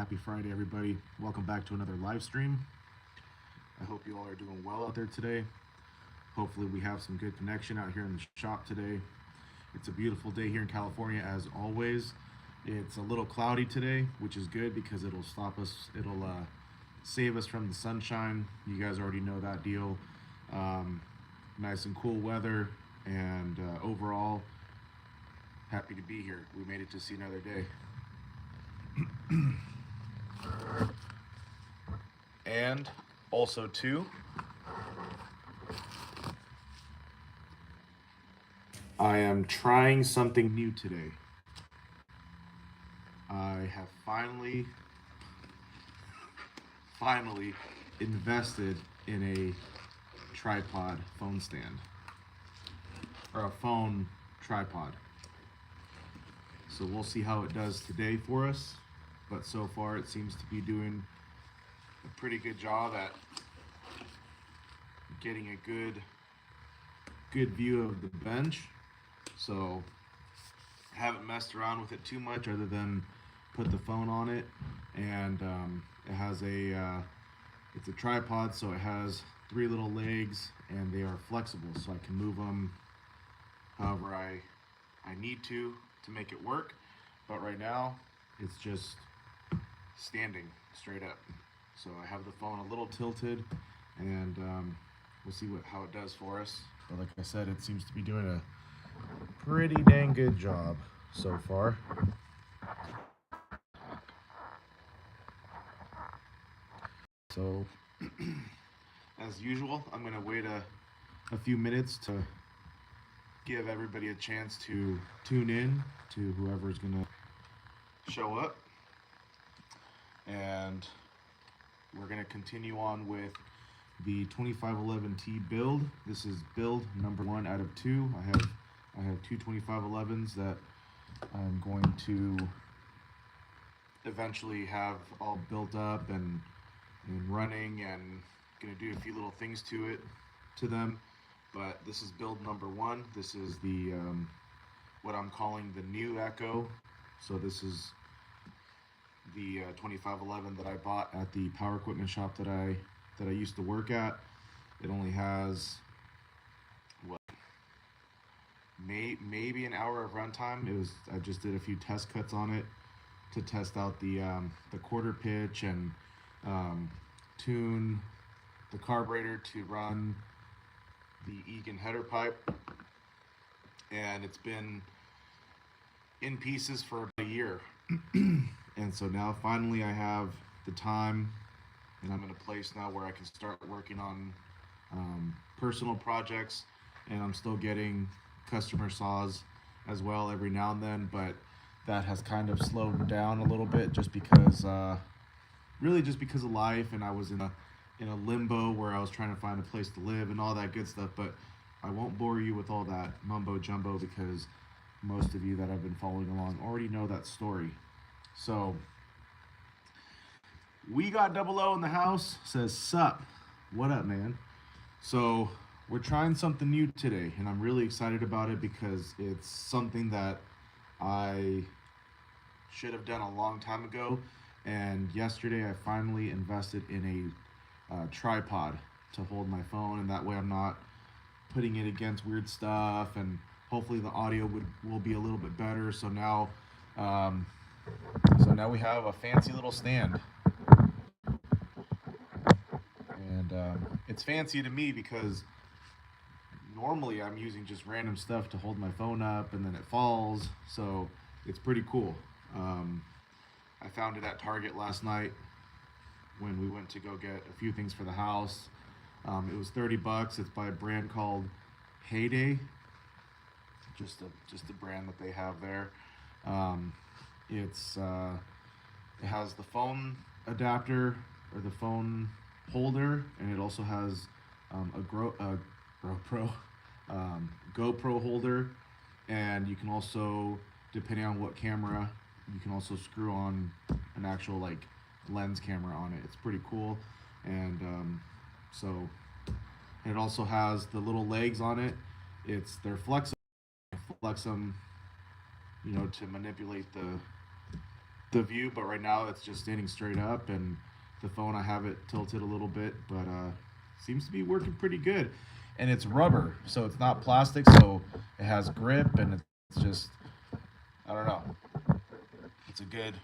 Happy Friday, everybody. Welcome back to another live stream. I hope you all are doing well out there today. Hopefully we have some good connection out here in the shop today. It's a beautiful day here in California as always. It's a little cloudy today, which is good because it'll save us from the sunshine. You guys already know that deal. Nice and cool weather, and overall, happy to be here. We made it to see another day. And also too, I am trying something new today. I have finally invested in a tripod phone stand, or a phone tripod. So we'll see how it does today for us, but so far it seems to be doing a pretty good job at getting a good view of the bench. So I haven't messed around with it too much other than put the phone on it, and it has it's a tripod, so it has 3 little legs and they are flexible, so I can move them however I need to make it work. But right now it's just standing straight up, so I have the phone a little tilted, and we'll see how it does for us. But like I said, it seems to be doing a pretty dang good job so far. So as usual, I'm gonna wait a few minutes to give everybody a chance to tune in to whoever's gonna show up, and we're gonna continue on with the 2511T build. This is build number 1 out of 2. I have 2 2511s that I'm going to eventually have all built up and running, and gonna do a few little things to them. But this is build number 1. This is the what I'm calling the new Echo. So this is the 2511 that I bought at the power equipment shop that I used to work at. It only has what, maybe an hour of runtime. I just did a few test cuts on it to test out the quarter pitch and tune the carburetor to run the Egan header pipe, and it's been in pieces for about a year. And so now finally I have the time, and I'm in a place now where I can start working on personal projects, and I'm still getting customer saws as well every now and then, but that has kind of slowed down a little bit just because really just because of life, and I was in a limbo where I was trying to find a place to live and all that good stuff. But I won't bore you with all that mumbo jumbo because most of you that have been following along already know that story. So we got Double O in the house. Says, sup, what up, man? So we're trying something new today, and I'm really excited about it because it's something that I should have done a long time ago. And yesterday I finally invested in a tripod to hold my phone, and that way I'm not putting it against weird stuff, and hopefully the audio will be a little bit better. So now we have a fancy little stand, and it's fancy to me because normally I'm using just random stuff to hold my phone up and then it falls, so it's pretty cool. I found it at Target last night when we went to go get a few things for the house. It was $30. It's by a brand called Heyday, just a brand that they have there. It has the phone adapter, or the phone holder, and it also has a GoPro holder, and you can also, depending on what camera, you can also screw on an actual like lens camera on it. It's pretty cool. And it also has the little legs on it. They're flexible. Flex them, to manipulate the view, but right now it's just standing straight up, and the phone, I have it tilted a little bit, but seems to be working pretty good. And it's rubber, so it's not plastic, so it has grip, and it's just, I don't know. It's a good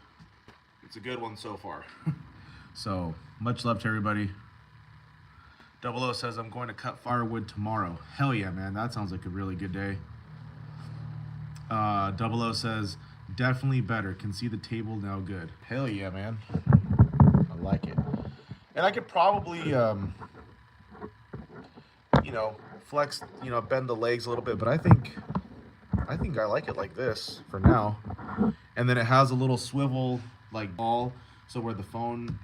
it's a good one so far. So much love to everybody. Double O says I'm going to cut firewood tomorrow. Hell yeah, man, that sounds like a really good day. Double O says definitely better. Can see the table now good. Hell yeah, man. I like it. And I could probably, flex, bend the legs a little bit, but I think I like it like this for now. And then it has a little swivel like ball, so where the phone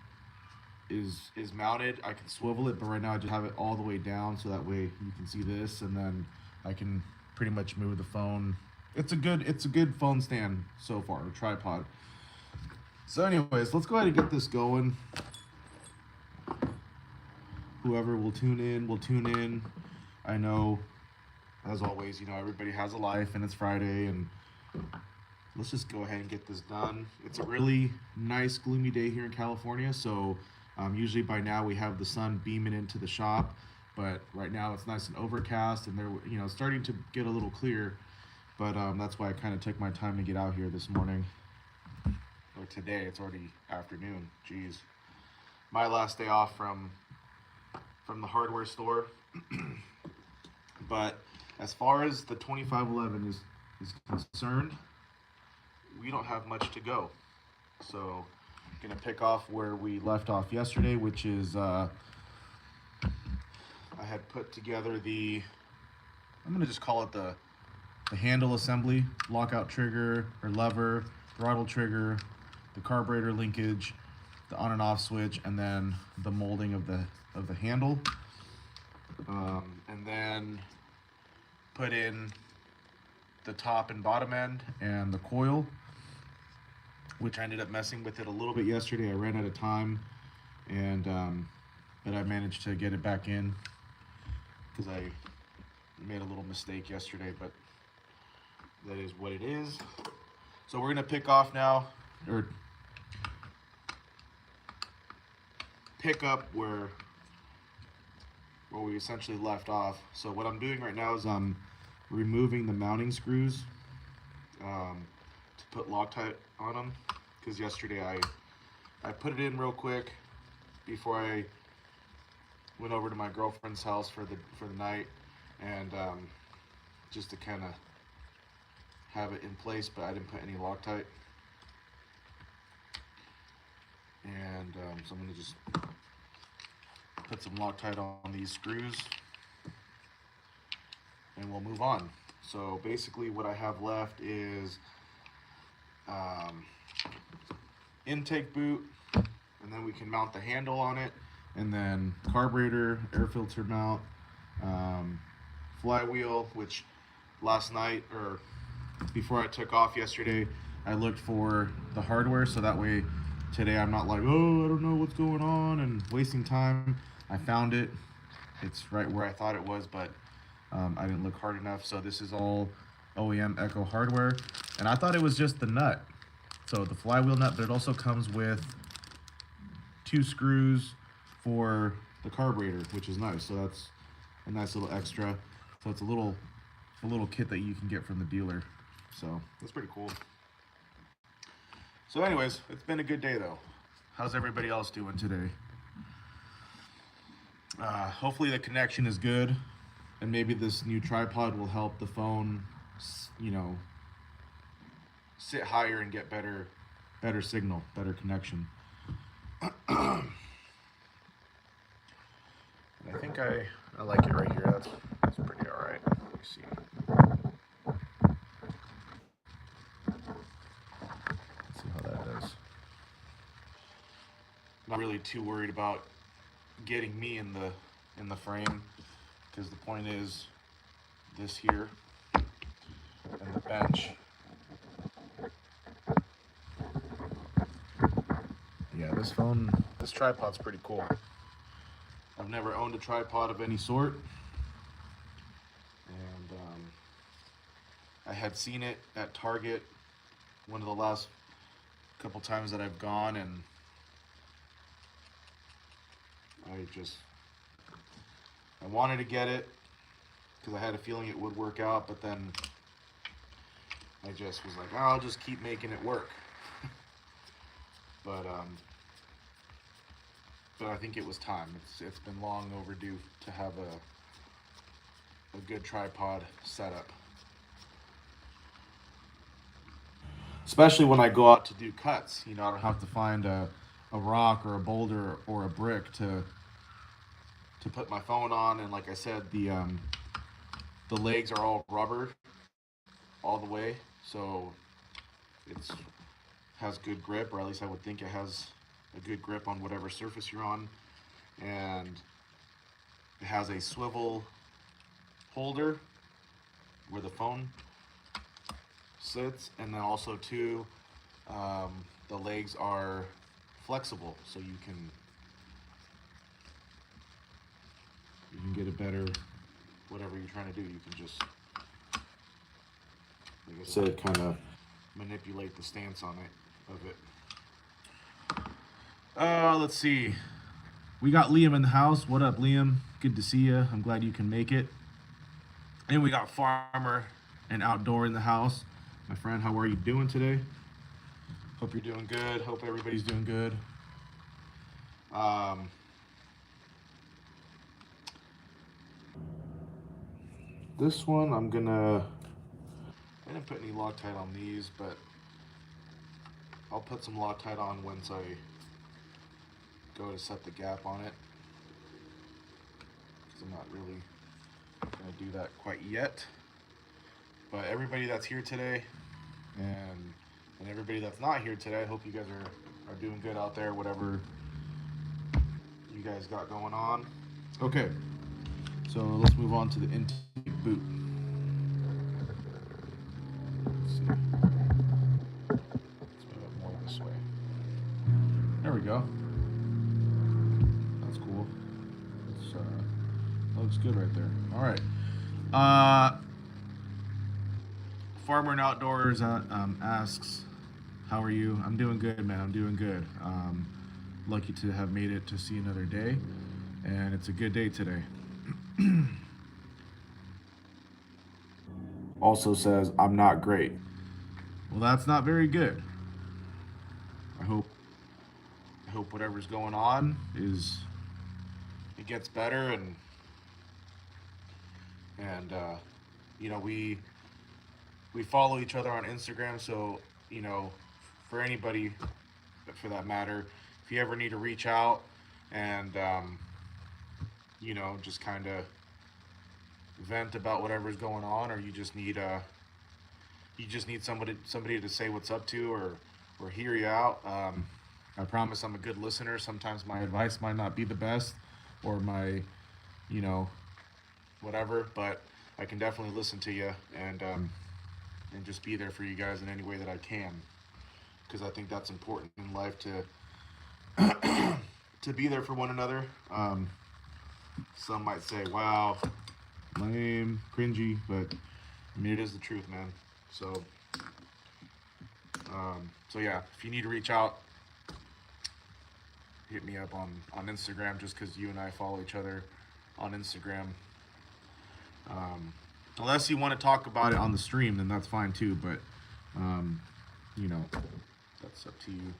is mounted, I can swivel it, but right now I just have it all the way down, so that way you can see this, and then I can pretty much move the phone. It's a good phone stand so far, or tripod. So anyways, let's go ahead and get this going. Whoever will tune in. I know, as always, everybody has a life, and it's Friday, and let's just go ahead and get this done. It's a really nice, gloomy day here in California, so usually by now we have the sun beaming into the shop, but right now it's nice and overcast, and they're starting to get a little clear. But that's why I kind of took my time to get out here this morning. Or today, it's already afternoon. Jeez. My last day off from the hardware store. But as far as the 2511 is concerned, we don't have much to go. So I'm going to pick off where we left off yesterday, which is I had put together I'm going to just call it the handle assembly, lockout trigger or lever, throttle trigger, the carburetor linkage, the on and off switch, and then the molding of the handle, and then put in the top and bottom end and the coil, which I ended up messing with it a little bit yesterday. I ran out of time, and but I managed to get it back in because I made a little mistake yesterday, but that is what it is. So we're gonna pick off now, or pick up where we essentially left off. So what I'm doing right now is I'm removing the mounting screws to put Loctite on them, because yesterday I put it in real quick before I went over to my girlfriend's house for the night, and just to kind of have it in place, but I didn't put any Loctite. And so I'm going to just put some Loctite on these screws, and we'll move on. So basically what I have left is intake boot, and then we can mount the handle on it, and then carburetor, air filter mount, flywheel, which last night, or before I took off yesterday, I looked for the hardware, so that way today I'm not like, oh, I don't know what's going on, and wasting time. I found it. It's right where I thought it was, but I didn't look hard enough. So this is all OEM Echo hardware, and I thought it was just the nut, so the flywheel nut, but it also comes with 2 screws for the carburetor, which is nice. So that's a nice little extra. So it's a little kit that you can get from the dealer. So that's pretty cool. So anyways, it's been a good day though. How's everybody else doing today? Hopefully the connection is good, and maybe this new tripod will help the phone, sit higher and get better signal, better connection. And I think I like it right here. That's pretty all right. Let me see. Let's see how that does. Not really too worried about getting me in the frame, because the point is this here and the bench. Yeah, this tripod's pretty cool. I've never owned a tripod of any sort, and I had seen it at Target, one of the last a couple times that I've gone, and I wanted to get it because I had a feeling it would work out, but then I just was like, oh, I'll just keep making it work. but I think it was time. It's been long overdue to have a good tripod setup. Especially when I go out to do cuts, I don't have to find a rock or a boulder or a brick to put my phone on. And like I said, the legs are all rubber all the way, so it has good grip, or at least I would think it has a good grip on whatever surface you're on. And it has a swivel holder where the phone sits, and then also too, the legs are flexible, so you can get a better whatever you're trying to do. You can just, like I said, kind of manipulate the stance on it of it. Let's see. We got Liam in the house. What up, Liam? Good to see you. I'm glad you can make it. And we got Farmer and Outdoor in the house. My friend, how are you doing today? Hope you're doing good. Hope everybody's doing good. This one, I didn't put any Loctite on these, but I'll put some Loctite on once I go to set the gap on it, because I'm not really going to do that quite yet. But everybody that's here today, and everybody that's not here today, I hope you guys are doing good out there, whatever you guys got going on. Okay, so let's move on to the intake boot. Let's see. Let's move it more this way. There we go. That's cool. That looks good right there. All right. Farmer and Outdoors asks, how are you? I'm doing good, man. I'm doing good. Lucky to have made it to see another day, and it's a good day today. Also says, I'm not great. Well, that's not very good. I hope whatever's going on it gets better, and we follow each other on Instagram, so for anybody for that matter, if you ever need to reach out and just kind of vent about whatever's going on, or you just need somebody to say what's up to, or hear you out. I promise I'm a good listener. Sometimes my advice might not be the best, or my whatever, but I can definitely listen to you and just be there for you guys in any way that I can, because I think that's important in life, to be there for one another. Some might say, wow, lame, cringy, but I mean, it is the truth, man. So yeah, if you need to reach out, hit me up on Instagram, just because you and I follow each other on Instagram. Unless you want to talk about it on the stream, then that's fine too, but that's up to you.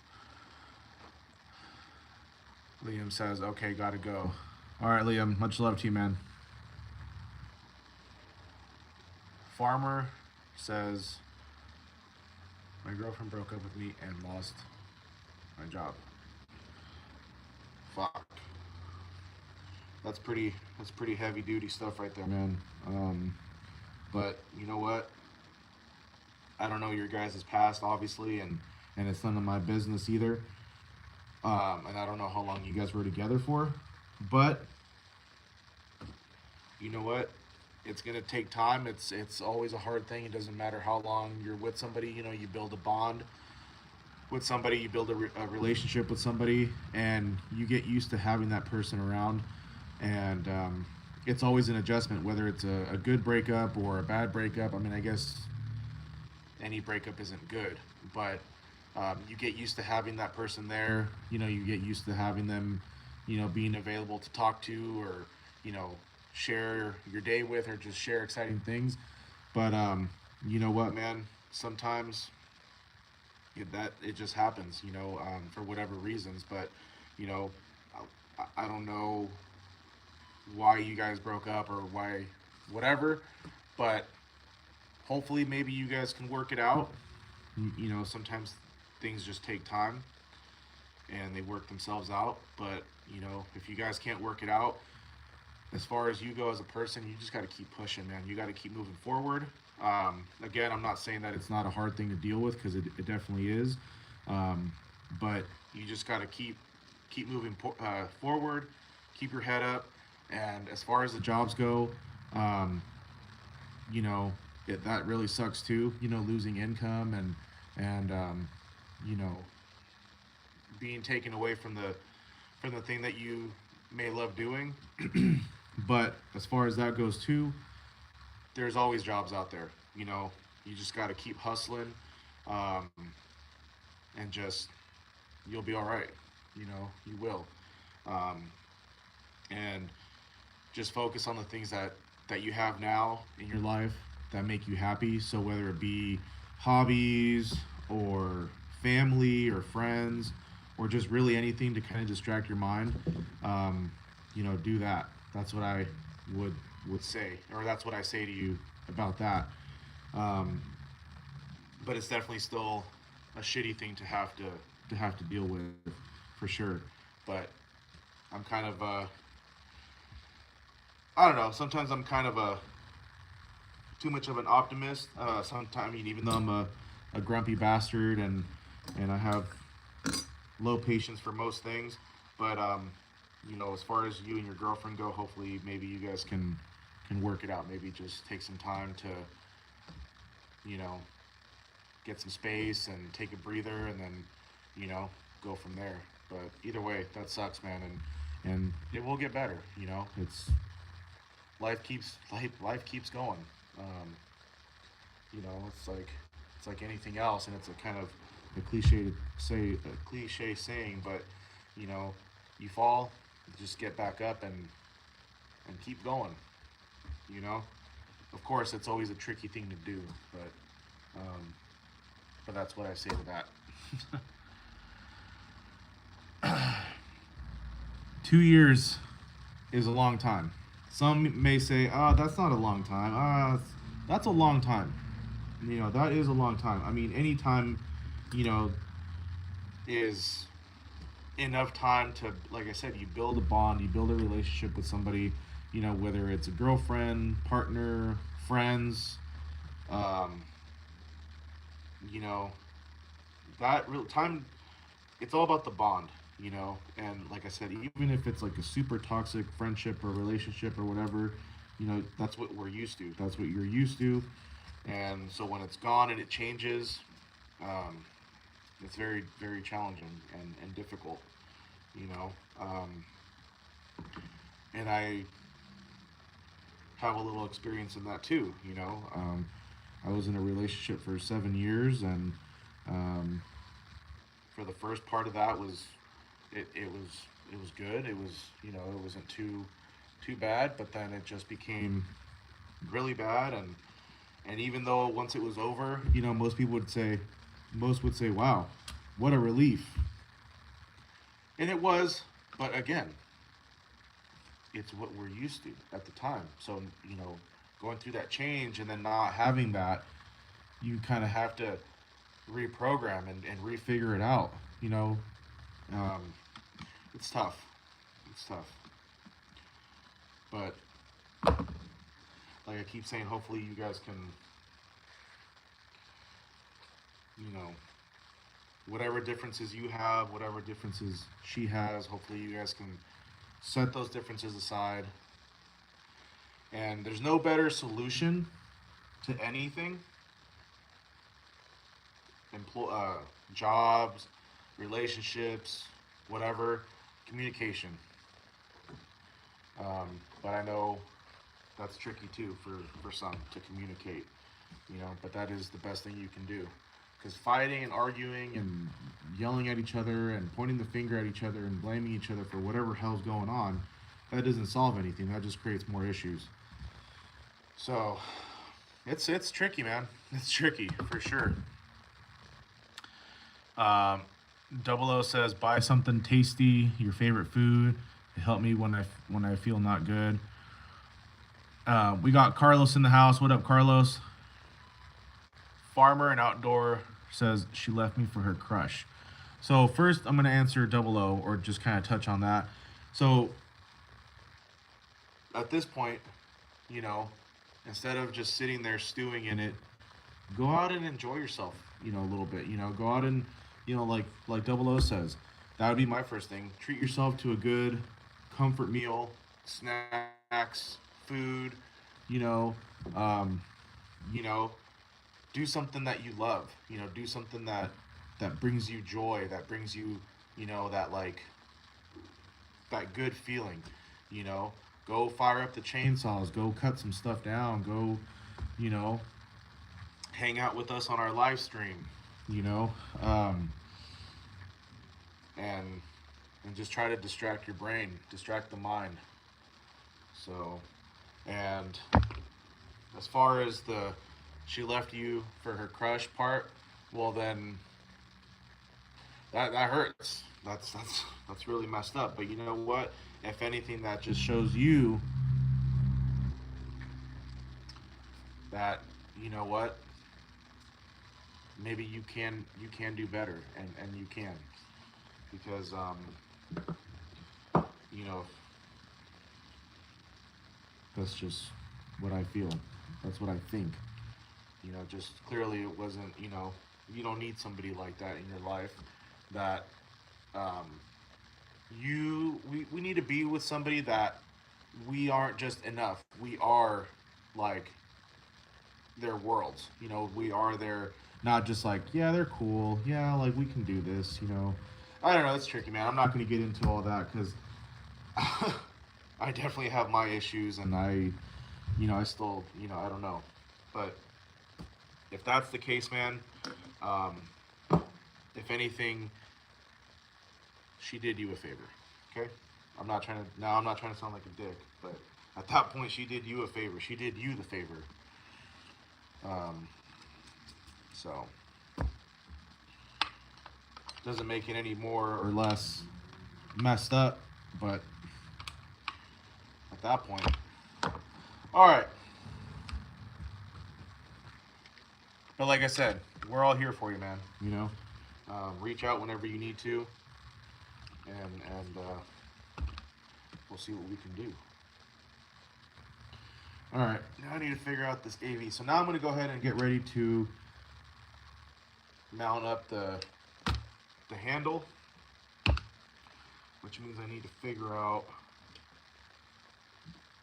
Liam says, okay, gotta go. All right, Liam, much love to you, man. Farmer says, my girlfriend broke up with me and lost my job. Fuck. That's pretty heavy duty stuff right there, man. But you know what? I don't know your guys' past, obviously, and it's none of my business either. And I don't know how long you guys were together for, but you know what? It's gonna take time. It's always a hard thing. It doesn't matter how long you're with somebody. You build a bond with somebody, you build a relationship with somebody, and you get used to having that person around. And it's always an adjustment, whether it's a good breakup or a bad breakup. I mean, I guess any breakup isn't good, but You get used to having that person there. You get used to having them, being available to talk to, or you know, share your day with, or just share exciting things. But you know what, man? Sometimes it just happens, for whatever reasons. But you know, I don't know why you guys broke up or why, whatever. But hopefully, maybe you guys can work it out. Sometimes things just take time and they work themselves out. But if you guys can't work it out, as far as you go as a person, you just got to keep pushing, man. You got to keep moving forward. Again, I'm not saying that it's not a hard thing to deal with, because it definitely is. But you just got to keep moving forward, keep your head up, and as far as the jobs go, um, that really sucks too. Losing income and you know being taken away from the thing that you may love doing. But as far as that goes too, there's always jobs out there. You just got to keep hustling, um, and just you'll be all right. You will, um, and just focus on the things that you have now in your life that make you happy. So whether it be hobbies or family or friends or just really anything to kind of distract your mind, do that. That's what I would say, or that's what I say to you about that. Um, but it's definitely still a shitty thing to have to deal with, for sure. But I'm kind of I don't know. Sometimes I'm kind of a too much of an optimist. Sometimes, even though I'm a grumpy bastard, and I have low patience for most things, but as far as you and your girlfriend go, hopefully maybe you guys can work it out. Maybe just take some time to you know get some space and take a breather, and then you know go from there. But either way, that sucks, man, and it will get better. It's life keeps going. Um, it's like anything else, and it's a kind of a cliche saying, but you know, you fall, just get back up and keep going. You know, of course, it's always a tricky thing to do, but that's what I say to that. 2 years is a long time. Some may say, that's not a long time. That's a long time. That is a long time. I mean, any time, you know, is enough time to, like I said, you build a bond, you build a relationship with somebody, whether it's a girlfriend, partner, friends, um, you know, that real time, it's all about the bond, and like I said, even if it's like a super toxic friendship or relationship or whatever, that's what we're used to. That's what you're used to. And so when it's gone and it changes, um, it's very, very challenging and difficult, you know. And I have a little experience in that too, I was in a relationship for 7 years, and um, for the first part of that was it was good. It was, it wasn't too bad, but then it just became really bad. And even though once it was over, most would say, wow, what a relief. And it was, but again, it's what we're used to at the time. So, going through that change and then not having that, you kind of have to reprogram and refigure it out. Um, it's tough. It's tough. But like I keep saying, hopefully you guys can, you know, whatever differences you have, whatever differences she has, hopefully you guys can set those differences aside. And there's no better solution to anything, jobs, relationships, whatever, communication. But I know that's tricky too for some to communicate, but that is the best thing you can do. Because fighting and arguing and yelling at each other and pointing the finger at each other and blaming each other for whatever hell's going on, that doesn't solve anything. That just creates more issues. So it's tricky, man. It's tricky for sure. 00 says, buy something tasty, your favorite food. It helped me when I feel not good. We got Carlos in the house. What up, Carlos? Farmer and Outdoor says she left me for her crush. So first, I'm gonna answer 00, or just kind of touch on that. So at this point, you know, instead of just sitting there stewing in it, go out and enjoy yourself, you know, a little bit. You know, go out and, you know, like 00 says, that would be my first thing. Treat yourself to a good comfort meal, snacks, food, you know, do something that you love, you know, do something that brings you joy, that brings you, you know, that like, that good feeling, you know, go fire up the chainsaws, go cut some stuff down, go, you know, hang out with us on our live stream, you know, and just try to distract your brain, distract the mind. So, and as far as the she left you for her crush part, well then that hurts. That's really messed up. But you know what? If anything, that just shows you that, you know what, maybe you can do better, and you can, because you know, that's just what I feel. That's what I think. You know, just clearly it wasn't, you know, you don't need somebody like that in your life. That we need to be with somebody that we aren't just enough. We are like their worlds. You know, we are their, not just like, yeah, they're cool. Yeah, like we can do this, you know. I don't know, it's tricky, man. I'm not going to get into all that because I definitely have my issues, and I still, you know, I don't know. But if that's the case, man, if anything, she did you a favor, okay? I'm not trying to sound like a dick, but at that point, she did you a favor. She did you the favor. So doesn't make it any more or less messed up, but at that point, all right. But like I said, we're all here for you, man. You know, reach out whenever you need to, and we'll see what we can do. All right, now I need to figure out this AV. So now I'm going to go ahead and get ready to mount up the handle, which means I need to figure out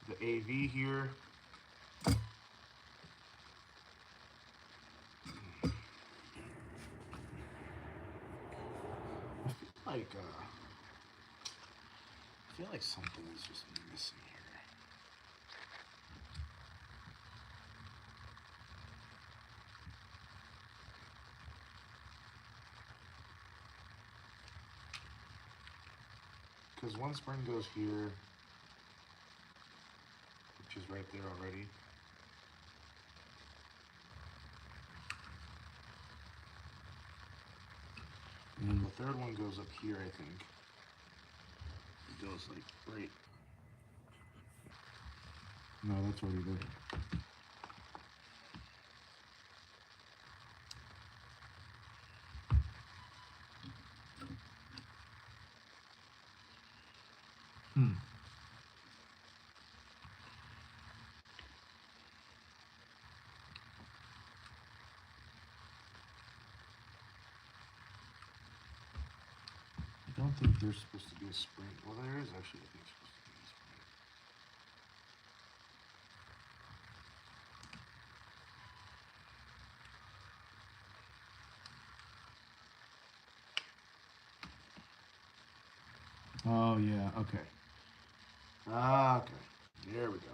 the AV here. I feel like something is just missing here. Because one spring goes here, which is right there already. And the third one goes up here, I think. It goes like right. No, that's already there. I don't think there's supposed to be a spring. Well, there is actually, I think, supposed to be a spring. Oh, yeah, okay. Okay, there we go.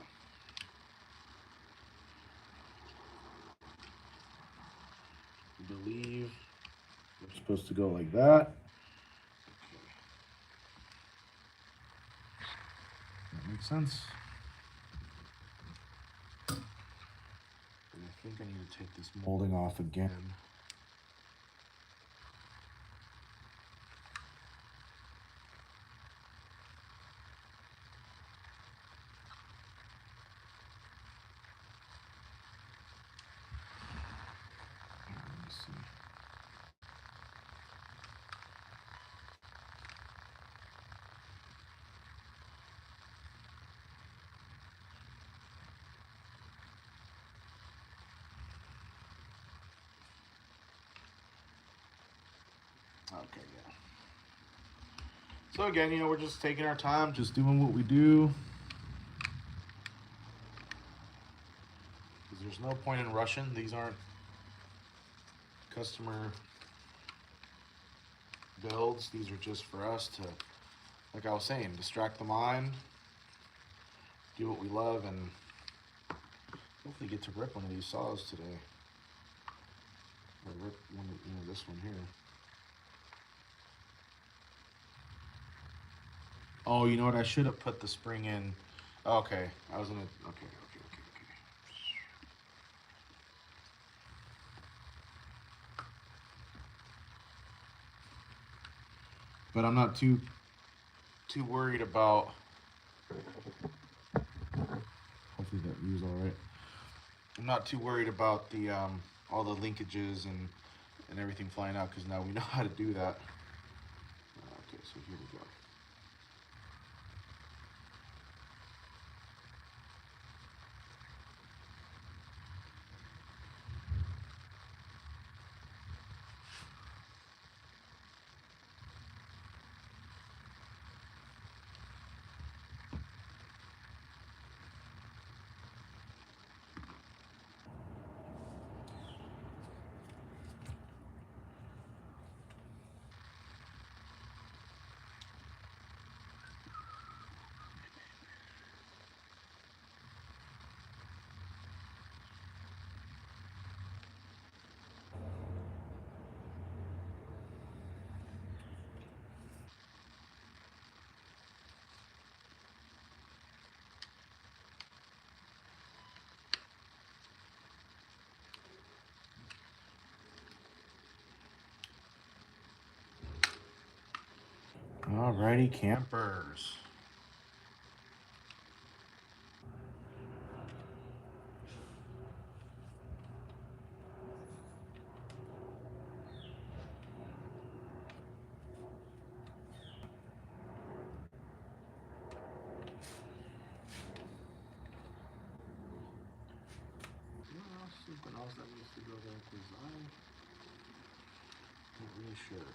believe we're supposed to go like that. That makes sense. And I think I need to take this molding off again. Let me see. Okay, yeah. So again, you know, we're just taking our time, just doing what we do. Because there's no point in rushing. These aren't customer builds. These are just for us to, like I was saying, distract the mind, do what we love, and hopefully get to rip one of these saws today. Or rip one, you know, this one here. Oh, you know what? I should have put the spring in. Okay, I was gonna. Okay. But I'm not too worried about. Hopefully that view's all right. I'm not too worried about the all the linkages and everything flying out, because now we know how to do that. Okay, so here we go. Alrighty, campers. Something else that needs to go there, because I'm not really sure.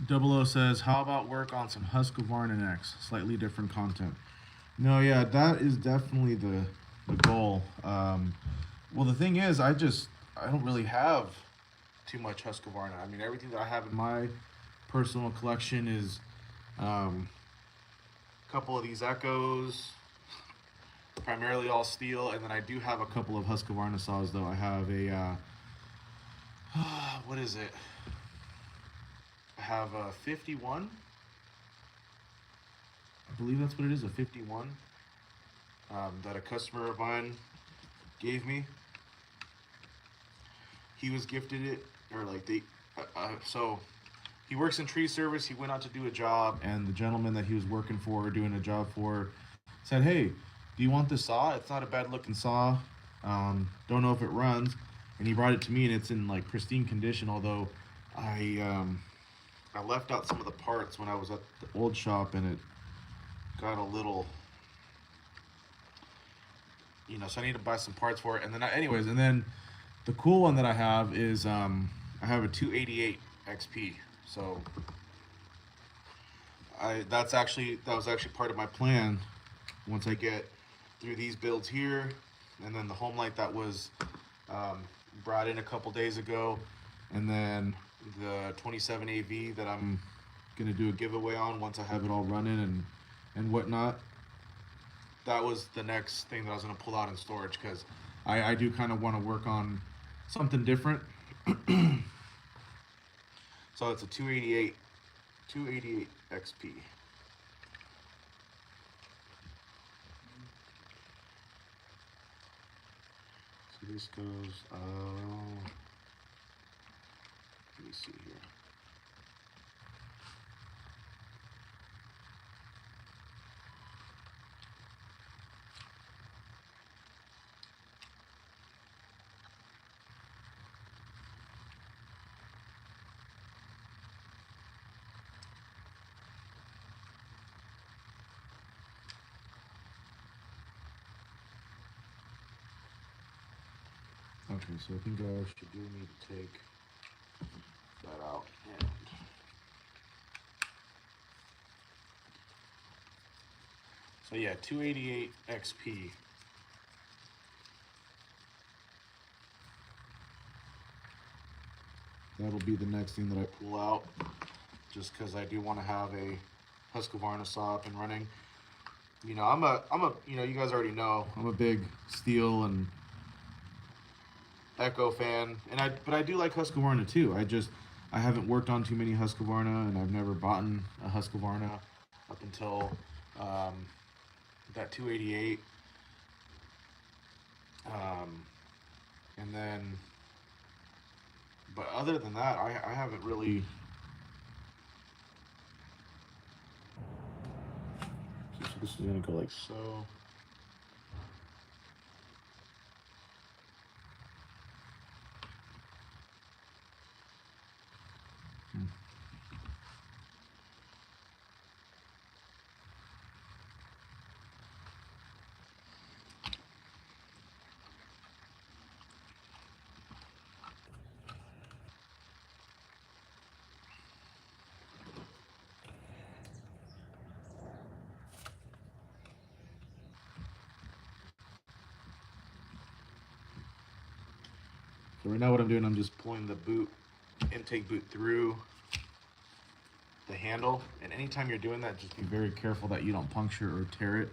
Double O says, how about work on some Husqvarna next? Slightly different content. No, yeah, that is definitely the goal. Well, the thing is, I don't really have too much Husqvarna. I mean, everything that I have in my personal collection is a couple of these Echoes, primarily all steel, and then I do have a couple of Husqvarna saws, though. I have a, what is it? I have a 51. I believe that's what it is, a 51, that a customer of mine gave me. He was gifted it, or like so he works in tree service. He went out to do a job, and the gentleman that he was working for, doing a job for, said, hey, do you want this saw? It's not a bad looking saw. Don't know if it runs. And he brought it to me, and it's in like pristine condition, although I left out some of the parts when I was at the old shop, and it got a little, you know, so I need to buy some parts for it. And then anyways, and then the cool one that I have is I have a 288 XP. So that was actually part of my plan. Once I get through these builds here, and then the home light that was brought in a couple days ago, and then the 27 AV that I'm gonna do a giveaway on once I have it all running and whatnot. That was the next thing that I was gonna pull out in storage, because I do kind of want to work on something different. So it's a 288 XP. So this goes, let me see here. Okay, so I think I actually do need to take that out. And so yeah, 288 XP. That'll be the next thing that I pull out, just because I do want to have a Husqvarna saw up and running. You know, I'm a, you know, you guys already know, I'm a big Steel and Echo fan, and but I do like Husqvarna too. I haven't worked on too many Husqvarna, and I've never bought a Husqvarna up until that 288. And then, but other than that, I haven't really. So this is gonna go like so. So right now what I'm doing, I'm just pulling the intake boot through the handle. And anytime you're doing that, just be very careful that you don't puncture or tear it.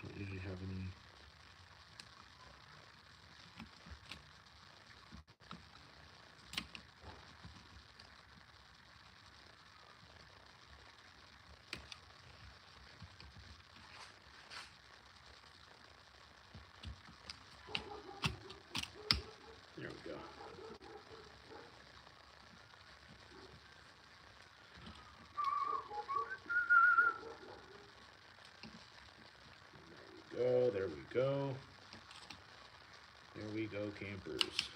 Don't usually have any. There we go. There we go. There we go, campers.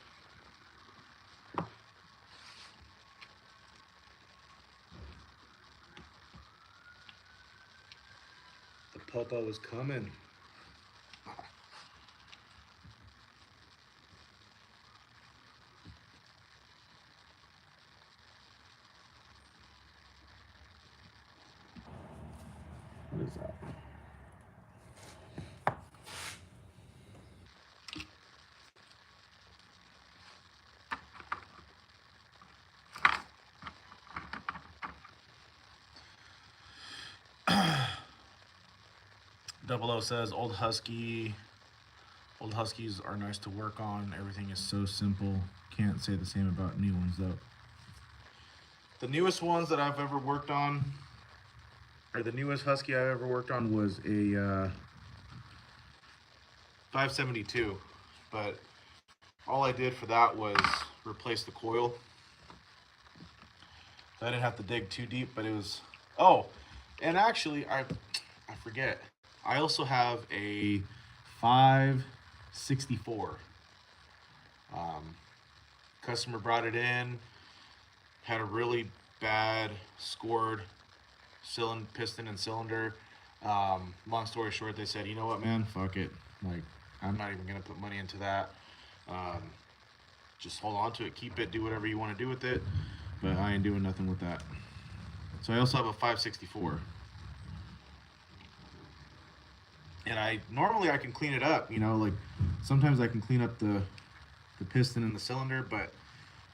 The papa was coming. What is that? Double O says old Huskies are nice to work on. Everything is so simple. Can't say the same about new ones though. The newest ones that I've ever worked on, or the newest Husky I ever worked on, was a 572, but all I did for that was replace the coil. I didn't have to dig too deep, but it was, oh, And actually, I forget. I also have a 564. Um, Customer brought it in, had a really bad scored cylinder, piston and cylinder. Long story short, they said, you know what, man, fuck it. Like, I'm not even gonna put money into that. Um, just hold on to it, keep it, do whatever you want to do with it. But I ain't doing nothing with that. So I also have a 564. And I normally I can clean it up, you know, like sometimes I can clean up the piston and the cylinder, but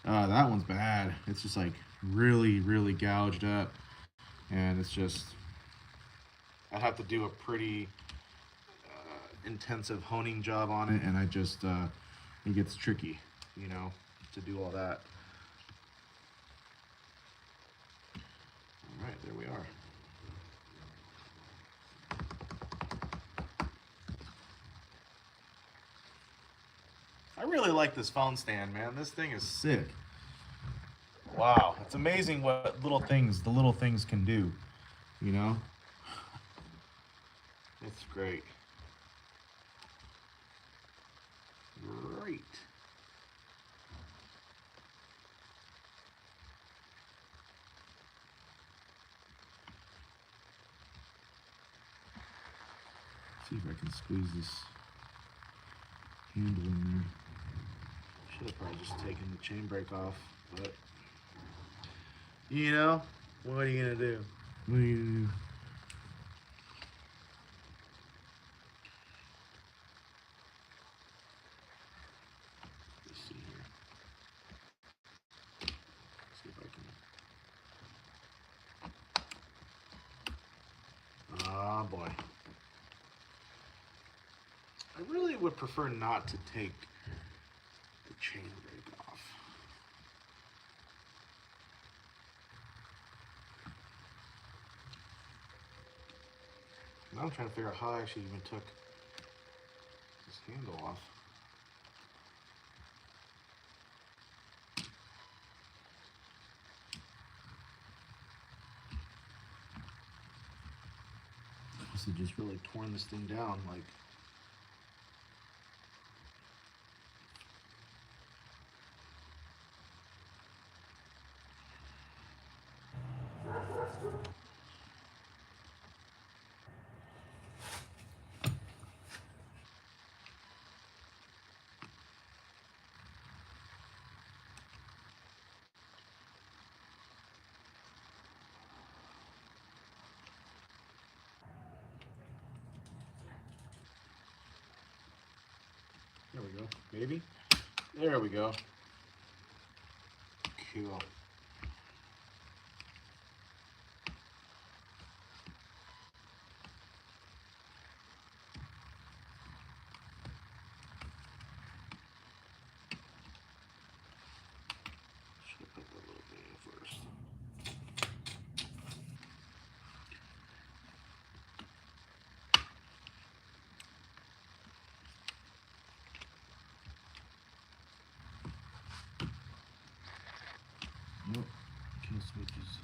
that one's bad. It's just like really gouged up, and it's just I'd have to do a pretty intensive honing job on it, and I just it gets tricky, you know, to do all that. All right, there we are. I really like this phone stand, man. This thing is sick. Wow, it's amazing what the little things can do, you know? It's great. Great. See if I can squeeze this handle in there. Should have probably just taken the chain brake off, but you know, what are you gonna do? What are you gonna do? Let's see here. See if I can. Ah, boy. I really would prefer not to take the chain brake off. Now I'm trying to figure out how I actually even took this handle off. I must have just really torn this thing down, like. There we go. Maybe. There we go. Cool. Should have put that little thing in first. Nope. Kill switch is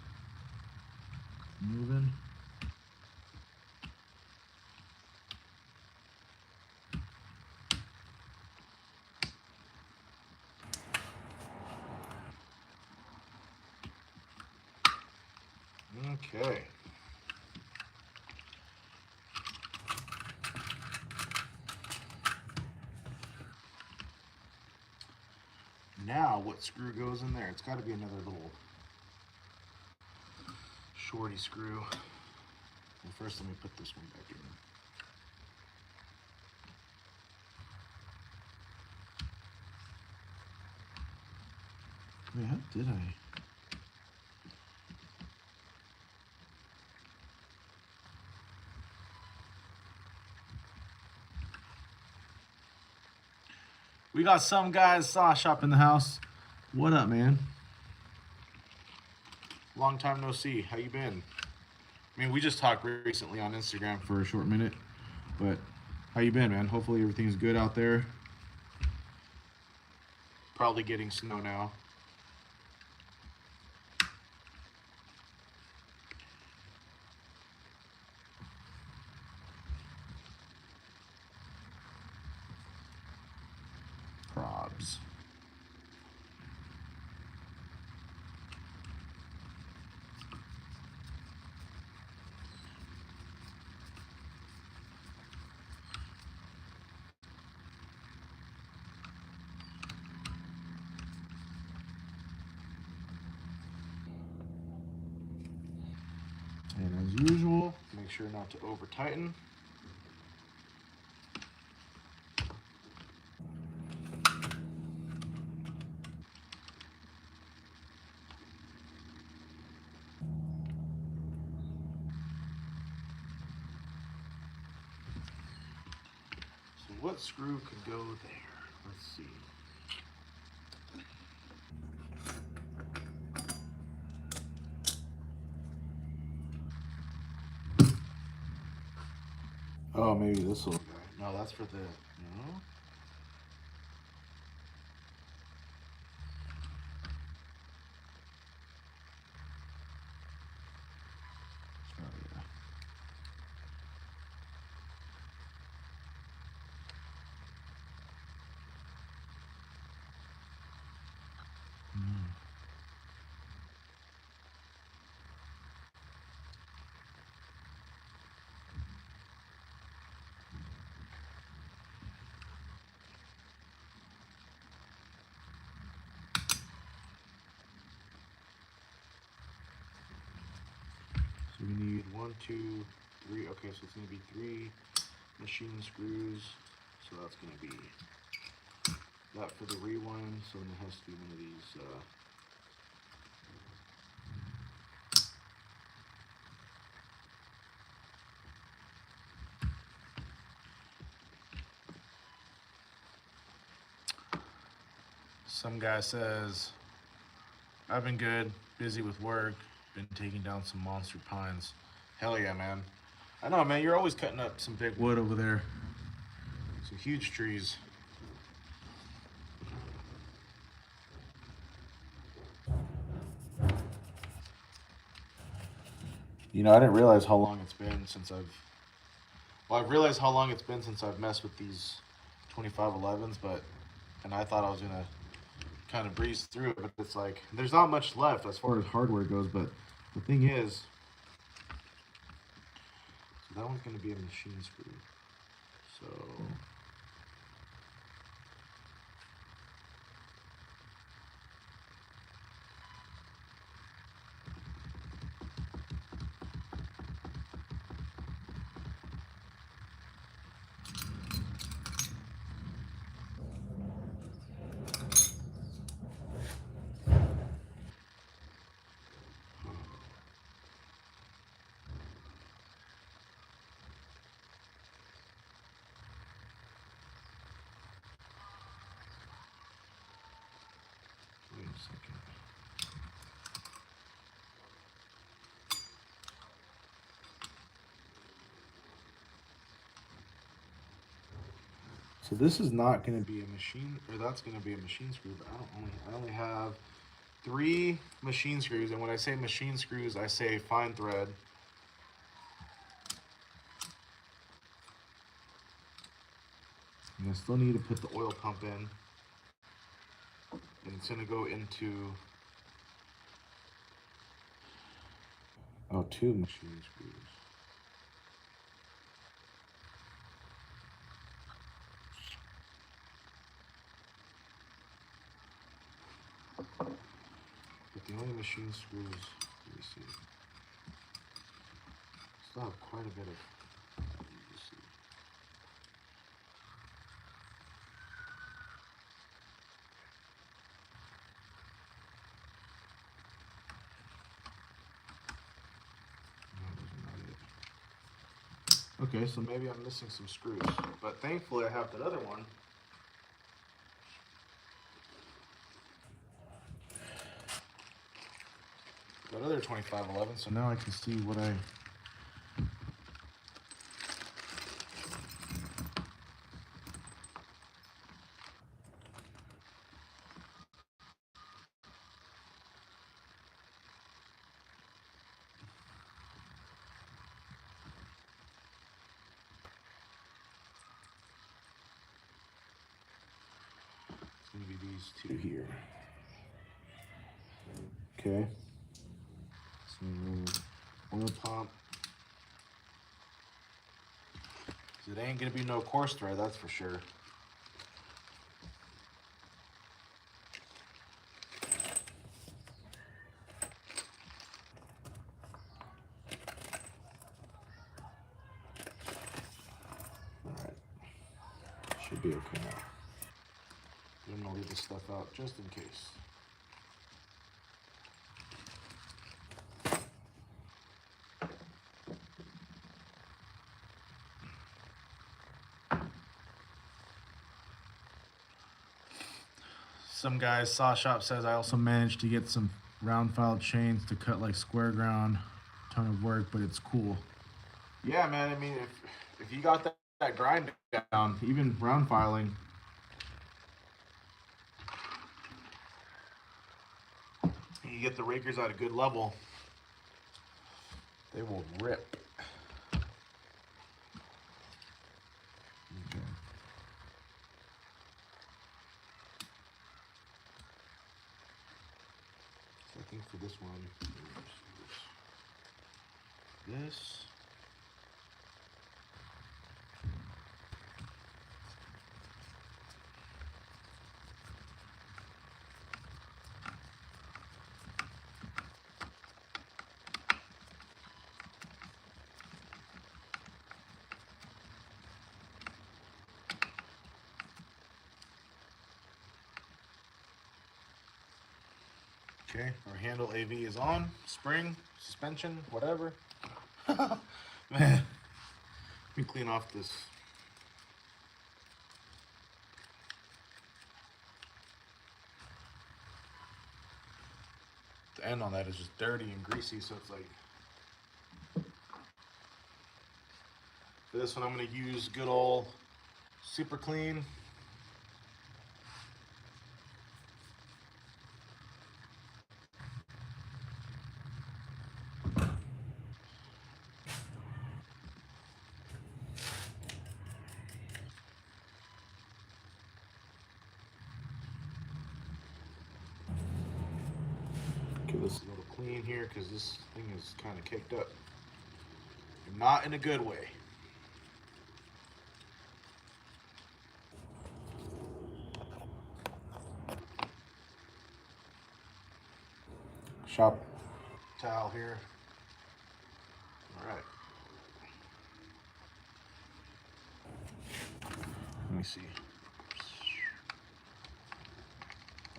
moving. Okay. Now, what screw goes in there? It's got to be another little shorty screw. Well, first, let me put this one back in. Wait, how did I? We got some guys saw shop in the house. What up, man? Long time no see. How you been? I mean, we just talked recently on Instagram for a short minute, but how you been, man? Hopefully everything's good out there. Probably getting snow now. And as usual, make sure not to over tighten. So what screw could go there? Let's see. Oh, maybe this will. No, that's for the. No. Oh, yeah. So we need 1, 2, 3. Okay, so it's going to be 3 machine screws. So that's going to be that for the rewind. So then it has to be one of these. Some guy says, I've been good, busy with work, been taking down some monster pines. Hell yeah, man. I know, man, you're always cutting up some big wood over there. Some huge trees. You know, I didn't realize how long it's been since I've realized how long it's been since I've messed with these 2511s, and I thought I was gonna kind of breeze through it, but it's like, there's not much left as far as hardware goes, but the thing is, so that one's gonna be a machine screw. So, wait a second. So this is not going to be a machine, or that's going to be a machine screw, but I only have 3 machine screws, and when I say machine screws, I say fine thread. And I still need to put the oil pump in, and it's going to go into 2 machine screws. But the only machine screws, let me see, still have quite a bit of, let me see. No, those are not it. Okay, so maybe I'm missing some screws, but thankfully I have that other one. That other 2511, so now I can see what I. It's gonna be these 2 here. Okay. So oil pump. It ain't gonna be no coarse thread, that's for sure. Should be okay now. I'm gonna leave this stuff out just in case. Some guy's saw shop says I also managed to get some round file chains to cut like square ground. Ton of work, but it's cool. Yeah, man. I mean, if you got that grind down, even round filing, you get the rakers at a good level, they will rip. Okay. So I think for this one, this. Okay, our handle AV is on, spring, suspension, whatever. Man, let me clean off this. The end on that is just dirty and greasy, so it's like. For this one, I'm going to use good old Super Clean. Give this a little clean here because this thing is kind of caked up. And not in a good way. Shop towel here. All right. Let me see.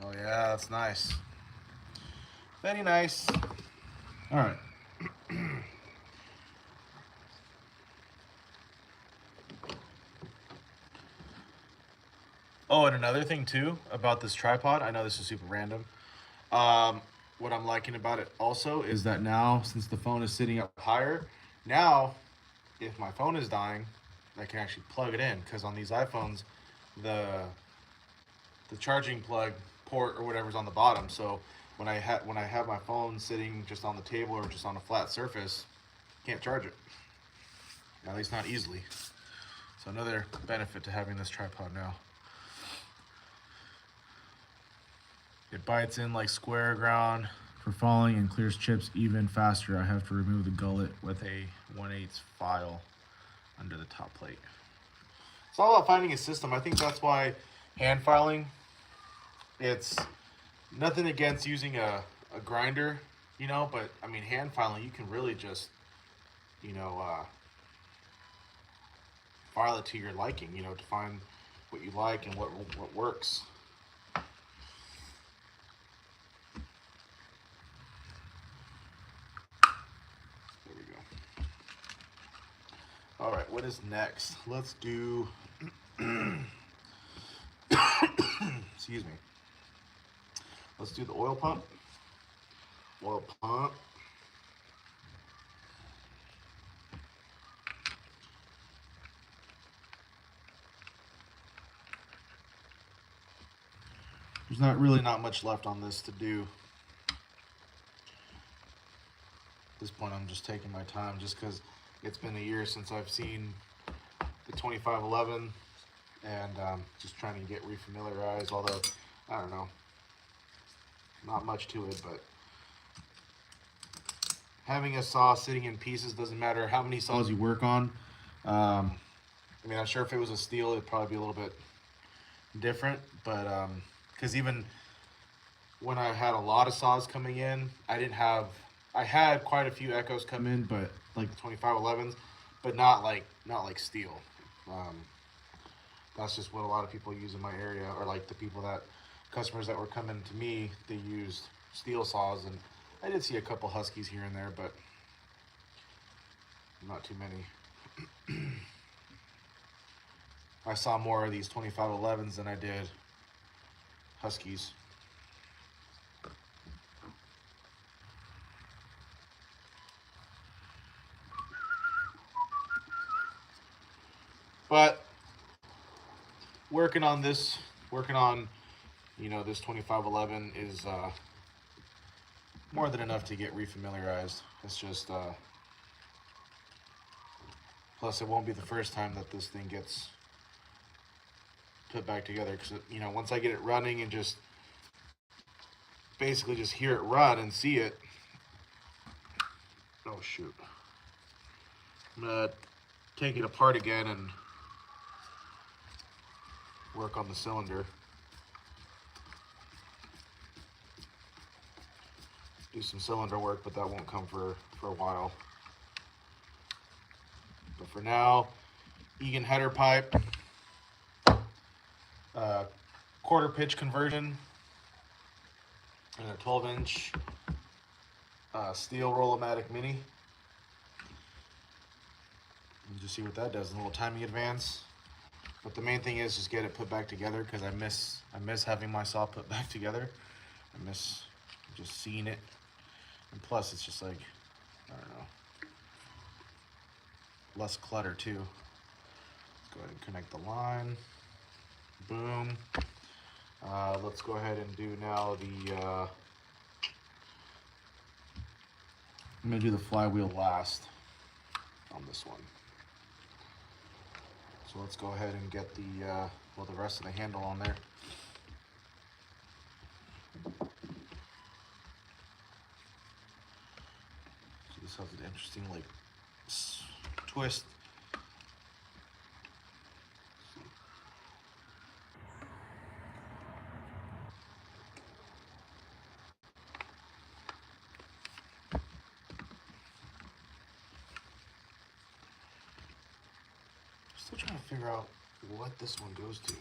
Oh yeah, that's nice. Very nice. All right. Oh, and another thing too about this tripod, I know this is super random. What I'm liking about it also is that now, since the phone is sitting up higher, now if my phone is dying, I can actually plug it in, because on these iPhones, the charging plug port or whatever's on the bottom. So when I have my phone sitting just on the table or just on a flat surface, can't charge it. At least not easily. So another benefit to having this tripod now. It bites in like square ground for falling and clears chips even faster. I have to remove the gullet with a 1/8 file under the top plate. It's all about finding a system. I think that's why hand filing, it's nothing against using a grinder, you know, but I mean, hand filing, you can really just, you know, file it to your liking, you know, to find what you like and what works. There we go. All right, what is next? Let's do, excuse me. Let's do the oil pump. Oil pump. There's not much left on this to do. At this point, I'm just taking my time just because it's been a year since I've seen the 2511 and just trying to get refamiliarized, although, I don't know, not much to it, but having a saw sitting in pieces doesn't matter how many saws you work on. I mean, I'm sure if it was a steel, it'd probably be a little bit different, but because even when I had a lot of saws coming in, I had quite a few Echoes come in, but like the 2511s, but not like steel. that's just what a lot of people use in my area, or like the customers that were coming to me, they used steel saws, and I did see a couple Huskies here and there, but not too many. I saw more of these 2511s than I did Huskies. But working on this, this 2511 is more than enough to get refamiliarized. It's just, plus it won't be the first time that this thing gets put back together, because once I get it running and just basically just hear it run and see it, oh shoot, I'm gonna take it apart again and work on the cylinder. Do some cylinder work, but that won't come for a while. But for now, Egan header pipe, quarter pitch conversion, and a 12-inch steel Roll-O-Matic Mini. And just see what that does. A little timing advance. But the main thing is just get it put back together, because I miss having my saw put back together. I miss just seeing it. And plus, it's just like, I don't know, less clutter too. Let's go ahead and connect the line. Boom. Let's go ahead and do now the, I'm gonna do the flywheel last on this one. So let's go ahead and get the rest of the handle on there. So this has an interesting like twist. Still trying to figure out what this one goes to.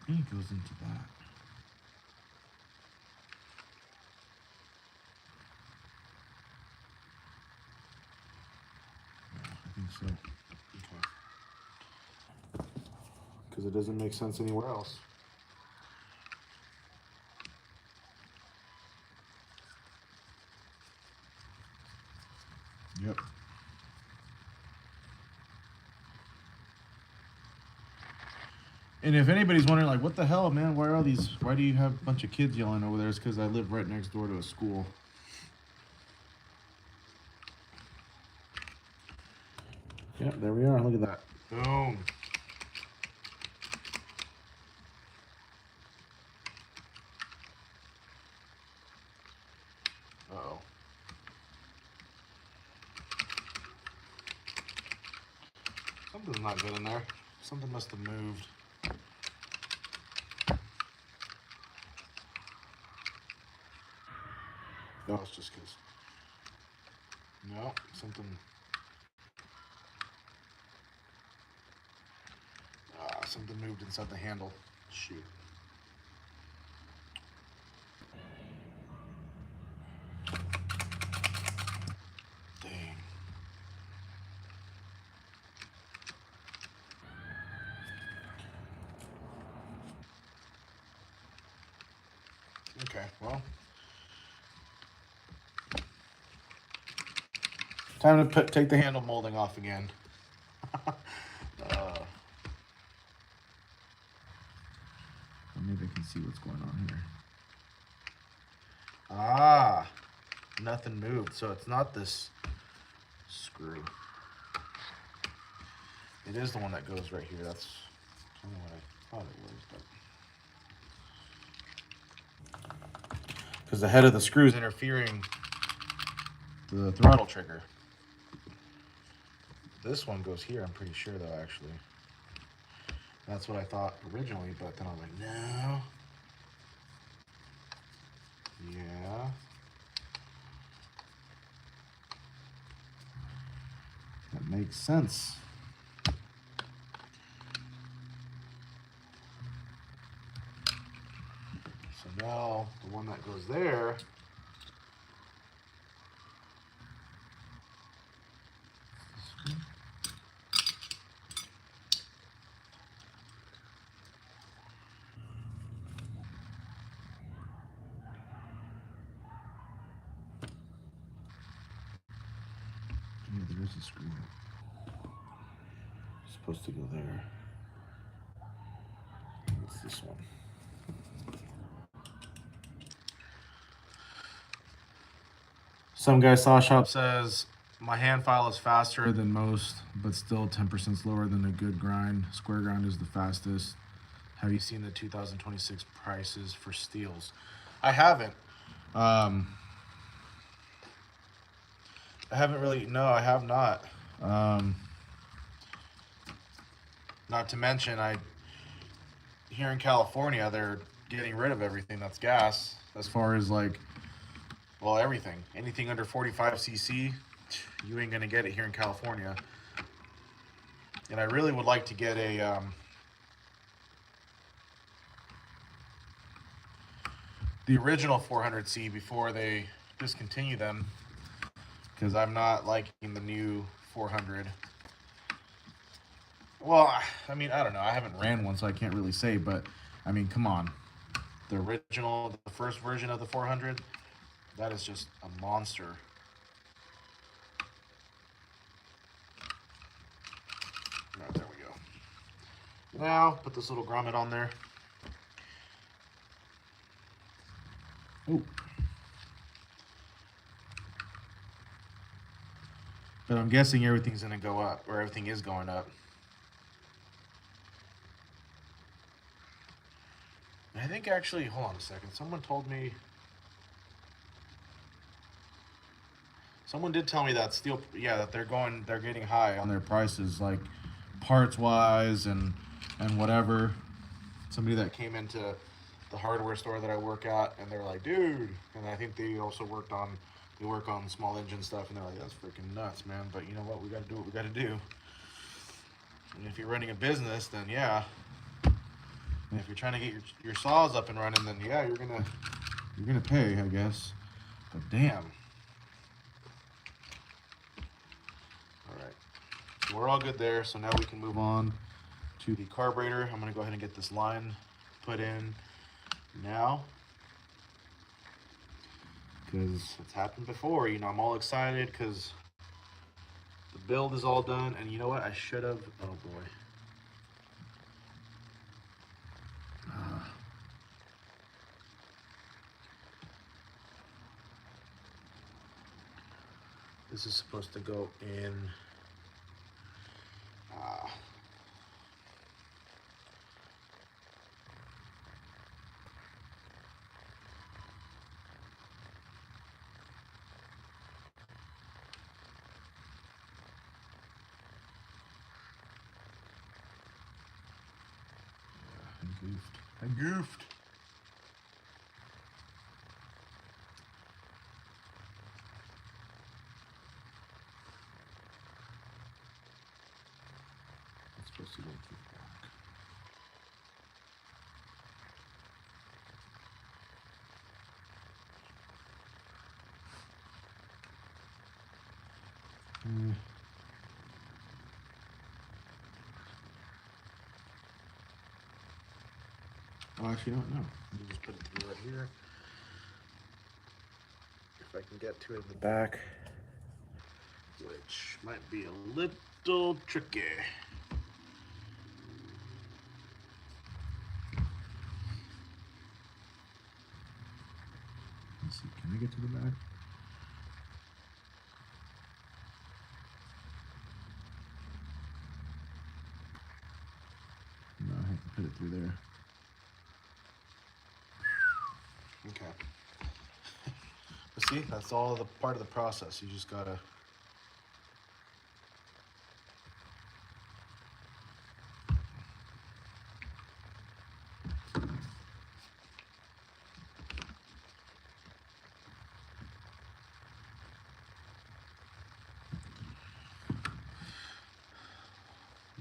I think it goes into that. Yeah, I think so. Okay. Because it doesn't make sense anywhere else. Yep. And if anybody's wondering, like, what the hell, man, why do you have a bunch of kids yelling over there? It's because I live right next door to a school. Yep, there we are. Look at that. Boom. Uh-oh. Something's not good in there. Something must have moved. No, it's just because. No, something. Something moved inside the handle. Shoot. Dang. Okay, well. Time to take the handle molding off again. Maybe I can see what's going on here. Ah, nothing moved. So it's not this screw. It is the one that goes right here. That's kind of what I thought it was. Because the head of the screw is interfering the throttle trigger. This one goes here, I'm pretty sure, though, actually. That's what I thought originally, but then I was like, no. Yeah. makes sense. So now the one that goes there there's a screw. It's supposed to go there. It's this one. Some guy Saw Shop says my hand file is faster than most, but still 10% slower than a good grind. Square grind is the fastest. Have you seen the 2026 prices for steels? I haven't. I haven't really. No, I have not. Not to mention, here in California, they're getting rid of everything that's gas. As far as like, well, everything, anything under 45 cc, you ain't gonna get it here in California. And I really would like to get a the original 400C before they discontinue them, because I'm not liking the new 400. Well, I mean, I don't know. I haven't ran one, so I can't really say, but I mean, come on. The original, the first version of the 400, that is just a monster. Right, there we go. Now, put this little grommet on there. Oh. But I'm guessing everything's gonna go up, or everything is going up. I think actually, hold on a second. Someone told me, someone did tell me that steel, yeah, that they're getting high on their prices, like parts wise and whatever. Somebody that came into the hardware store that I work at, and they're like, dude, and I think they also work on small engine stuff, and they're like, that's freaking nuts, man. But you know what? We got to do what we got to do. And if you're running a business, then yeah. And if you're trying to get your saws up and running, then yeah, you're gonna pay, I guess. But damn. All right, so we're all good there. So now we can move on to the carburetor. I'm gonna go ahead and get this line put in now, because it's happened before. You know, I'm all excited because the build is all done. And you know what? I should have. Oh boy. This is supposed to go in. I goofed. It's supposed to go to the back. Oh, actually, no. Let me just put it through right here. If I can get to it in the back, which might be a little tricky. Let's see, can I get to the back? No, I have to put it through there. Okay. But see, that's all the part of the process. You just gotta.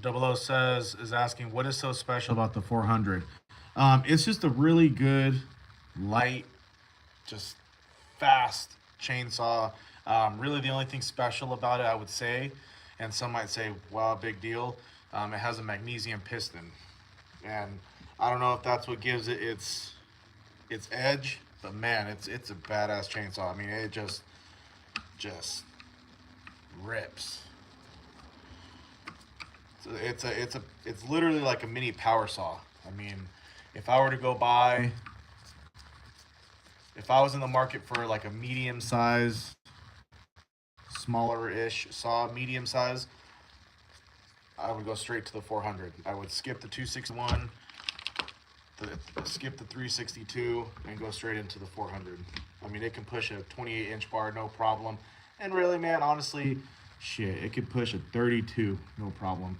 Double O says is asking what is so special about the 400. It's just a really good, light, just fast chainsaw. Really, the only thing special about it, I would say, and some might say, "Wow, big deal." It has a magnesium piston, and I don't know if that's what gives it its edge, but man, it's a badass chainsaw. I mean, it just rips. So it's literally like a mini power saw. I mean, if I were to go buy, if I was in the market for like a medium size, smaller-ish saw, medium size, I would go straight to the 400. I would skip the 261, skip the 362, and go straight into the 400. I mean, it can push a 28-inch bar, no problem. And really, man, honestly, shit, it could push a 32, no problem.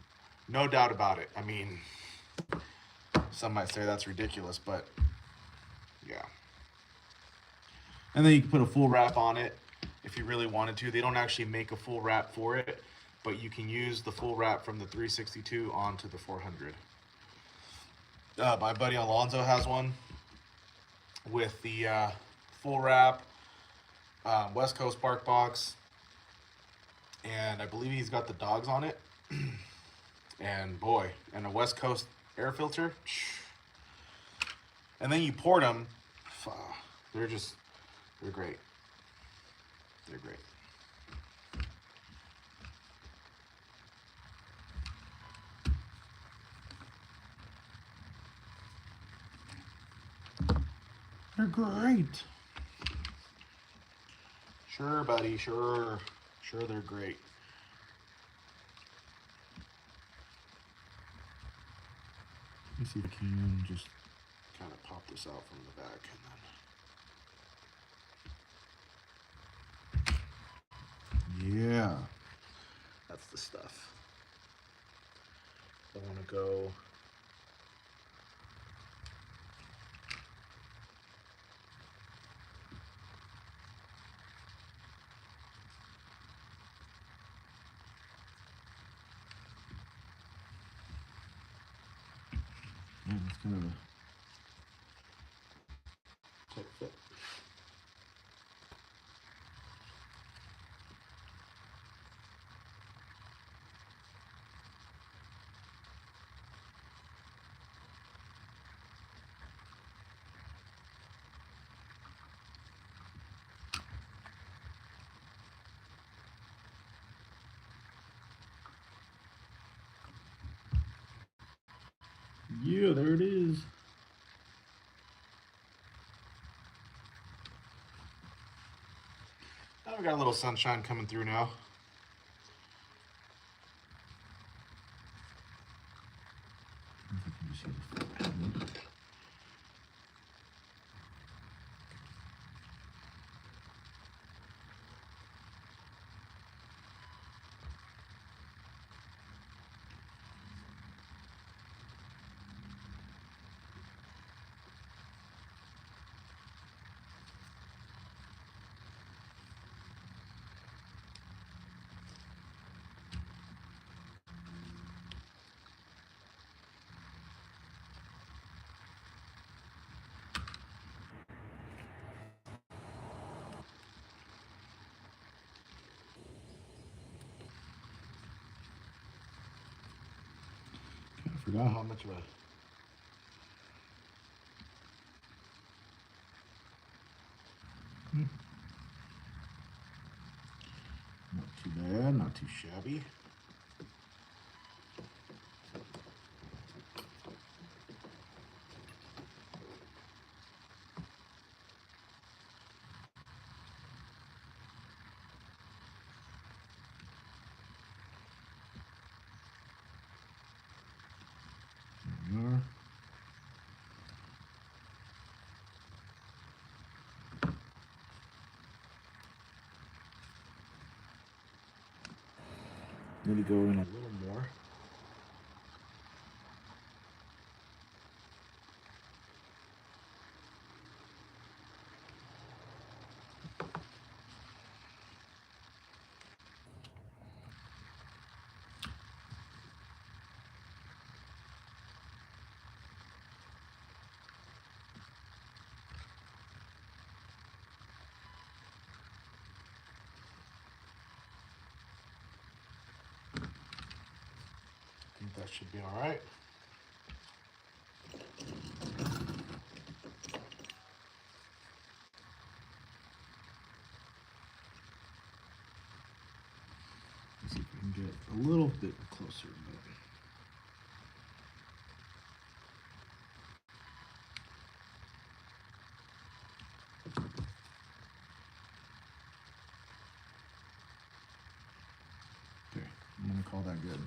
No doubt about it. I mean, some might say that's ridiculous, but yeah. And then you can put a full wrap on it if you really wanted to. They don't actually make a full wrap for it, but you can use the full wrap from the 362 onto the 400. My buddy Alonzo has one with the full wrap, West Coast bark box, and I believe he's got the dogs on it. And boy, and a West Coast air filter. And then you port them. They're great. They're great. They're great. Sure, buddy, sure. Sure, they're great. Let me see if I can just kind of pop this out from the back and then. Yeah, that's the stuff. I want to go. Man, it's kind of a tight fit. Yeah, there it is. Now we got a little sunshine coming through now. I forgot how much of a not too bad, not too shabby. There we are. Maybe go in a little more. That should be all right. Let's see if we can get a little bit closer. Okay, I'm gonna call that good.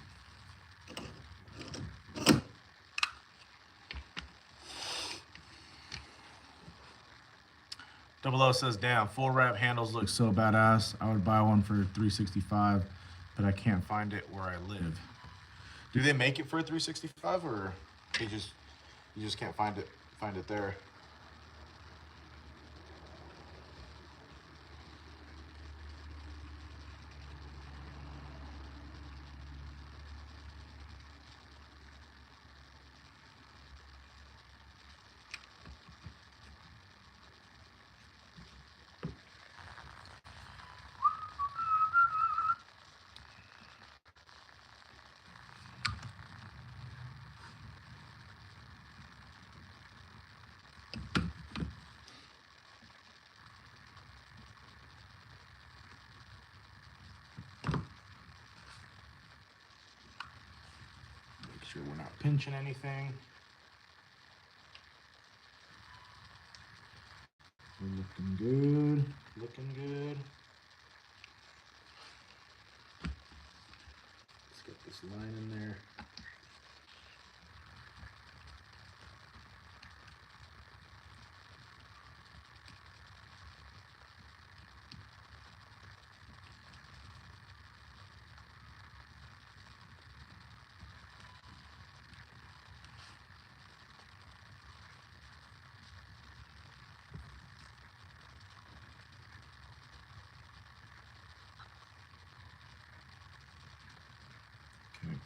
00 says, damn, full wrap handles look so badass. I would buy one for $365, but I can't find it where I live. Do they make it for a $365, or you just can't find it there? Make sure we're not pinching anything. We're looking good, looking good. Let's get this line in there. Okay.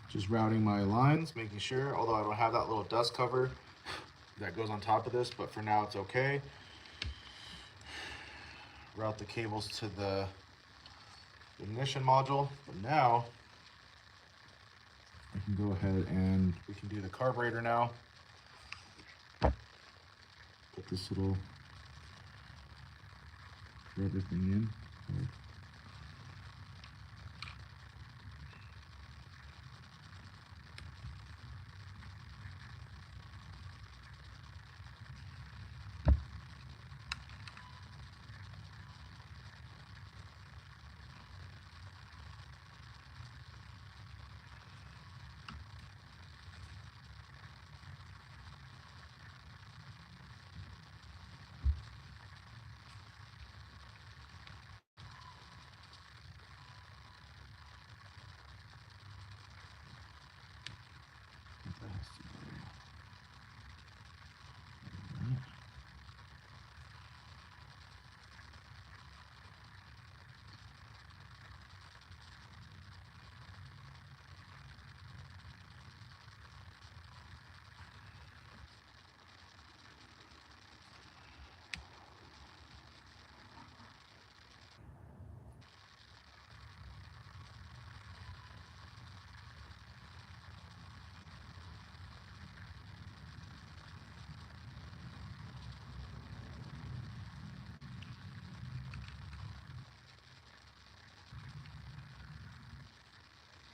Just routing my lines, making sure, although I don't have that little dust cover that goes on top of this, but for now it's okay. Route the cables to the ignition module, but now I can go ahead and we can do the carburetor now. Put this little rubber thing in.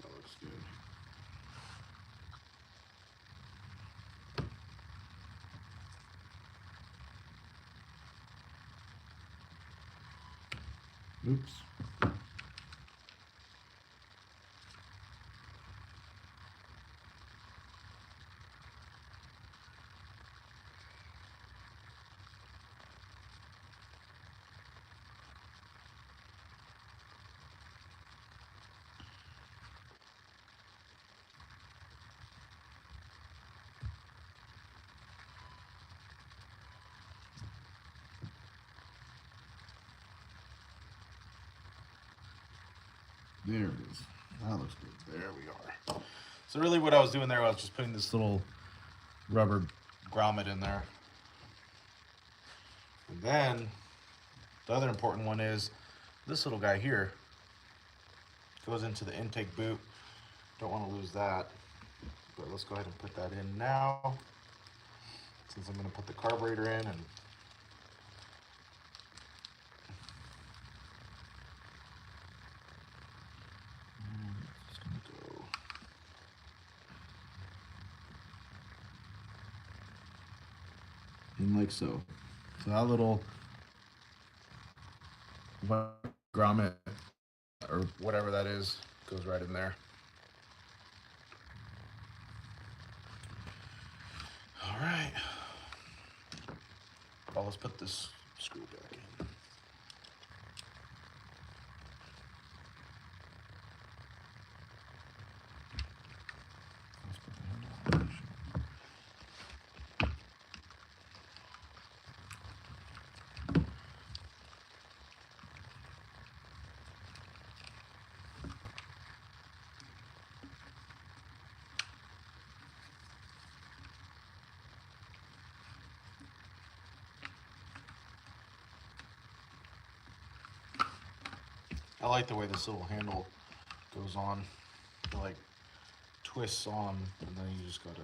That looks good. Oops. There it is. That looks good. There we are. So really what I was doing there, I was just putting this little rubber grommet in there. And then the other important one is this little guy here goes into the intake boot. Don't want to lose that. But let's go ahead and put that in now, since I'm going to put the carburetor in. And it's going to go in like so. So that little grommet or whatever that is goes right in there. All right. Well, let's put this screw back in. Let's put the handle on. I like the way this little handle goes on. It like twists on, and then you just gotta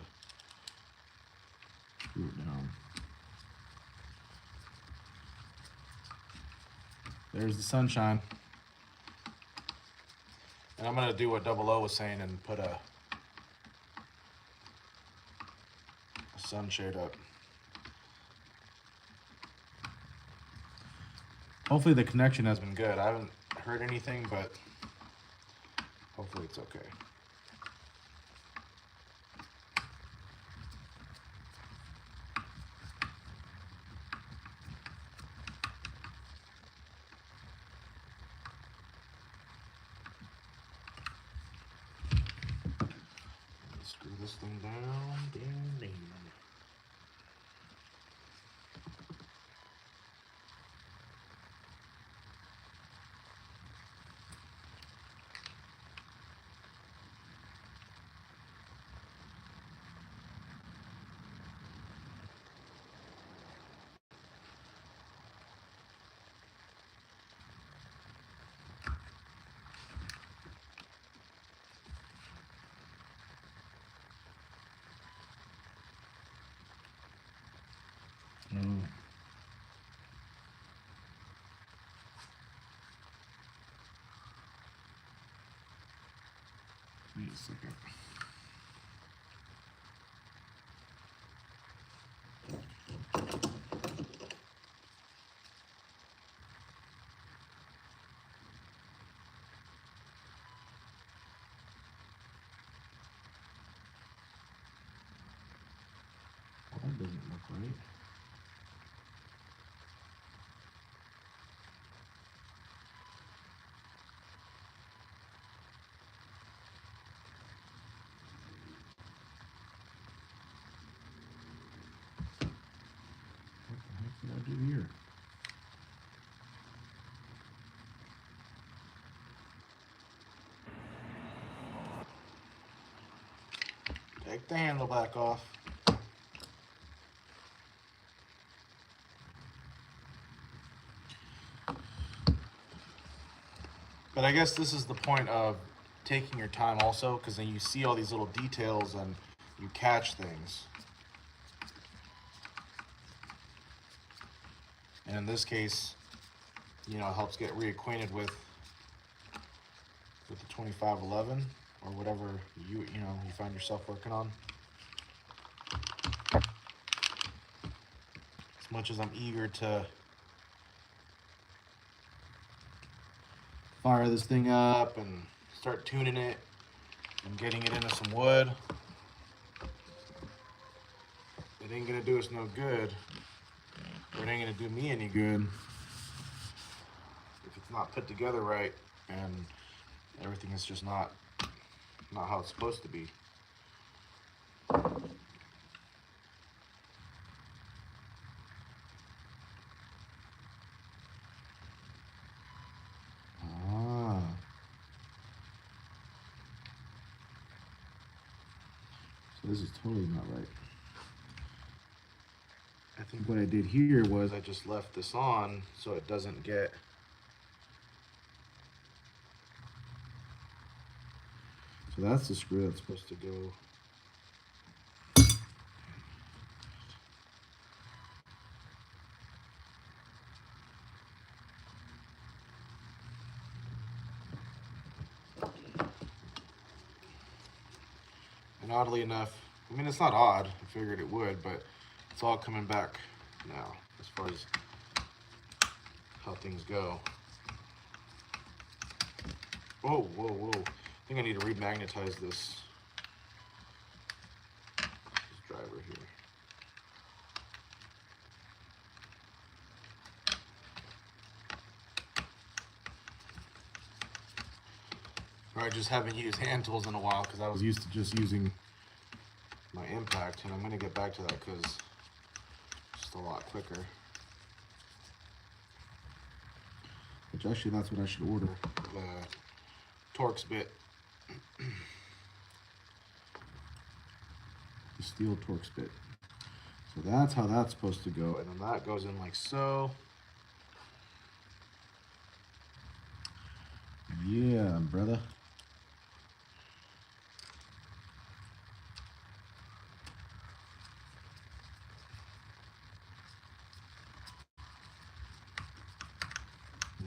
screw it down. There's the sunshine. And I'm gonna do what Double O was saying and put a sunshade up. Hopefully the connection has been good. I haven't heard anything, but hopefully it's okay. Let's screw this thing down. Mm. Wait a second. Well, that doesn't look right. What the heck did I do here? Take the handle back off. But I guess this is the point of taking your time also, because then you see all these little details and you catch things. And in this case, you know, it helps get reacquainted with the 2511 or whatever you find yourself working on. As much as I'm eager to fire this thing up and start tuning it and getting it into some wood, it ain't gonna do us no good, or it ain't gonna do me any good if it's not put together right and everything is just not how it's supposed to be. So this is totally not right. I think what I did here was I just left this on so it doesn't get so that's the screw that's supposed to go. And oddly enough, I mean, it's not odd, I figured it would, but it's all coming back now as far as how things go. Whoa, whoa, whoa. I think I need to remagnetize this driver here. I just haven't used hand tools in a while because I was used to just using my impact, and I'm going to get back to that because it's just a lot quicker. Which actually, that's what I should order, the Torx bit. The steel Torx bit. So that's how that's supposed to go, and then that goes in like so. Yeah, brother.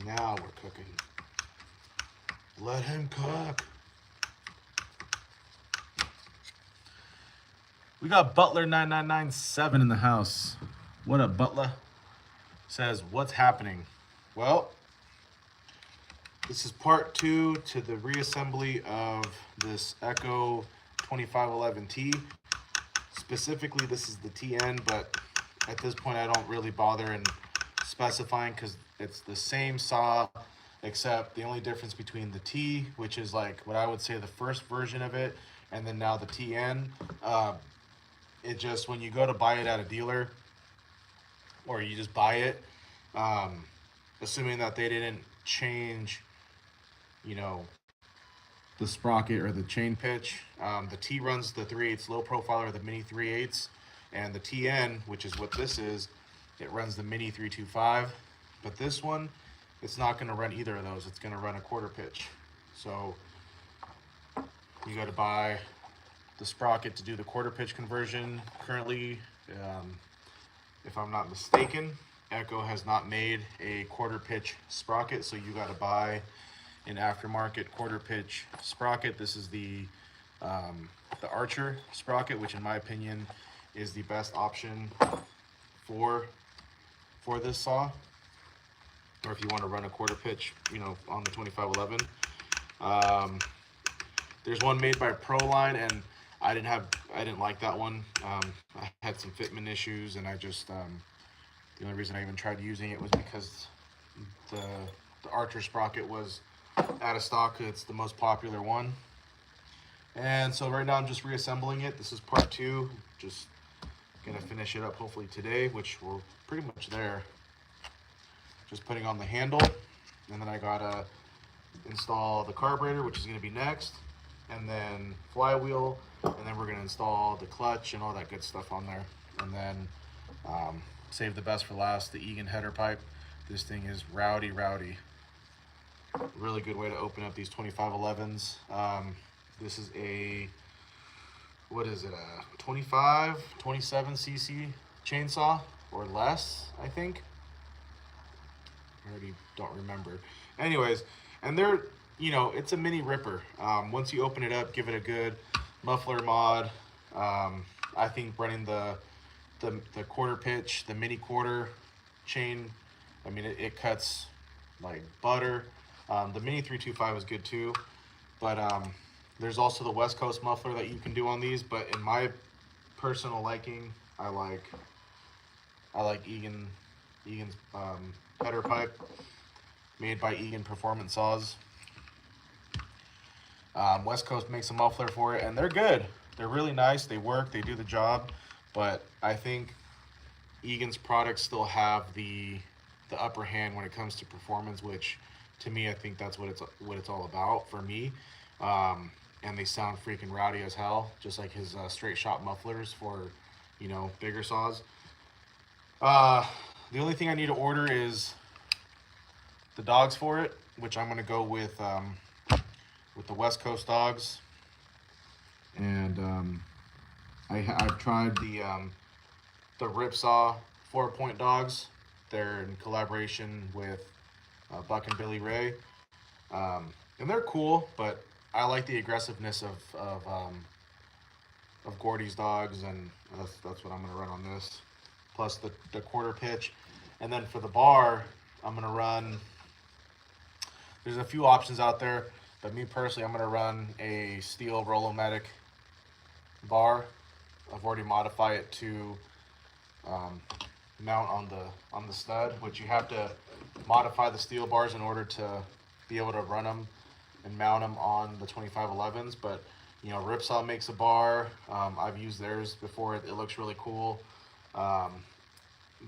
Now we're cooking. Let him cook. We got Butler 9997 in the house. What up, Butler? Says, what's happening? Well, this is part 2 to the reassembly of this Echo 2511T. Specifically, this is the TN, but at this point I don't really bother in specifying because it's the same saw, except the only difference between the T, which is like what I would say the first version of it, and then now the TN, it just, when you go to buy it at a dealer, or you just buy it, assuming that they didn't change, you know, the sprocket or the chain pitch, the T runs the 3/8 low profile or the mini 3/8, and the TN, which is what this is, it runs the mini 325. But this one, it's not going to run either of those. It's going to run a quarter pitch. So you got to buy the sprocket to do the quarter pitch conversion. Currently, if I'm not mistaken, Echo has not made a quarter pitch sprocket, so you got to buy an aftermarket quarter pitch sprocket. This is the Archer sprocket, which in my opinion is the best option for this saw, or if you want to run a quarter pitch, you know, on the 2511. There's one made by Proline, and I didn't like that one. I had some fitment issues, and I just the only reason I even tried using it was because the Archer sprocket was out of stock. It's the most popular one, and so right now I'm just reassembling it. This is part 2. Just gonna finish it up hopefully today, which we're pretty much there. Just putting on the handle, and then I gotta install the carburetor, which is gonna be next, and then flywheel, and then we're gonna install the clutch and all that good stuff on there, and then save the best for last, the Egan header pipe. This thing is rowdy. Really good way to open up these 2511s. This is a, what is it, a 27 cc chainsaw or less, I think. I already don't remember. Anyways, and they're, you know, it's a mini ripper. Once you open it up, give it a good muffler mod. I think running the quarter pitch, the mini quarter chain, I mean, it cuts like butter. The mini 325 is good too, but there's also the West Coast muffler that you can do on these. But in my personal liking, I like Egan's header pipe, made by Egan Performance Saws. West Coast makes a muffler for it, and they're good. They're really nice. They work. They do the job. But I think Egan's products still have the upper hand when it comes to performance, which to me, I think that's what it's all about for me. and they sound freaking rowdy as hell, just like his straight shot mufflers for, you know, bigger saws. The only thing I need to order is the dogs for it, which I'm gonna go with the West Coast dogs, and I've tried the Ripsaw 4-point dogs. They're in collaboration with Buck and Billy Ray, and they're cool, but I like the aggressiveness of Gordy's dogs, and that's what I'm gonna run on this. Plus the quarter pitch, and then for the bar, I'm gonna run. There's a few options out there, but me personally, I'm gonna run a steel Rollomatic bar. I've already modified it to mount on the stud, which you have to modify the steel bars in order to be able to run them and mount them on the 2511s. But you know, Ripsaw makes a bar. I've used theirs before. It looks really cool.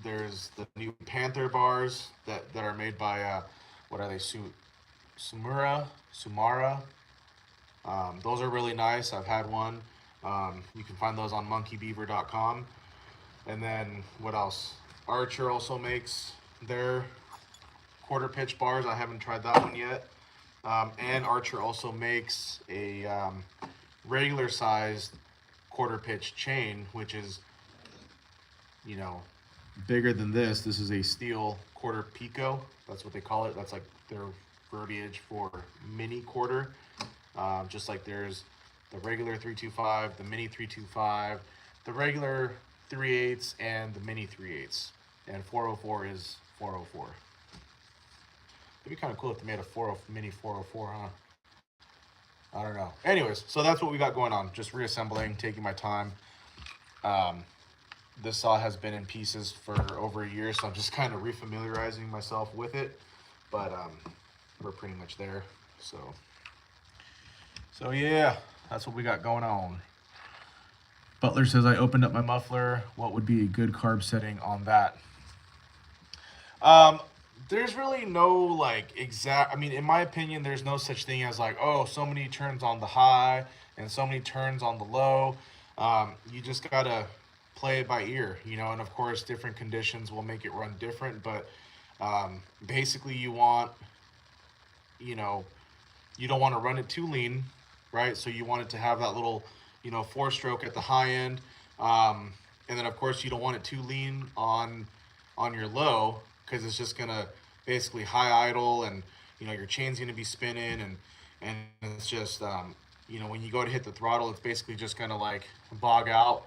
There's the new Panther bars that are made by what are they? Sumara. Those are really nice. I've had one. You can find those on monkeybeaver.com. And then what else? Archer also makes their quarter pitch bars. I haven't tried that one yet. And Archer also makes a regular sized quarter pitch chain, which is, you know, bigger than this. This is a steel quarter pico. That's what they call it. That's like their verbiage for mini quarter. Just like there's the regular 325, the mini 325, the regular 3/8, and the mini 3/8. And 404 is 404. It'd be kind of cool if they made a mini 404, huh? I don't know. Anyways, so that's what we got going on. Just reassembling, taking my time. This saw has been in pieces for over a year, so I'm just kind of refamiliarizing myself with it. But we're pretty much there. So yeah, that's what we got going on. Butler says I opened up my muffler. What would be a good carb setting on that? There's really no like exact, I mean, in my opinion, there's no such thing as like, oh, so many turns on the high and so many turns on the low. You just gotta play it by ear, you know, and of course different conditions will make it run different, but basically you want, you know, you don't want to run it too lean, right? So you want it to have that little, you know, 4-stroke at the high end, and then of course you don't want it too lean on your low, because it's just gonna basically high idle, and you know your chain's gonna be spinning, and it's just you know, when you go to hit the throttle, it's basically just gonna like bog out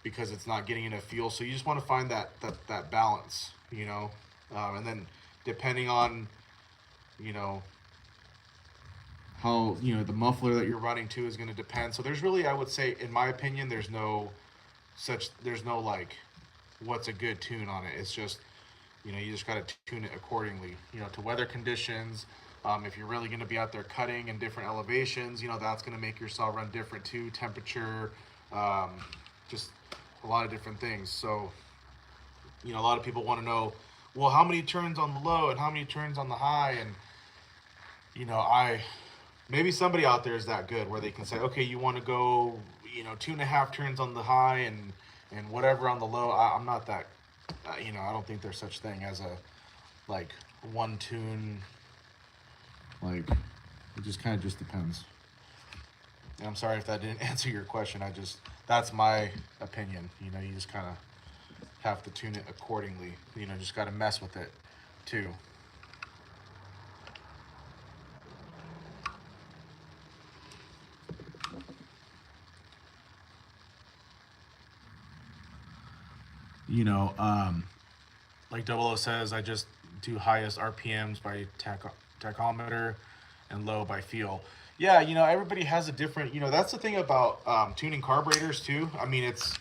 because it's not getting enough fuel. So you just want to find that balance, you know, and then depending on, you know, how, you know, the muffler that you're running to is going to depend. So there's really, I would say, in my opinion, there's no like what's a good tune on it. It's just, you know, you just got to tune it accordingly, you know, to weather conditions. If you're really going to be out there cutting in different elevations, you know, that's going to make your saw run different too. Temperature, just a lot of different things. So, you know, a lot of people want to know, well, how many turns on the low and how many turns on the high? And, you know, maybe somebody out there is that good where they can say, okay, you want to go, you know, 2.5 turns on the high and whatever on the low. I'm not that, you know, I don't think there's such thing as a, like, one tune. Like, it just kind of just depends. And I'm sorry if that didn't answer your question. That's my opinion. You know, you just kind of have to tune it accordingly. You know, just got to mess with it too. You know, like 00 says, I just do highest RPMs by tachometer and low by feel. Yeah, you know, everybody has a different, you know, that's the thing about tuning carburetors too. I mean, it's,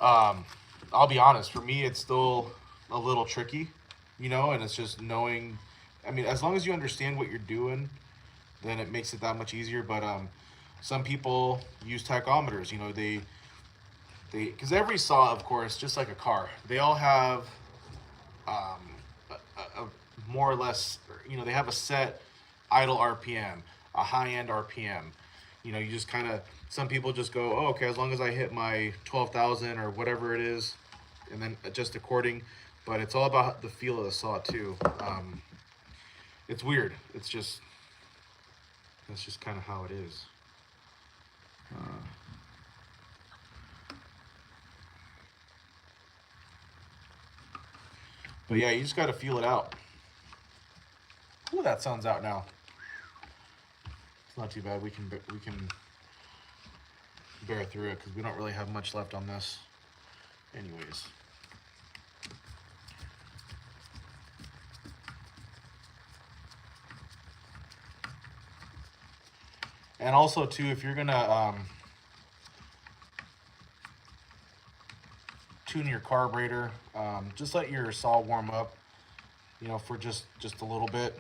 I'll be honest, for me, it's still a little tricky, you know, and it's just knowing, I mean, as long as you understand what you're doing, then it makes it that much easier. But some people use tachometers, you know, because every saw, of course, just like a car, they all have a more or less, you know, they have a set idle RPM, a high-end RPM. You know, you just kind of, some people just go, oh, okay, as long as I hit my 12,000 or whatever it is, and then adjust according. But it's all about the feel of the saw too. It's weird. That's just kind of how it is. But yeah, you just got to feel it out. Ooh, that sun's out now. It's not too bad. We can bear through it because we don't really have much left on this, anyways. And also too, if you're gonna tune your carburetor, just let your saw warm up, you know, for just a little bit.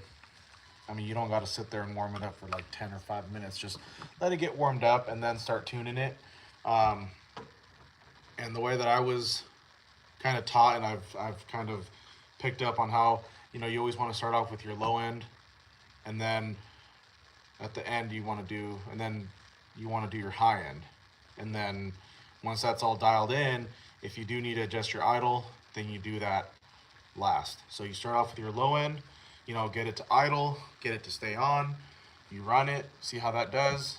I mean, you don't got to sit there and warm it up for like 10 or 5 minutes. Just let it get warmed up and then start tuning it. And the way that I was kind of taught, and I've kind of picked up on how, you know, you always want to start off with your low end, and then at the end you want to do, and then you want to do your high end. And then once that's all dialed in, if you do need to adjust your idle, then you do that last. So you start off with your low end, you know, get it to idle, get it to stay on, you run it, see how that does,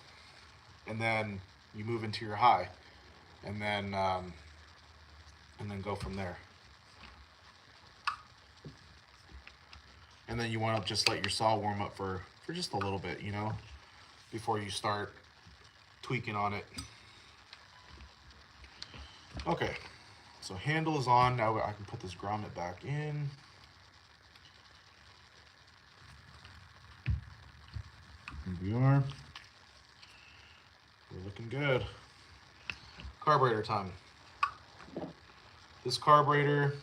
and then you move into your high, and then go from there. And then you want to just let your saw warm up for just a little bit, you know, before you start tweaking on it. Okay, so handle is on. Now I can put this grommet back in. Here we are. We're looking good. Carburetor time. This carburetor,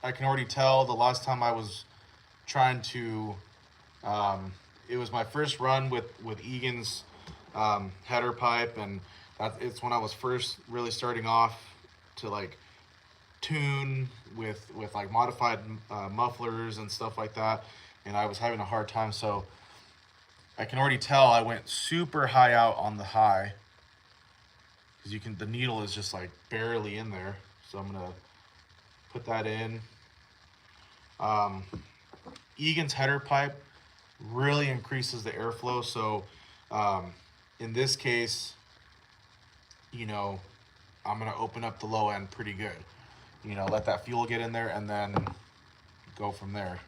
I can already tell the last time I was trying to, it was my first run with Egan's header pipe, and it's when I was first really starting off to like tune with like modified mufflers and stuff like that, and I was having a hard time. So I can already tell I went super high out on the high, because you can, the needle is just like barely in there. So I'm gonna put that in. Egan's header pipe really increases the airflow. So in this case, you know, I'm gonna open up the low end pretty good. You know, let that fuel get in there and then go from there.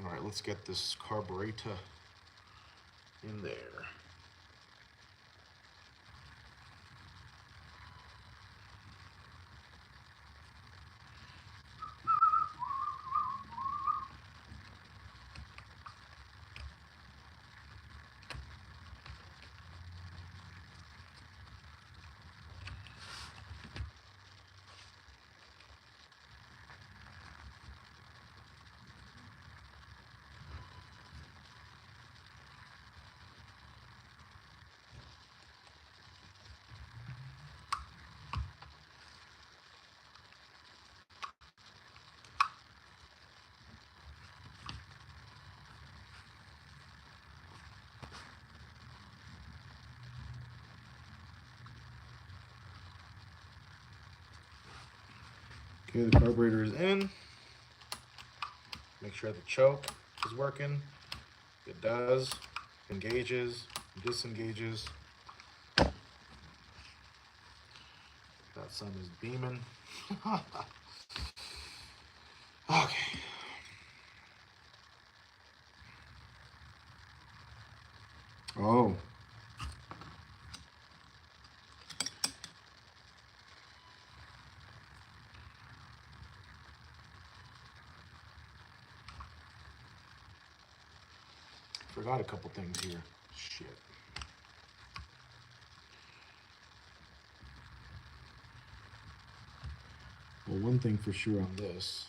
All right, let's get this carburetor in there. Okay, the carburetor is in. Make sure the choke is working. It does. Engages, disengages. That sun is beaming. Okay. Oh. Forgot a couple things here. Shit. Well, one thing for sure on this.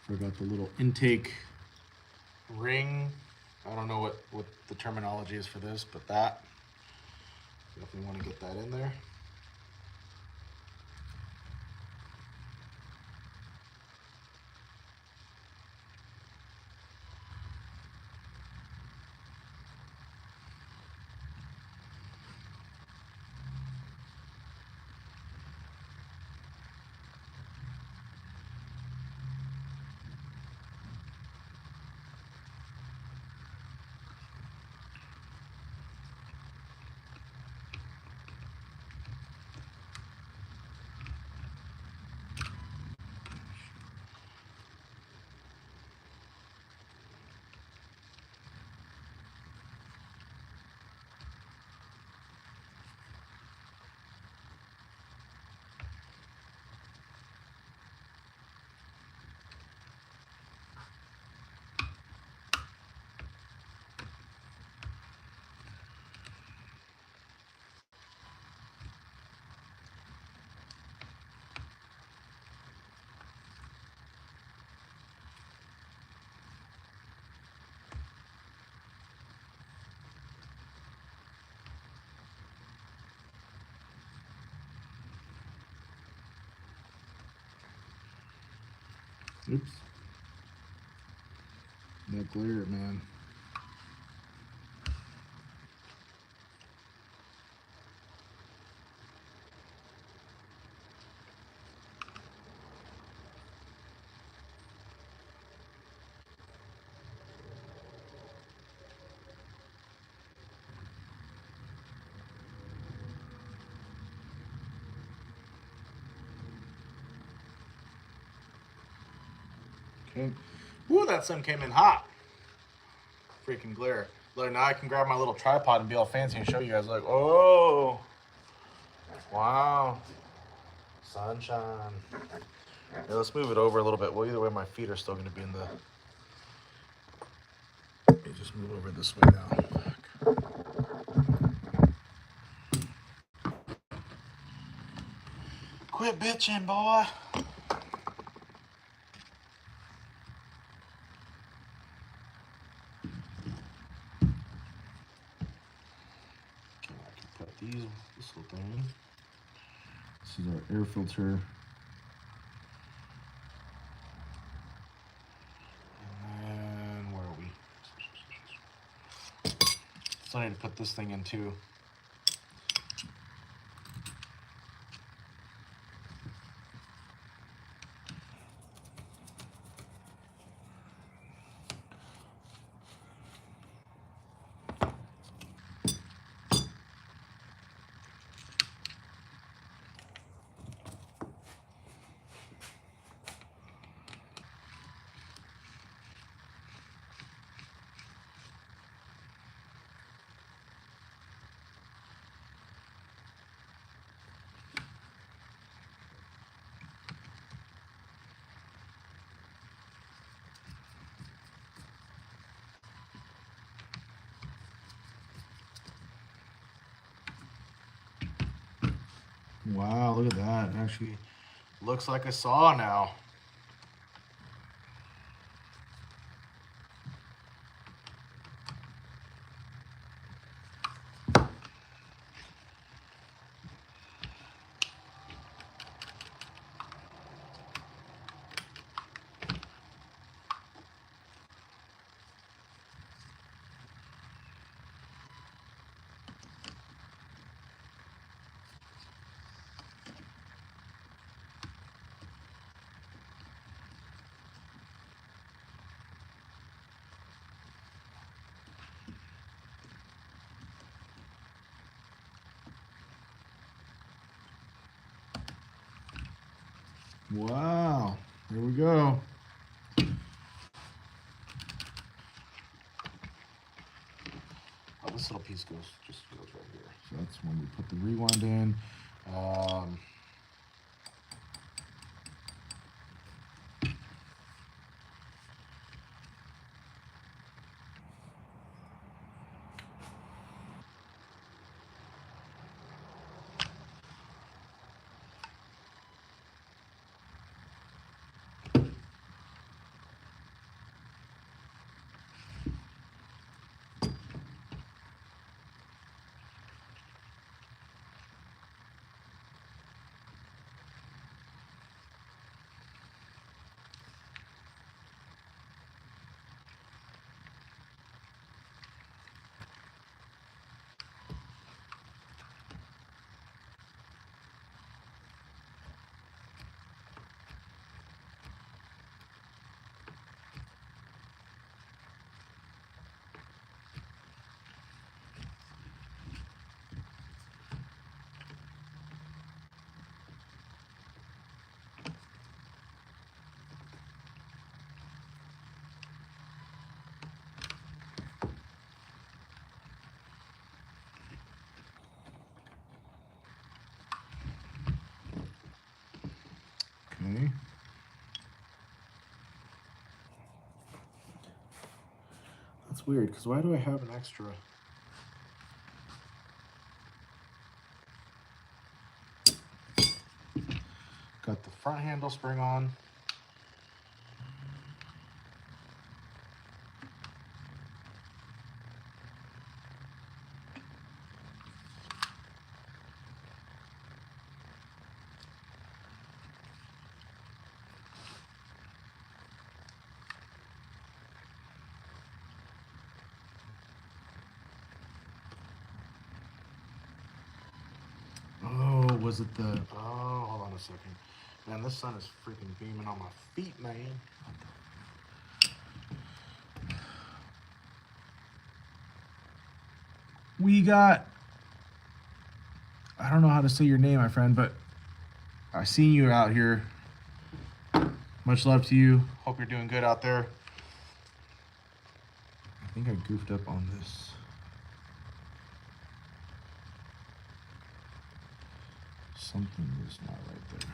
Forgot the little intake ring I don't know what the terminology is for this, but that, definitely want to get that in there. Oops. That glare, man. Okay. Ooh, that sun came in hot. Freaking glare. Look, now I can grab my little tripod and be all fancy and show you guys, like, oh, wow, sunshine. Yeah, let's move it over a little bit. Well, either way, my feet are still going to be in the... Let me just move over this way now. Quit bitching, boy. Okay, I can put this little thing in. This is our air filter. And where are we? So I need to put this thing in too. Wow, look at that. It actually looks like a saw now. Wow, here we go. Oh, this little piece just goes right here. So that's when we put the rewind in. Okay. That's weird, because why do I have an extra? Got the front handle spring on. Oh, was it the... Oh, hold on a second. Man, this sun is freaking beaming on my feet, man. We got... I don't know how to say your name, my friend, but I seen you out here. Much love to you. Hope you're doing good out there. I think I goofed up on this. Something is not right there.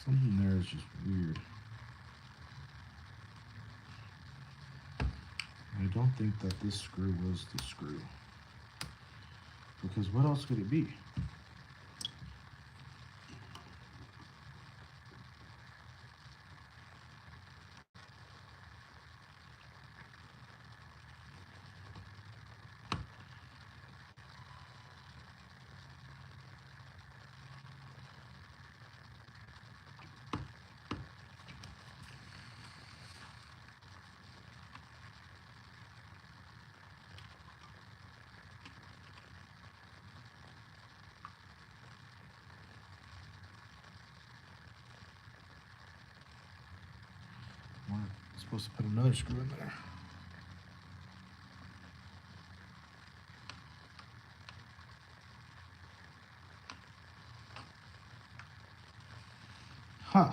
Something there is just weird. I don't think that this screw was the screw. Because what else could it be? I'm supposed to put another screw in there. Huh.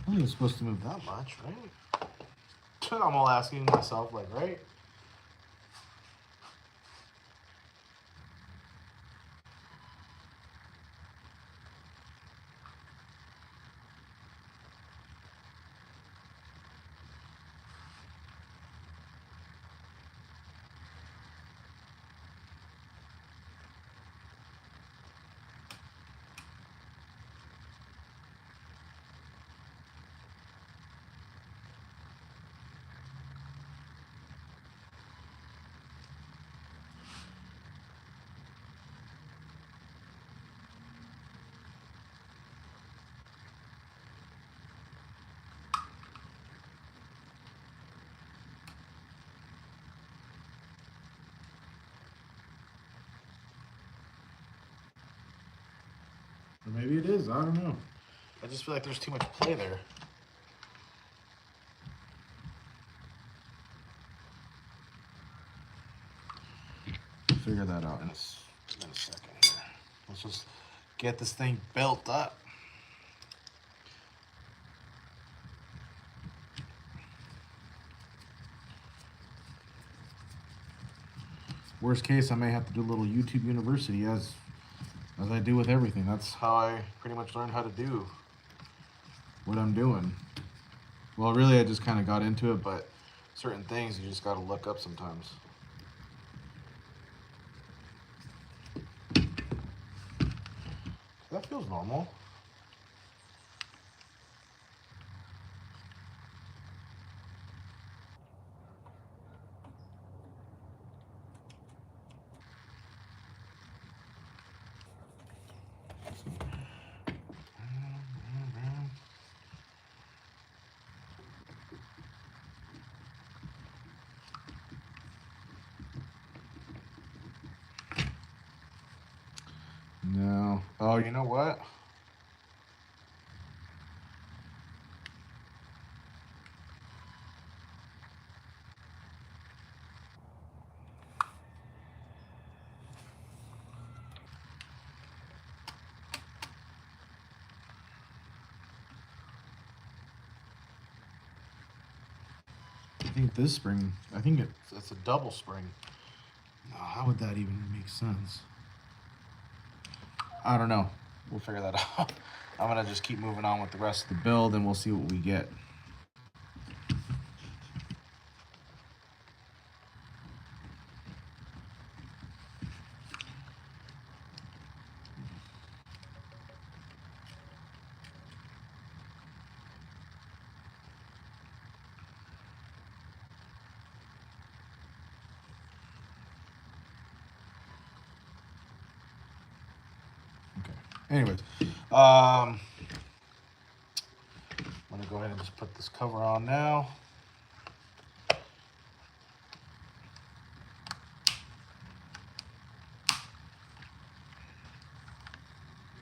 I don't think it's supposed to move that much, right? I'm all asking myself, like, right? Or maybe it is, I don't know. I just feel like there's too much play there. Figure that out in a second here. Let's just get this thing built up. Worst case, I may have to do a little YouTube University as I do with everything. That's how I pretty much learned how to do what I'm doing. Well, really, I just kind of got into it, but certain things you just got to look up sometimes. That feels normal. Oh, you know what? I think this spring, it's a double spring. No, how would that even make sense? I don't know. We'll figure that out. I'm gonna just keep moving on with the rest of the build and we'll see what we get. Anyways, I'm gonna go ahead and just put this cover on now.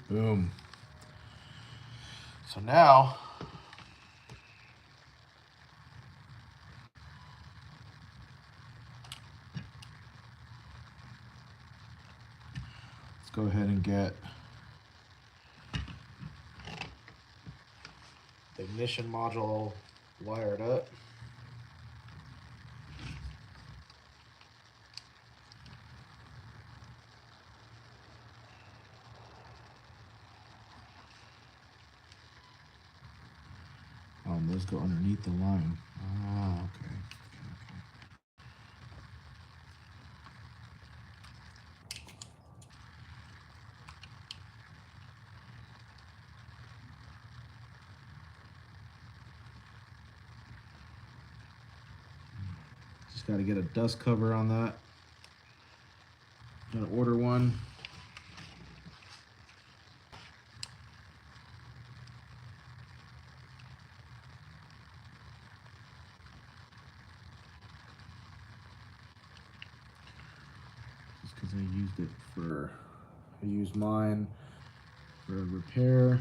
Boom. So now, let's go ahead and get the ignition module wired up. Those go underneath the line. Ah, okay. Just got to get a dust cover on that. Gotta order one. Just because I used mine for a repair.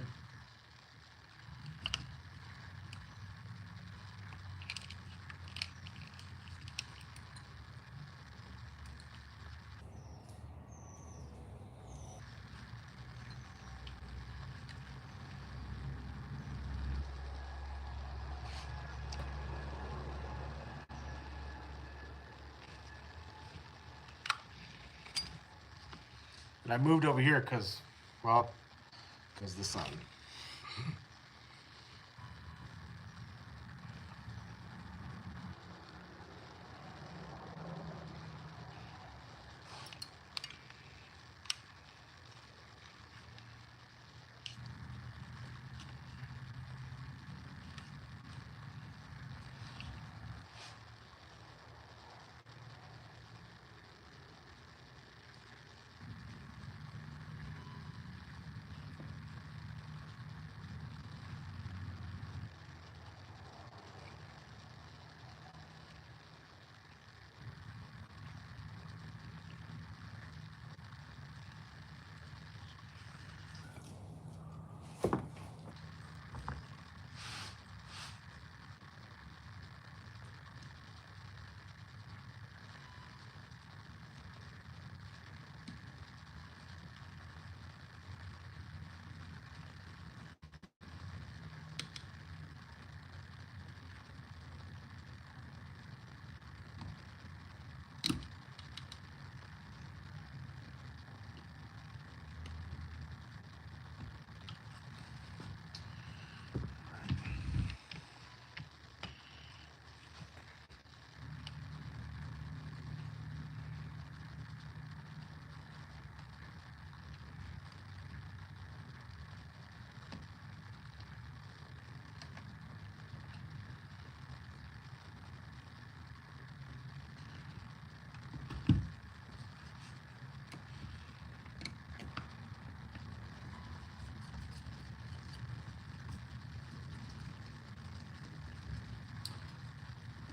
And I moved over here because the sun.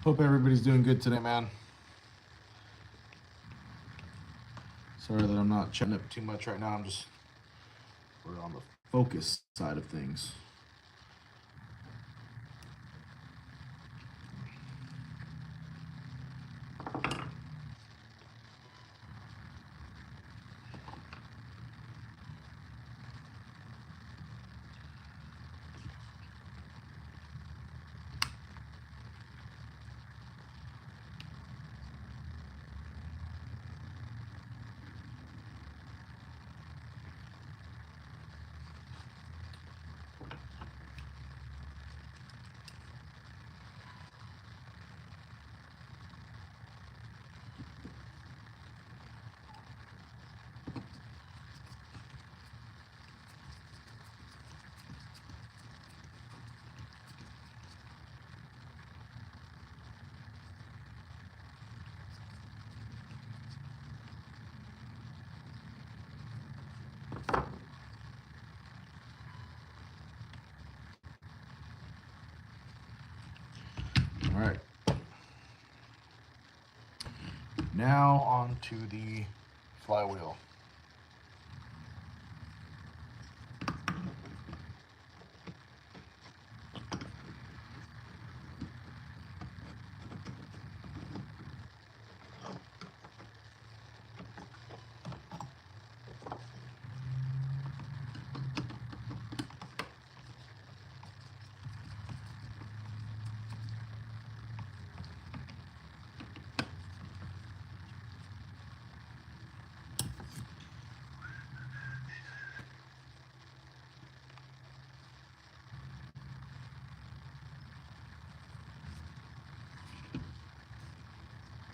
Hope everybody's doing good today, man. Sorry that I'm not chatting up too much right now. I'm just or on the focus side of things. All right. Now on to the flywheel.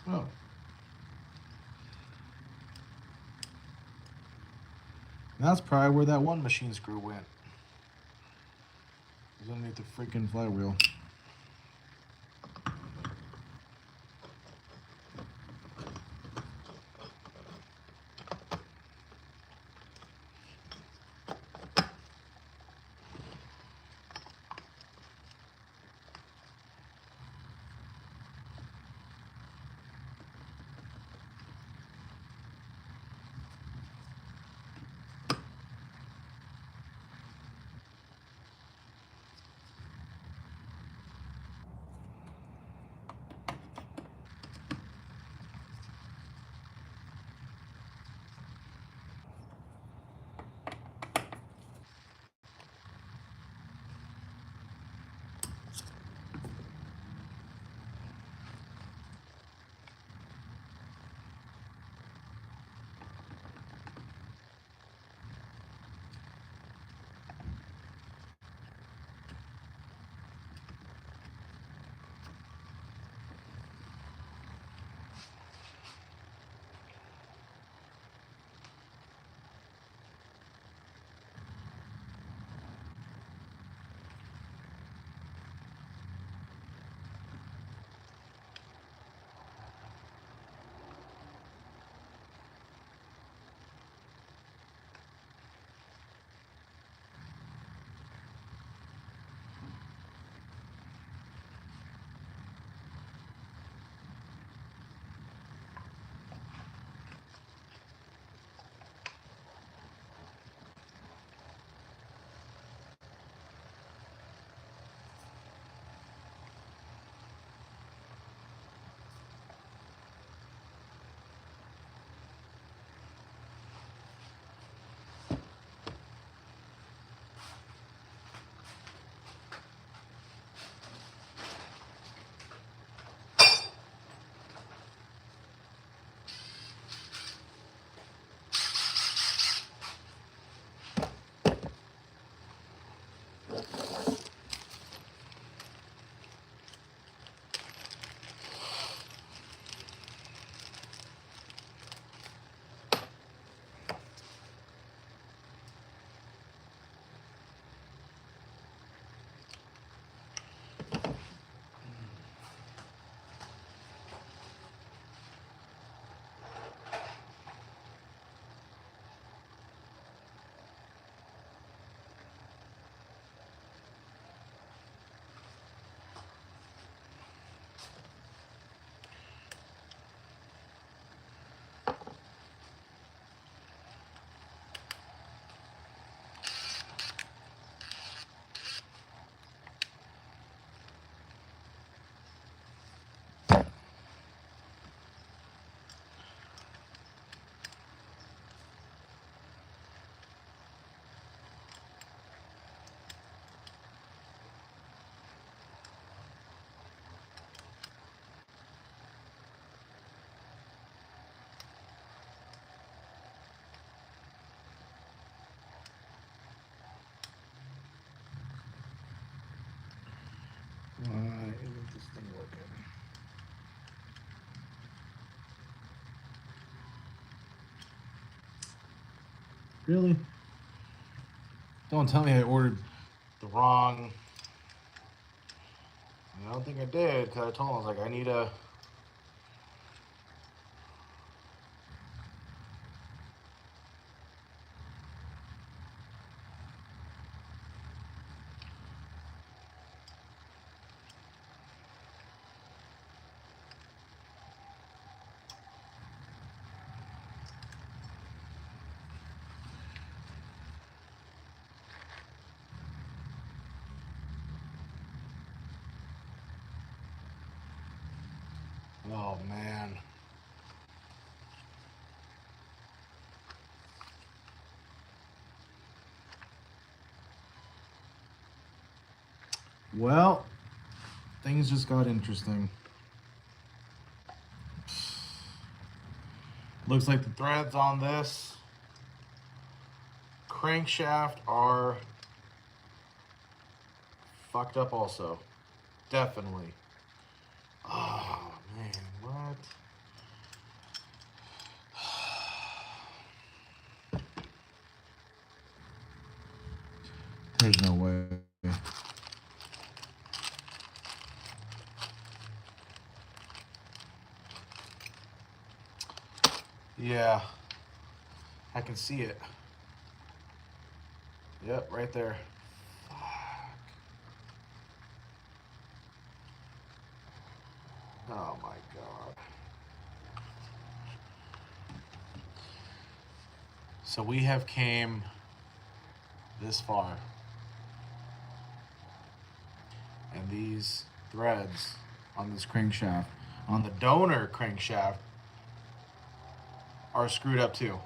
Oh. And that's probably where that one machine screw went. It was underneath the freaking flywheel. Really? Don't tell me I ordered the wrong. I don't think I did, because I told him, I was like, I need a. Oh, man. Well, things just got interesting. Looks like the threads on this crankshaft are fucked up also. Definitely. Oh, man, what? There's no way. Yeah, I can see it. Yep, right there. Fuck. Oh my god. So we have came this far. And these threads on this crankshaft, on the donor crankshaft, are screwed up too.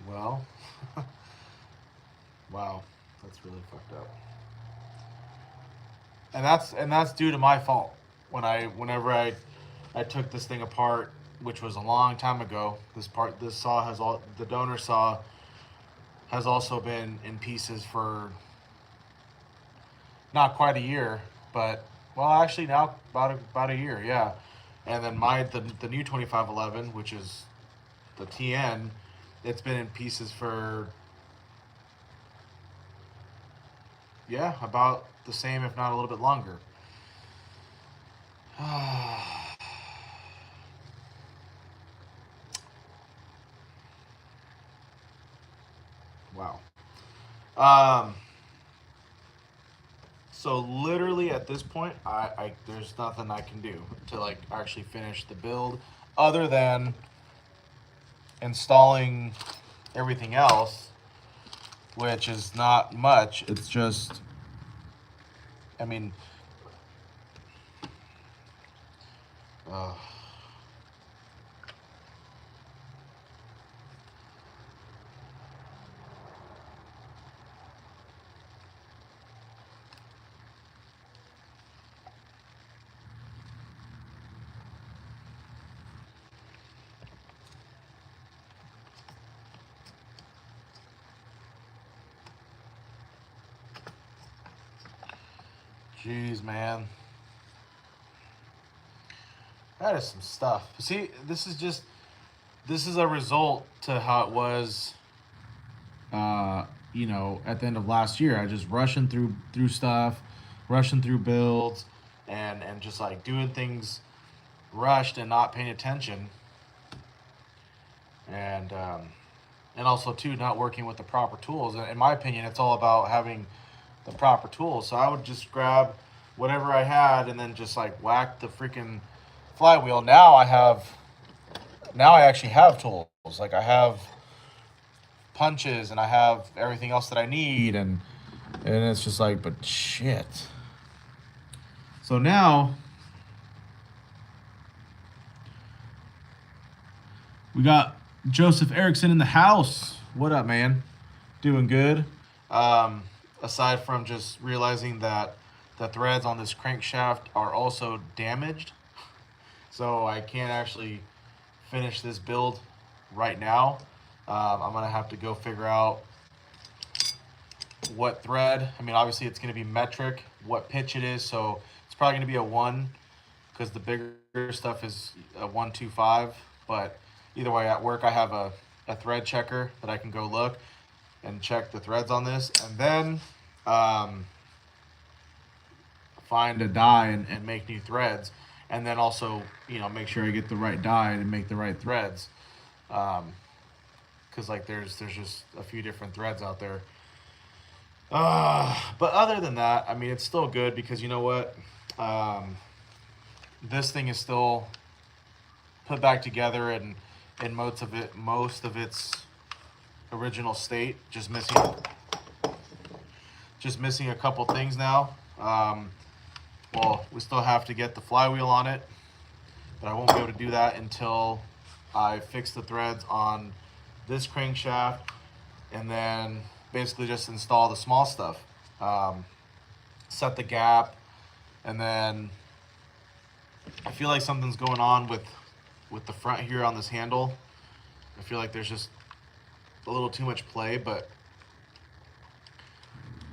Well, wow, that's really fucked up. And that's due to my fault. Whenever I took this thing apart, which was a long time ago, this saw has all the donor saw has also been in pieces for not quite a year, but well, actually now about a year, yeah. And then the new 2511, which is the TN, it's been in pieces for yeah, about the same, if not a little bit longer. Wow. Um. So literally at this point, I there's nothing I can do to like actually finish the build, other than installing everything else, which is not much. It's just, I mean, uh, jeez, man, that is some stuff. See, this is a result to how it was. You know, at the end of last year, I just rushing through stuff, rushing through builds, and just like doing things rushed and not paying attention, and and also too not working with the proper tools. In my opinion, it's all about having the proper tools. So I would just grab whatever I had and then just like whack the freaking flywheel. Now I actually have tools. Like I have punches and I have everything else that I need, and it's just like, but shit. So now we got Joseph Erickson in the house. What up, man? Doing good. Aside from just realizing that the threads on this crankshaft are also damaged, so I can't actually finish this build right now. I'm gonna have to go figure out what thread. I mean, obviously it's gonna be metric, what pitch it is, so It's probably going to be a 1 because the bigger stuff is a 125. But either way, at work I have a thread checker that I can go look and check the threads on this, and then find a die and make new threads, and then also make sure I get the right die and make the right threads, because like there's just a few different threads out there. But other than that, I mean, it's still good because you know what, this thing is still put back together and in most of its original state, just missing a couple things now. Well, we still have to get the flywheel on it, but I won't be able to do that until I fix the threads on this crankshaft, and then basically just install the small stuff, set the gap, and then I feel like something's going on with the front here on this handle. I feel like there's just a little too much play, but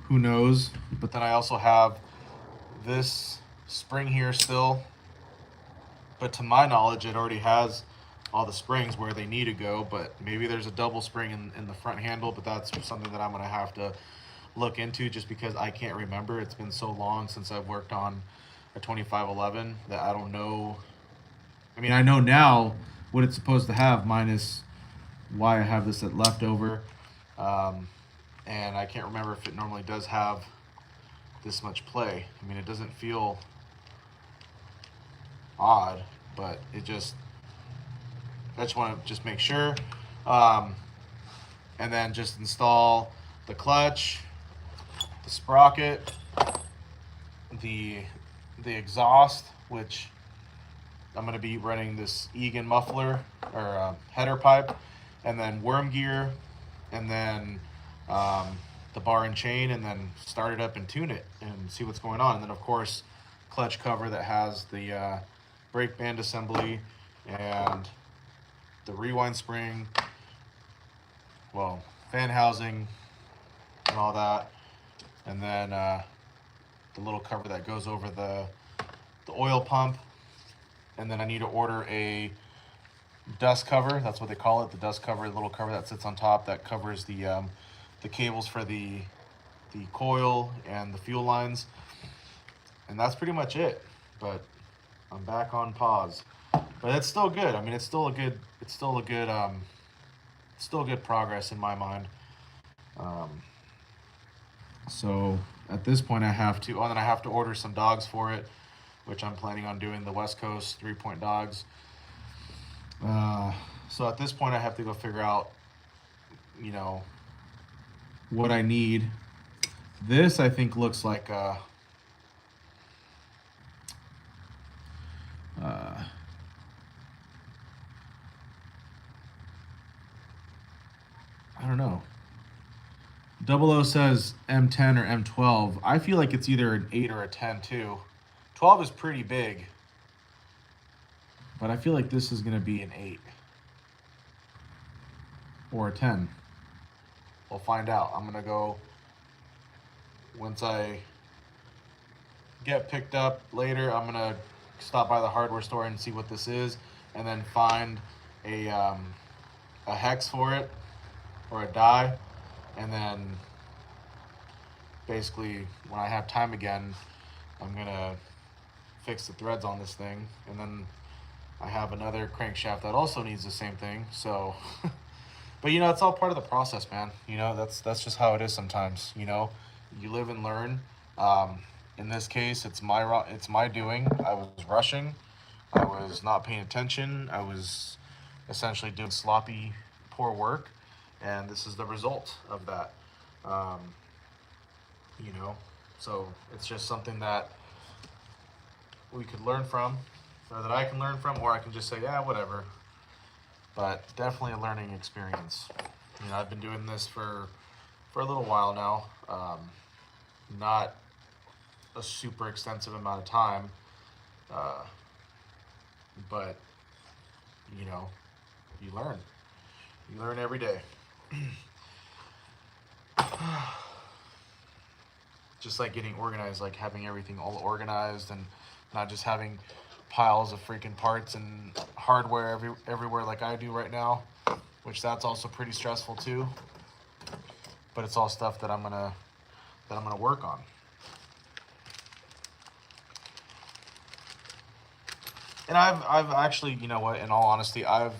who knows. But then I also have this spring here still, but to my knowledge it already has all the springs where they need to go, but maybe there's a double spring in the front handle, but that's something that I'm going to have to look into just because I can't remember. It's been so long since I've worked on a 2511 that I don't know. I mean, I know now what it's supposed to have minus why I have this at leftover, and I can't remember if it normally does have this much play. I mean, it doesn't feel odd, but I just want to just make sure, and then just install the clutch, the sprocket, the exhaust, which I'm going to be running this Egan muffler or header pipe, and then worm gear, and then the bar and chain, and then start it up and tune it and see what's going on. And then of course clutch cover that has the brake band assembly and the rewind spring, well, fan housing and all that, and then the little cover that goes over the oil pump. And then I need to order a dust cover. That's what they call it, the dust cover, the little cover that sits on top that covers the cables for the coil and the fuel lines. And that's pretty much it. But I'm back on pause. But it's still good. I mean, it's still good progress in my mind. So at this point I have to, and then I have to order some dogs for it, which I'm planning on doing, the West Coast 3-point dogs. So at this point I have to go figure out, what I need. This I think looks like I don't know. 00 says M10 or M12. I feel like it's either an 8 or a 10 too. 12 is pretty big, but I feel like this is going to be an 8 or a 10. We'll find out. I'm going to go, once I get picked up later, I'm going to stop by the hardware store and see what this is, and then find a hex for it or a die, and then basically when I have time again, I'm going to fix the threads on this thing. And then I have another crankshaft that also needs the same thing. So but it's all part of the process, man. That's just how it is sometimes. You live and learn. In this case, it's my doing. I was rushing, I was not paying attention, I was essentially doing sloppy, poor work, and this is the result of that. So it's just something that we could learn from, or that I can learn from, or I can just say, yeah, whatever. But definitely a learning experience. I've been doing this for a little while now. Not a super extensive amount of time, but you learn every day. just like getting organized, like having everything all organized and not just having piles of freaking parts and hardware everywhere like I do right now, which that's also pretty stressful too. But it's all stuff that I'm gonna work on. And I've actually, you know what, in all honesty, I've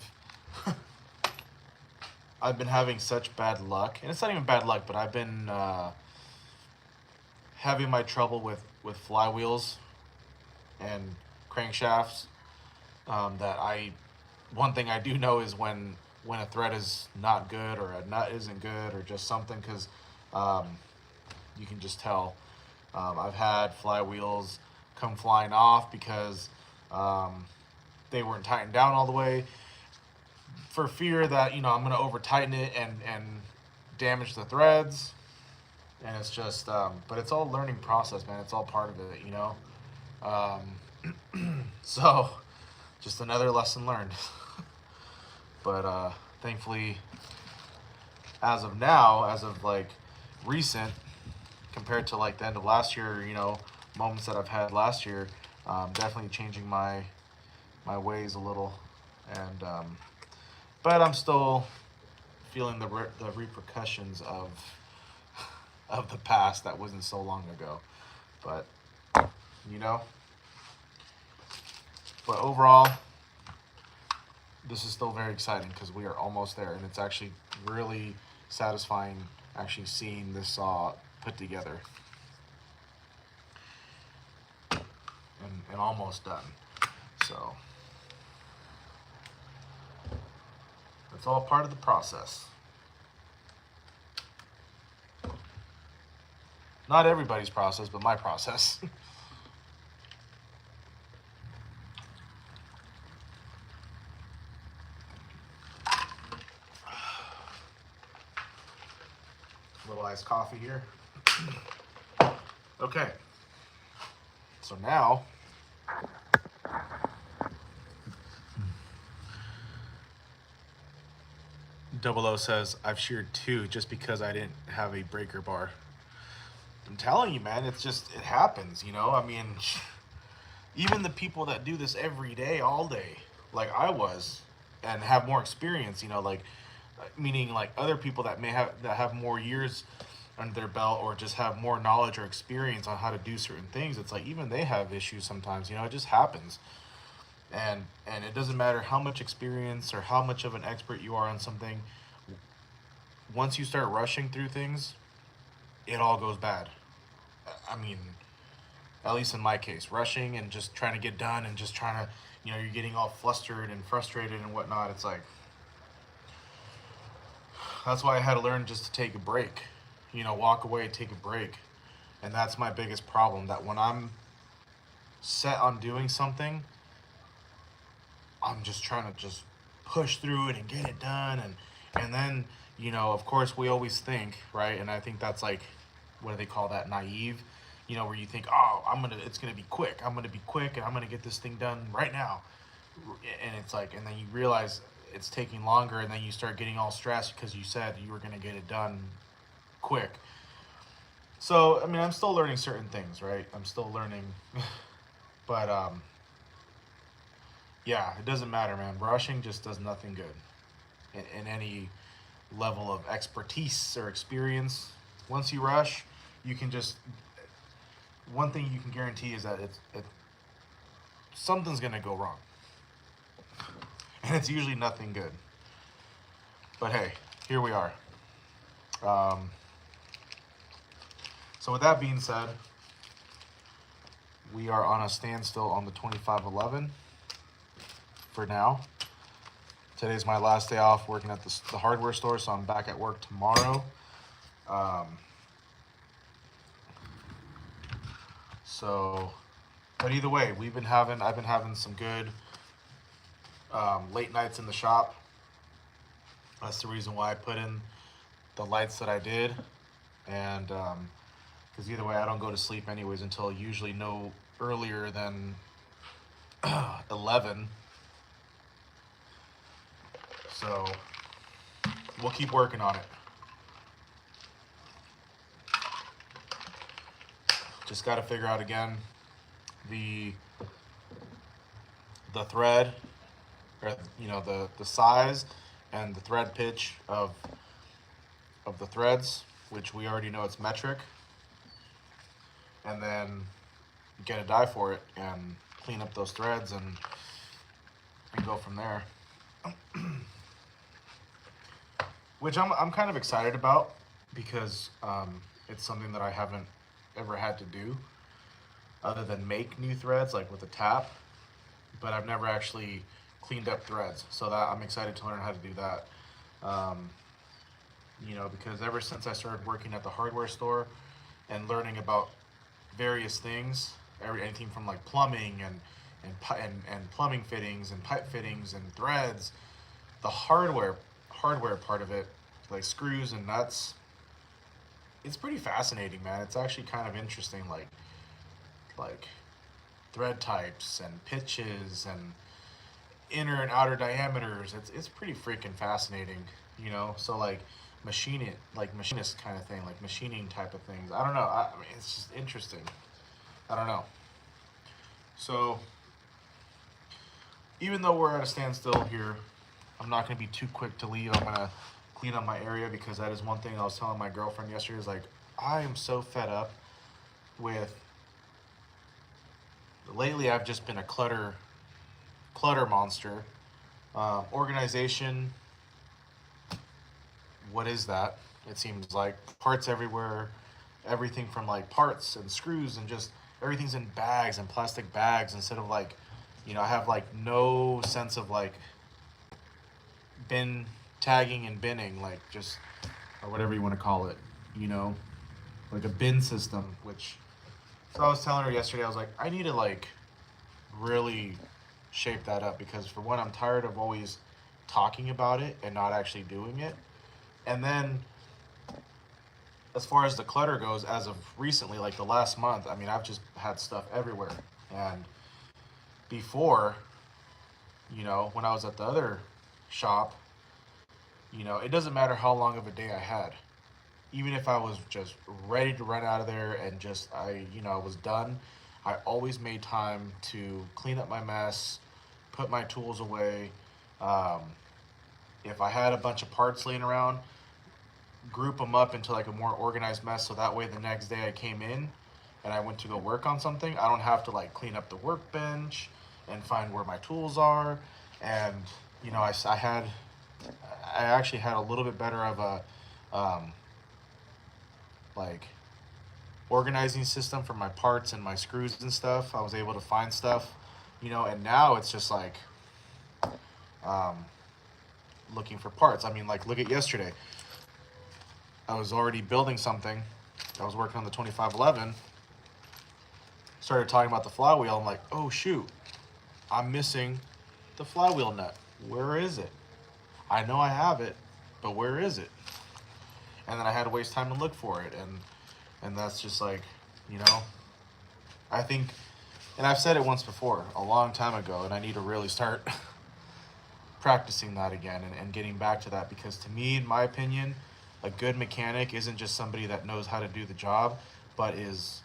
been having such bad luck, and it's not even bad luck, but I've been having my trouble with flywheels and crankshafts. One thing I do know is when a thread is not good or a nut isn't good or just something, because you can just tell. I've had flywheels come flying off because they weren't tightened down all the way, for fear that, you know, I'm gonna over tighten it and damage the threads. And it's just but it's all a learning process, man. It's all part of it, you know. So just another lesson learned. But thankfully, as of now, as of like recent, compared to like the end of last year, you know, moments that I've had last year, definitely changing my ways a little. And but I'm still feeling the repercussions of the past that wasn't so long ago. But you know, but overall, this is still very exciting because we are almost there, and it's actually really satisfying actually seeing this saw put together and almost done. So it's all part of the process. Not everybody's process, but my process. Little iced coffee here. Okay. So now, Double O says, I've sheared 2 just because I didn't have a breaker bar. I'm telling you, man, it happens, you know? I mean, even the people that do this every day, all day, like I was, and have more experience, you know, like, meaning like other people that have more years under their belt, or just have more knowledge or experience on how to do certain things. It's like even they have issues sometimes, you know. It just happens. And it doesn't matter how much experience or how much of an expert you are on something. Once you start rushing through things, it all goes bad. I mean, at least in my case, rushing and just trying to get done and just trying to, you know, you're getting all flustered and frustrated and whatnot. It's like, that's why I had to learn just to take a break, you know, walk away, take a break. And that's my biggest problem, that when I'm set on doing something, I'm just trying to just push through it and get it done. And then, you know, of course we always think, right? And I think that's like, what do they call that? Naive, you know, where you think, oh, it's gonna be quick. I'm gonna be quick and I'm gonna get this thing done right now. And it's like, and then you realize it's taking longer, and then you start getting all stressed because you said you were gonna get it done quick. So, I mean, I'm still learning certain things, right? I'm still learning, but yeah, it doesn't matter, man. Rushing just does nothing good in any level of expertise or experience. Once you rush, you can just, one thing you can guarantee is that something's gonna go wrong, and it's usually nothing good. But hey, here we are. So with that being said, we are on a standstill on the 2511 for now. Today's my last day off working at the hardware store, so I'm back at work tomorrow. But either way, I've been having some good late nights in the shop. That's the reason why I put in the lights that I did, and because either way, I don't go to sleep anyways until usually no earlier than 11. So we'll keep working on it. Just got to figure out again the thread, or the size and the thread pitch of the threads, which we already know it's metric, and then get a die for it and clean up those threads and go from there. Which I'm kind of excited about, because it's something that I haven't ever had to do other than make new threads, like with a tap, but I've never actually cleaned up threads. So that I'm excited to learn how to do that. Because ever since I started working at the hardware store and learning about various things, anything from like plumbing and plumbing fittings and pipe fittings and threads, the hardware part of it, like screws and nuts, it's pretty fascinating, man. It's actually kind of interesting, like thread types and pitches and inner and outer diameters. It's pretty freaking fascinating, So like machinist kind of thing, like machining type of things. I don't know. I mean, it's just interesting. I don't know. So even though we're at a standstill here, I'm not going to be too quick to leave. I'm going to clean up my area, because that is one thing I was telling my girlfriend yesterday, is like, I am so fed up with, lately I've just been a clutter monster. Organization, what is that? It seems like parts everywhere, everything from like parts and screws, and just everything's in bags and plastic bags, instead of like, I have like no sense of like bin tagging and binning, like just, or whatever you want to call it, like a bin system. So I was telling her yesterday, I was like, I need to like really shape that up, because for one, I'm tired of always talking about it and not actually doing it. And then as far as the clutter goes, as of recently, like the last month, I mean, I've just had stuff everywhere. And before, when I was at the other shop, it doesn't matter how long of a day I had. Even if I was just ready to run out of there and just, I was done, I always made time to clean up my mess, put my tools away. If I had a bunch of parts laying around, group them up into like a more organized mess, so that way the next day I came in and I went to go work on something, I don't have to like clean up the workbench and find where my tools are. And I actually had a little bit better of a like organizing system for my parts and my screws and stuff. I was able to find stuff, and now it's just like looking for parts. I mean, like, look at yesterday. I was already building something. I was working on the 2511. Started talking about the flywheel. I'm like, oh shoot, I'm missing the flywheel nut. Where is it? I know I have it, but where is it? And then I had to waste time to look for it. And that's just like, I think, and I've said it once before, a long time ago, and I need to really start practicing that again and getting back to that, because to me, in my opinion, a good mechanic isn't just somebody that knows how to do the job, but is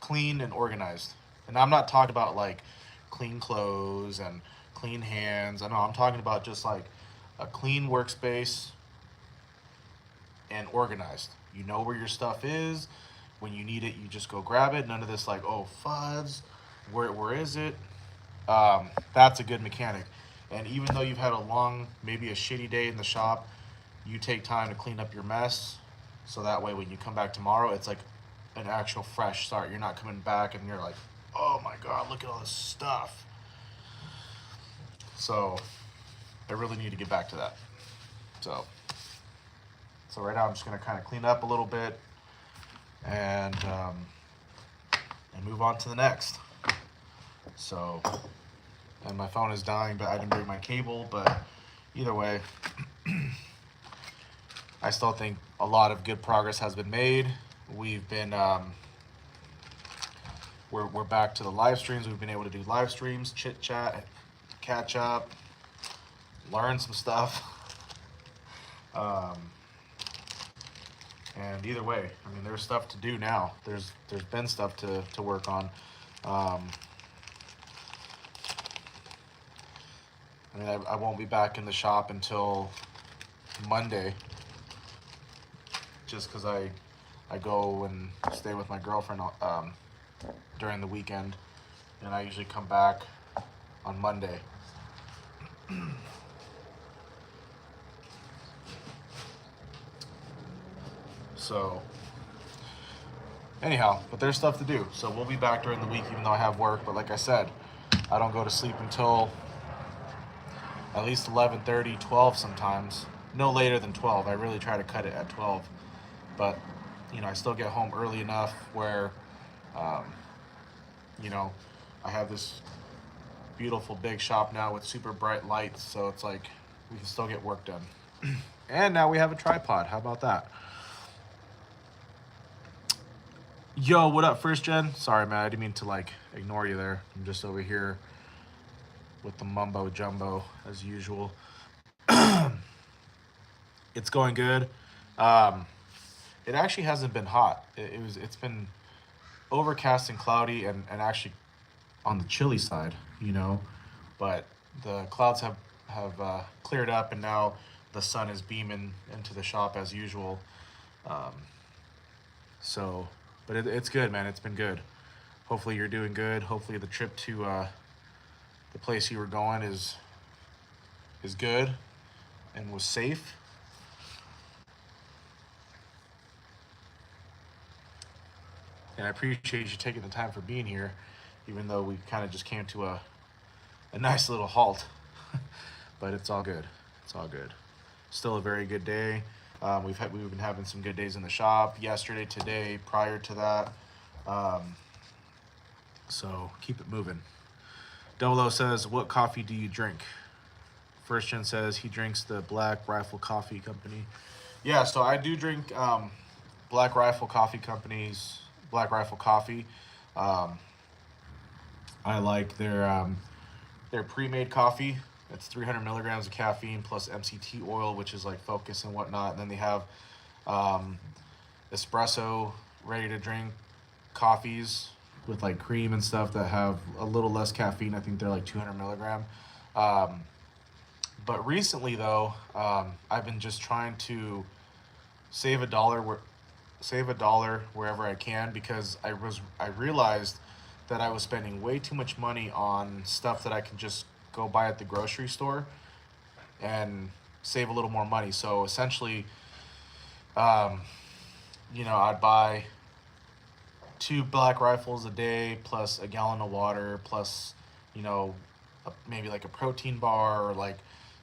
clean and organized. And I'm not talking about like clean clothes and clean hands. I know, I'm talking about just like a clean workspace and organized. You know where your stuff is. When you need it, you just go grab it. None of this like, oh, fuzz, where is it? That's a good mechanic. And even though you've had a long, maybe a shitty day in the shop, you take time to clean up your mess, so that way when you come back tomorrow, it's like an actual fresh start. You're not coming back and you're like, oh my God, look at all this stuff. So I really need to get back to that. So right now I'm just gonna kind of clean up a little bit and move on to the next. So, and my phone is dying, but I didn't bring my cable. But either way, I still think a lot of good progress has been made. We've been, we're back to the live streams. We've been able to do live streams, chit chat, catch up, learn some stuff. And either way, I mean, there's stuff to do now. There's been stuff to work on. I mean, I won't be back in the shop until Monday, just because I go and stay with my girlfriend during the weekend, and I usually come back on Monday. So anyhow, but there's stuff to do. So we'll be back during the week, even though I have work. But like I said, I don't go to sleep until at least 11:30, 12 sometimes. No later than 12. I really try to cut it at 12. But, you know, I still get home early enough where, you know, I have this beautiful big shop now with super bright lights. So it's like we can still get work done. And now we have a tripod. How about that? Yo, what up, First Gen? Sorry, man, I didn't mean to like ignore you there. I'm just over here with the mumbo jumbo as usual. It's going good. It actually hasn't been hot. It's been overcast and cloudy, and actually on the chilly side, you know. But the clouds have cleared up, and now the sun is beaming into the shop as usual. So. But it's good, man. It's been good. Hopefully you're doing good. Hopefully the trip to the place you were going is good and was safe. And I appreciate you taking the time for being here, even though we kind of just came to a nice little halt. But it's all good. It's all good. Still a very good day. We've been having some good days in the shop yesterday, today, prior to that. So keep it moving. Double O says, what coffee do you drink? First Gen says he drinks the Black Rifle Coffee Company. Yeah, so I do drink Black Rifle Coffee Company's Black Rifle Coffee. I like their pre-made coffee. It's 300 milligrams of caffeine plus MCT oil, which is like focus and whatnot. And then they have espresso, ready to drink coffees with like cream and stuff that have a little less caffeine. I think they're like 200 milligram. But recently though, I've been just trying to save a dollar wherever I can, because I realized that I was spending way too much money on stuff that I can just go buy at the grocery store and save a little more money. So essentially, you know, I'd buy 2 Black Rifles a day plus a gallon of water plus, you know, maybe like a protein bar or like,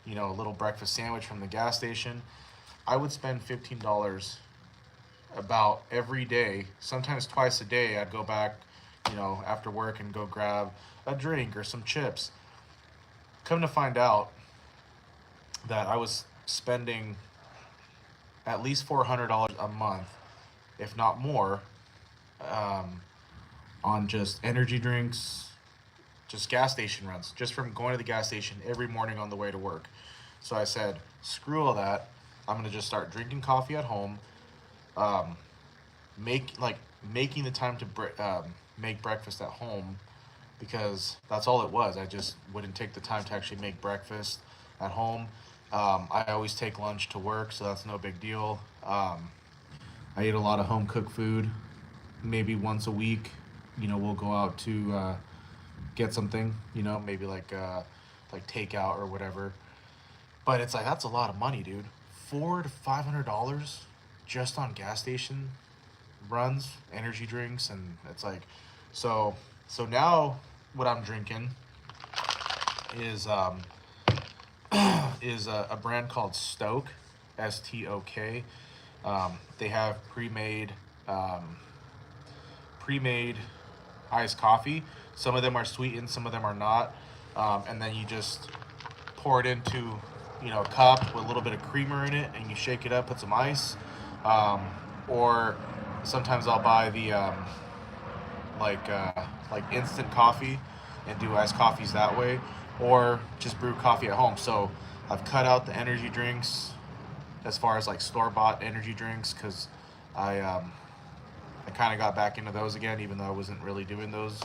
you know, a little breakfast sandwich from the gas station. I would spend $15 about every day, sometimes twice a day. I'd go back, you know, after work and go grab a drink or some chips. Come to find out that I was spending at least $400 a month, if not more, on just energy drinks, just gas station runs, just from going to the gas station every morning on the way to work. So I said, screw all that. I'm gonna just start drinking coffee at home, making the time to make breakfast at home, because that's all it was. I just wouldn't take the time to actually make breakfast at home. I always take lunch to work, so that's no big deal. I eat a lot of home cooked food. Maybe once a week, you know, we'll go out to get something, you know, maybe like takeout or whatever. But it's like, that's a lot of money, dude. $400 to $500 just on gas station runs, energy drinks, and it's like, so now what I'm drinking is a brand called Stoke, STOK. They have pre-made iced coffee. Some of them are sweetened, some of them are not. And then you just pour it into, you know, a cup with a little bit of creamer in it, and you shake it up, put some ice. Or sometimes I'll buy the like instant coffee and do iced coffees that way, or just brew coffee at home. So I've cut out the energy drinks as far as like store-bought energy drinks, because I kind of got back into those again, even though I wasn't really doing those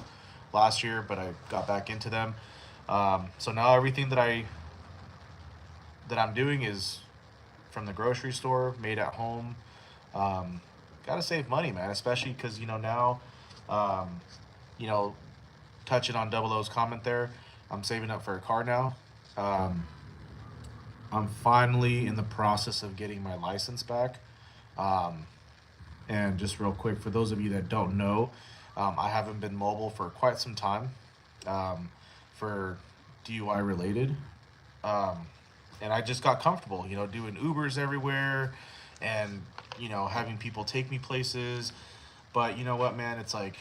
last year, but I got back into them. So now everything that I'm doing is from the grocery store, made at home. Um, Gotta save money, man, especially because now, um, you know, touching on Double O's comment there, I'm saving up for a car now. Um, I'm finally in the process of getting my license back. Um, and just real quick, for those of you that don't know, I haven't been mobile for quite some time, um, for DUI related. Um, and I just got comfortable, doing Ubers everywhere and, having people take me places. But you know what, man? It's like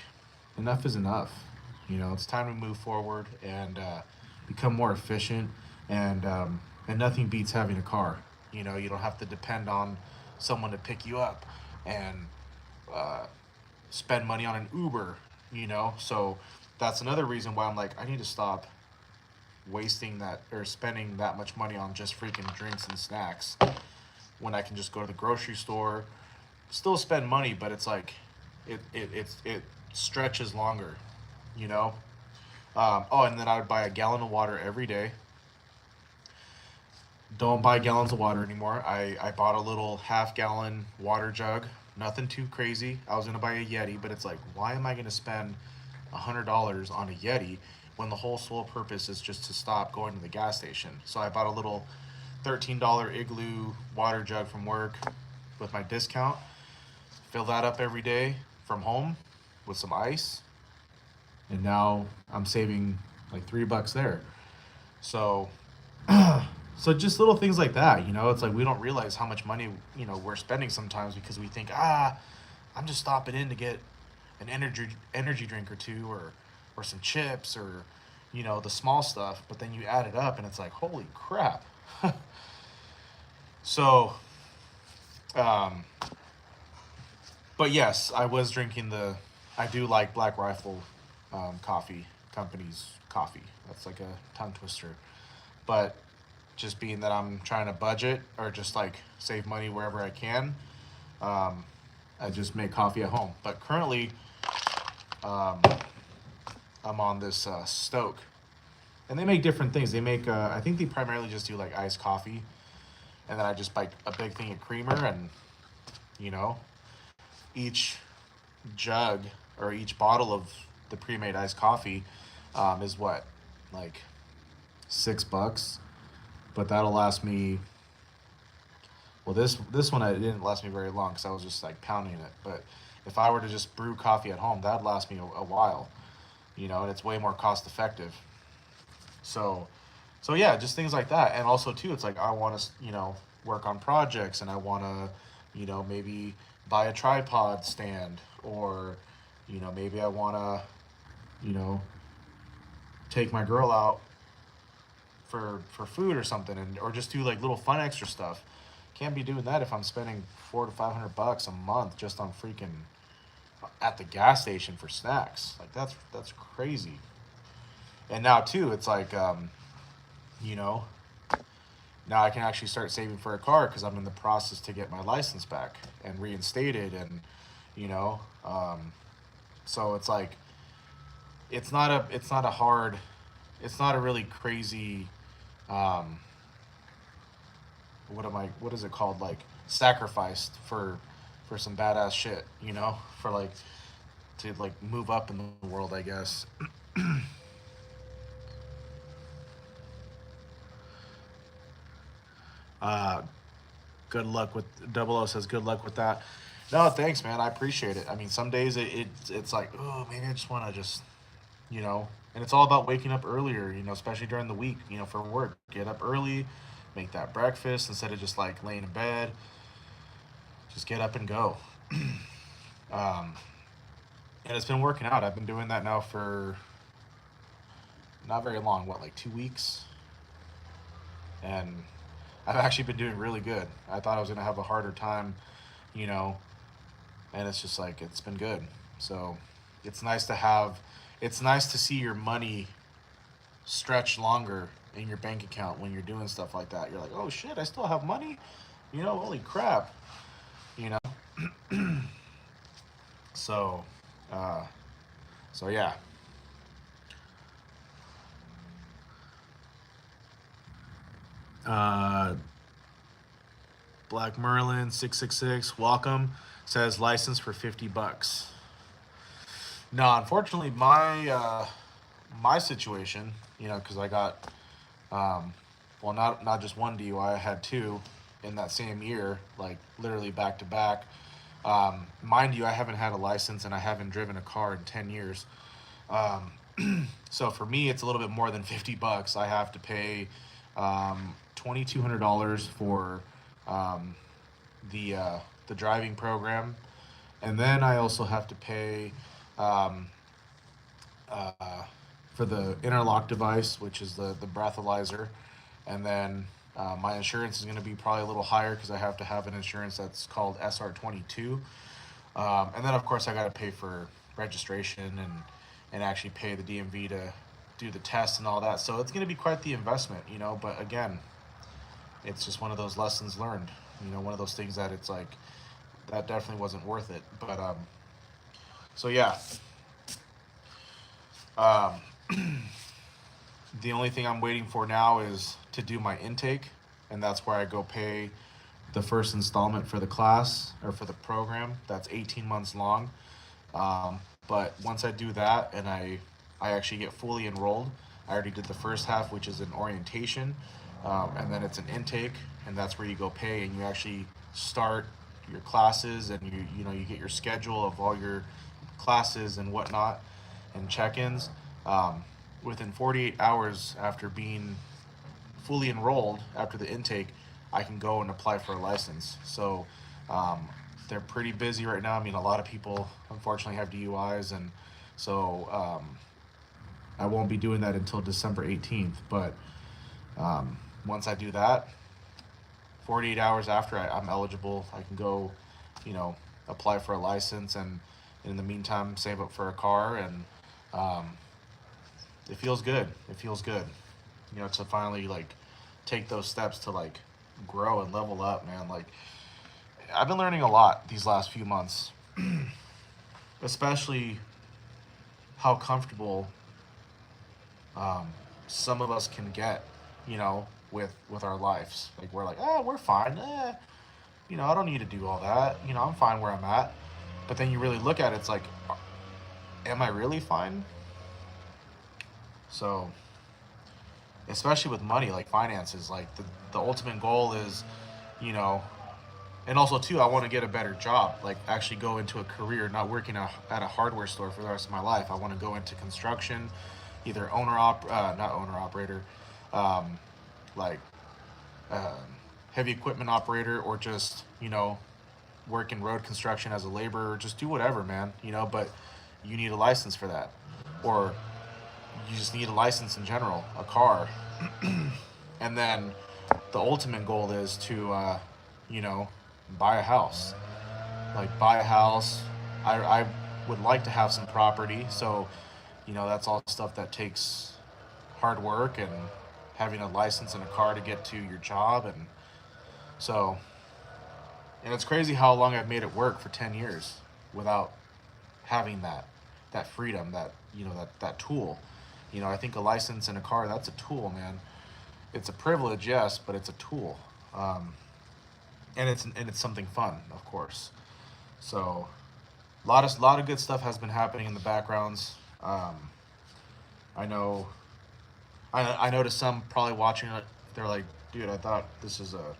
enough is enough. It's time to move forward and become more efficient. And nothing beats having a car. You don't have to depend on someone to pick you up and uh, spend money on an Uber. So that's another reason why I'm like, I need to stop wasting that or spending that much money on just freaking drinks and snacks when I can just go to the grocery store, still spend money, but it's like it stretches longer, you know. Oh, and then I would buy a gallon of water every day. Don't buy gallons of water anymore. I bought a little half-gallon water jug. Nothing too crazy. I was gonna buy a Yeti, but it's like, why am I gonna spend $100 on a Yeti when the whole sole purpose is just to stop going to the gas station? So I bought a little $13 Igloo water jug from work with my discount. Fill that up every day from home with some ice, and now I'm saving like $3 there. So so just little things like that, it's like we don't realize how much money, we're spending sometimes because we think, I'm just stopping in to get an energy drink or two, or some chips, or the small stuff, but then you add it up and it's like, holy crap. So um but yes, I was drinking I do like Black Rifle coffee company's coffee. That's like a tongue twister. But just being that I'm trying to budget or just like save money wherever I can, um, I just make coffee at home. But currently, um, I'm on this Stoke, and they make different things. They make, I think they primarily just do like iced coffee, and then I just buy a big thing of creamer, and you know, each jug or each bottle of the pre-made iced coffee is what, like $6, but that'll last me. Well, this one, it didn't last me very long because I was just like pounding it. But if I were to just brew coffee at home, that'd last me a while, and it's way more cost effective. So, so yeah, just things like that. And also too, it's like I want to, work on projects, and I want to, maybe buy a tripod stand, or, maybe I want to, take my girl out for food or something, and or just do like little fun extra stuff. Can't be doing that if I'm spending $400 to $500 a month just on freaking at the gas station for snacks. Like that's crazy. And now too, it's like you know, now I can actually start saving for a car because I'm in the process to get my license back and reinstated, and you know, um, so it's like it's not a hard, it's not a really crazy um, what is it called, like sacrificed for some badass shit, for like to like move up in the world, I guess. uh Good luck with Double O says good luck with that. No, thanks, man, I appreciate it. I mean, some days it's like, oh, maybe I just want to just, and it's all about waking up earlier, especially during the week, for work. Get up early, make that breakfast instead of just like laying in bed. Just get up and go. um, and it's been working out. I've been doing that now for not very long. What, like 2 weeks? And I've actually been doing really good. I thought I was gonna have a harder time, you know, and it's just like it's been good. So it's nice to have. It's nice to see your money stretch longer in your bank account when you're doing stuff like that. You're like, oh shit, I still have money. Holy crap. You know. So, so yeah. Black Merlin 666, welcome. Says license for $50. No, unfortunately, my situation, because I got, well, not just one DUI, I had two in that same year, like literally back to back. Mind you, I haven't had a license and I haven't driven a car in 10 years. So for me, it's a little bit more than $50. I have to pay $2,200 for the driving program, and then I also have to pay um, for the interlock device, which is the breathalyzer, and then my insurance is going to be probably a little higher because I have to have an insurance that's called SR22, and then of course I got to pay for registration and actually pay the DMV to do the test and all that. So it's going to be quite the investment, But again, it's just one of those lessons learned, one of those things that it's like that definitely wasn't worth it. But so yeah. The only thing I'm waiting for now is to do my intake, and that's where I go pay the first installment for the class or for the program. That's 18 months long. But once I do that and I actually get fully enrolled, I already did the first half, which is an orientation, and then it's an intake, and that's where you go pay and you actually start your classes, and you get your schedule of all your classes and whatnot and check-ins. Within 48 hours after being fully enrolled after the intake, I can go and apply for a license. So they're pretty busy right now. I mean, a lot of people unfortunately have DUIs, and so I won't be doing that until December 18th. But once I do that, 48 hours after I'm eligible, I can go, apply for a license, and in the meantime save up for a car, and it feels good. It feels good, to finally like take those steps to like grow and level up, man. Like I've been learning a lot these last few months, especially how comfortable some of us can get, with our lives. Like we're like, we're fine. I don't need to do all that. I'm fine where I'm at. But then you really look at it, it's like, am I really fine? So, especially with money, like finances, like the ultimate goal is, and also too, I want to get a better job, like actually go into a career, not working at a hardware store for the rest of my life. I want to go into construction, either not owner operator, like heavy equipment operator, or just work in road construction as a laborer. Just do whatever, man. But you need a license for that, or you just need a license in general, a car. And then the ultimate goal is to buy a house. Like buy a house. I would like to have some property, so that's all stuff that takes hard work and having a license and a car to get to your job. And so, and it's crazy how long I've made it work for 10 years without having that freedom, that tool. I think a license and a car, that's a tool, man. It's a privilege, yes, but it's a tool. And it's something fun, of course. So a lot of good stuff has been happening in the backgrounds. I know I noticed some probably watching it, they're like, dude, I thought this is a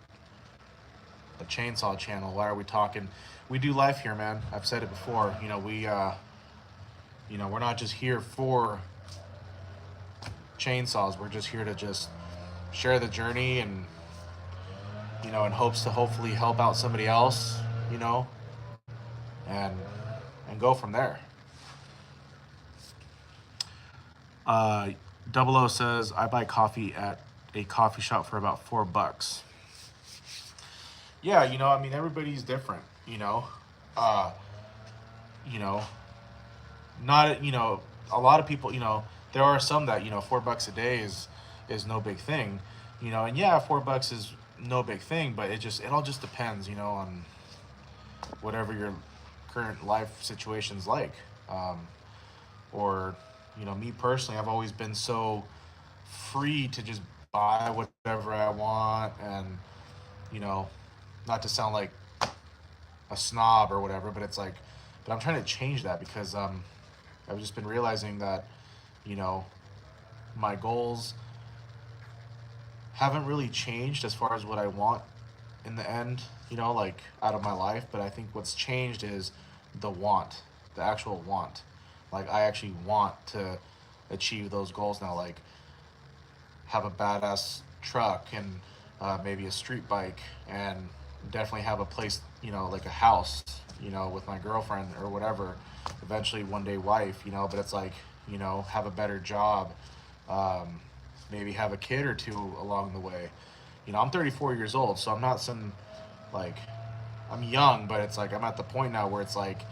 chainsaw channel. Why are we talking? We do life here, man. I've said it before. We're not just here for chainsaws. We're just here to just share the journey, and in hopes to hopefully help out somebody else, and go from there. 00 says, I buy coffee at a coffee shop for about $4. Yeah, everybody's different, uh, not, a lot of people, there are some that, $4 a day is no big thing, and yeah, $4 is no big thing, but it all just depends, on whatever your current life situation's like. Or, me personally, I've always been so free to just buy whatever I want, and, you know, not to sound like a snob or whatever, but it's like, but I'm trying to change that because I've just been realizing that, you know, my goals haven't really changed as far as what I want in the end, like out of my life. But I think what's changed is the want, the actual want. Like, I actually want to achieve those goals now, like have a badass truck and maybe a street bike, and definitely have a place, like a house, with my girlfriend or whatever, eventually one day wife, but it's like, have a better job, maybe have a kid or two along the way. I'm 34 years old, so I'm not some, like, I'm young, but it's like I'm at the point now where it's like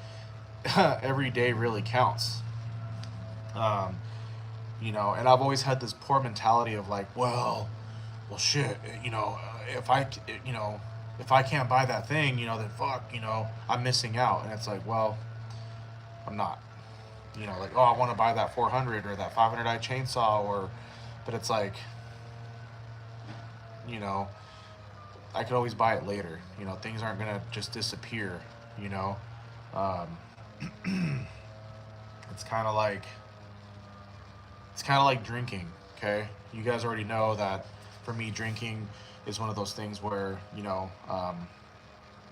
every day really counts. Um, and I've always had this poor mentality of like, well, shit, if I, if I can't buy that thing, then fuck, I'm missing out. And it's like, well, I'm not, like, oh, I want to buy that 400 or that 500i chainsaw, but it's like, I could always buy it later. Things aren't gonna just disappear. You know, um, it's kind of like drinking. Okay, you guys already know that for me, drinking is one of those things where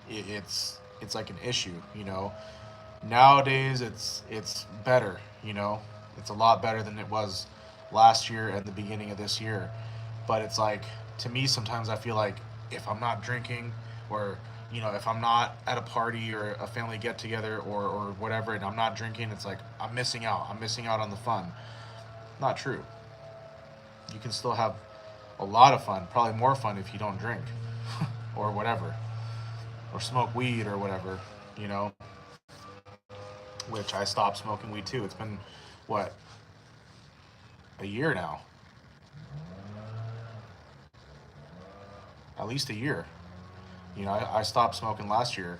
it's like an issue. Nowadays it's better. It's a lot better than it was last year and the beginning of this year. But it's like, to me, sometimes I feel like if I'm not drinking, or if I'm not at a party or a family get together, or whatever, and I'm not drinking, it's like I'm missing out. I'm missing out on the fun. Not true. You can still have a lot of fun, probably more fun if you don't drink or whatever, or smoke weed or whatever, which I stopped smoking weed too. It's been, what, a year now? At least a year. I stopped smoking last year,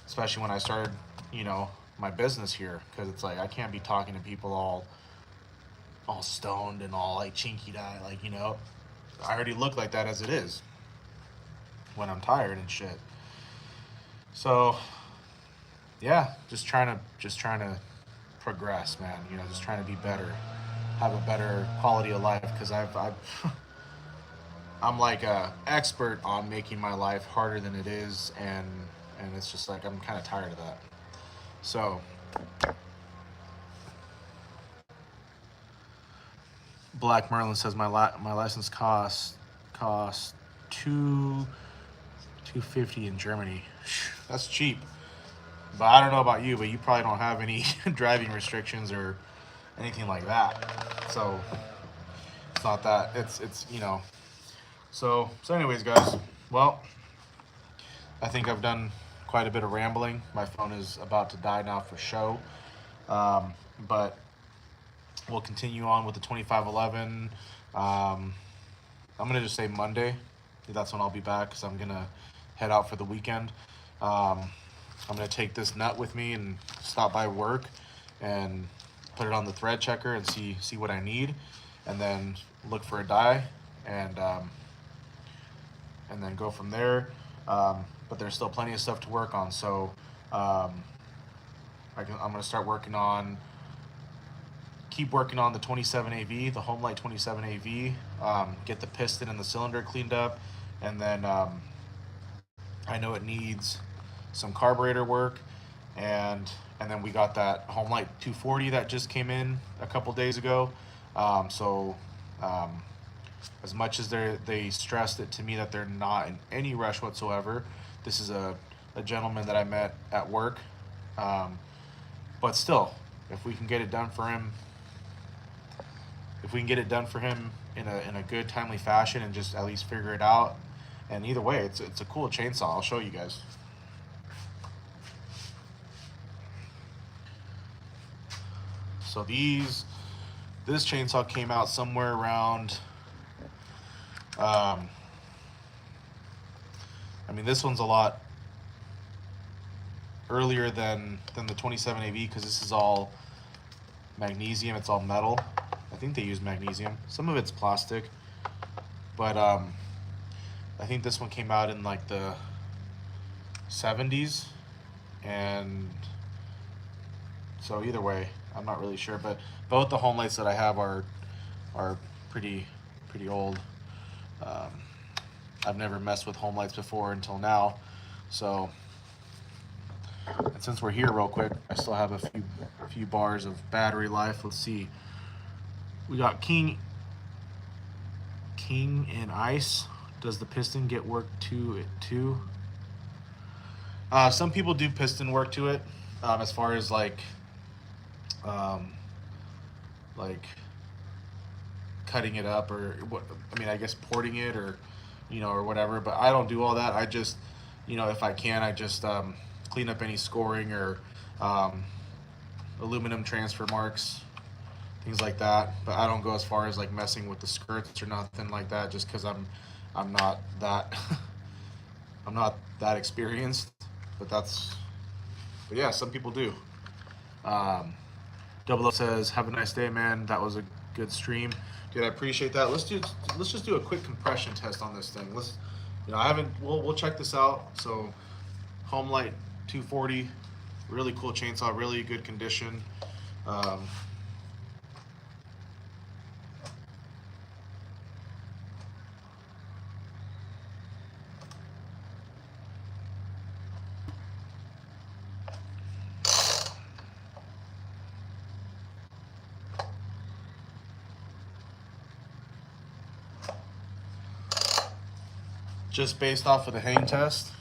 especially when I started, my business here, because it's like I can't be talking to people all stoned and all like chinky die, like, I already look like that as it is when I'm tired and shit. So yeah, just trying to progress, man. Just trying to be better, have a better quality of life, because I've I'm like a expert on making my life harder than it is, and it's just like I'm kind of tired of that. So Black Merlin says my license cost $250 in Germany. That's cheap. But I don't know about you, but you probably don't have any driving restrictions or anything like that. So it's not that. It's So anyways, guys. Well, I think I've done quite a bit of rambling. My phone is about to die now for show. But we'll continue on with the 2511. I'm gonna just say Monday. That's when I'll be back, because I'm gonna head out for the weekend. I'm gonna take this nut with me and stop by work and put it on the thread checker and see what I need, and then look for a die, and then go from there. But there's still plenty of stuff to work on, so I'm gonna start keep working on the 27AV, the Homelight 27AV, get the piston and the cylinder cleaned up, and then I know it needs some carburetor work, and then we got that Homelight 240 that just came in a couple days ago. As much as they stressed it to me that they're not in any rush whatsoever, this is a gentleman that I met at work, but still, if we can get it done for him, in a good, timely fashion, and just at least figure it out. And either way, it's a cool chainsaw. I'll show you guys. So this chainsaw came out somewhere around, I mean, this one's a lot earlier than the 27AV because this is all magnesium. It's all metal. I think they use magnesium. Some of it's plastic, but I think this one came out in like the 70s, and so either way, I'm not really sure. But both the home lights that I have are pretty old. I've never messed with home lights before until now, so. And since we're here real quick, I still have a few bars of battery life. Let's see. We got King and Ice. Does the piston get work to it too? Some people do piston work to it, as far as like cutting it up or what. I mean, I guess porting it or or whatever. But I don't do all that. I just if I can, I just clean up any scoring or aluminum transfer marks, things like that. But I don't go as far as like messing with the skirts or nothing like that, just because I'm not that I'm not that experienced. But yeah, some people do. Double O says, "Have a nice day, man. That was a good stream, dude. I appreciate that. Let's just do a quick compression test on this thing. We'll check this out. So, Home Light 240, really cool chainsaw, really good condition. Just based off of the hang test,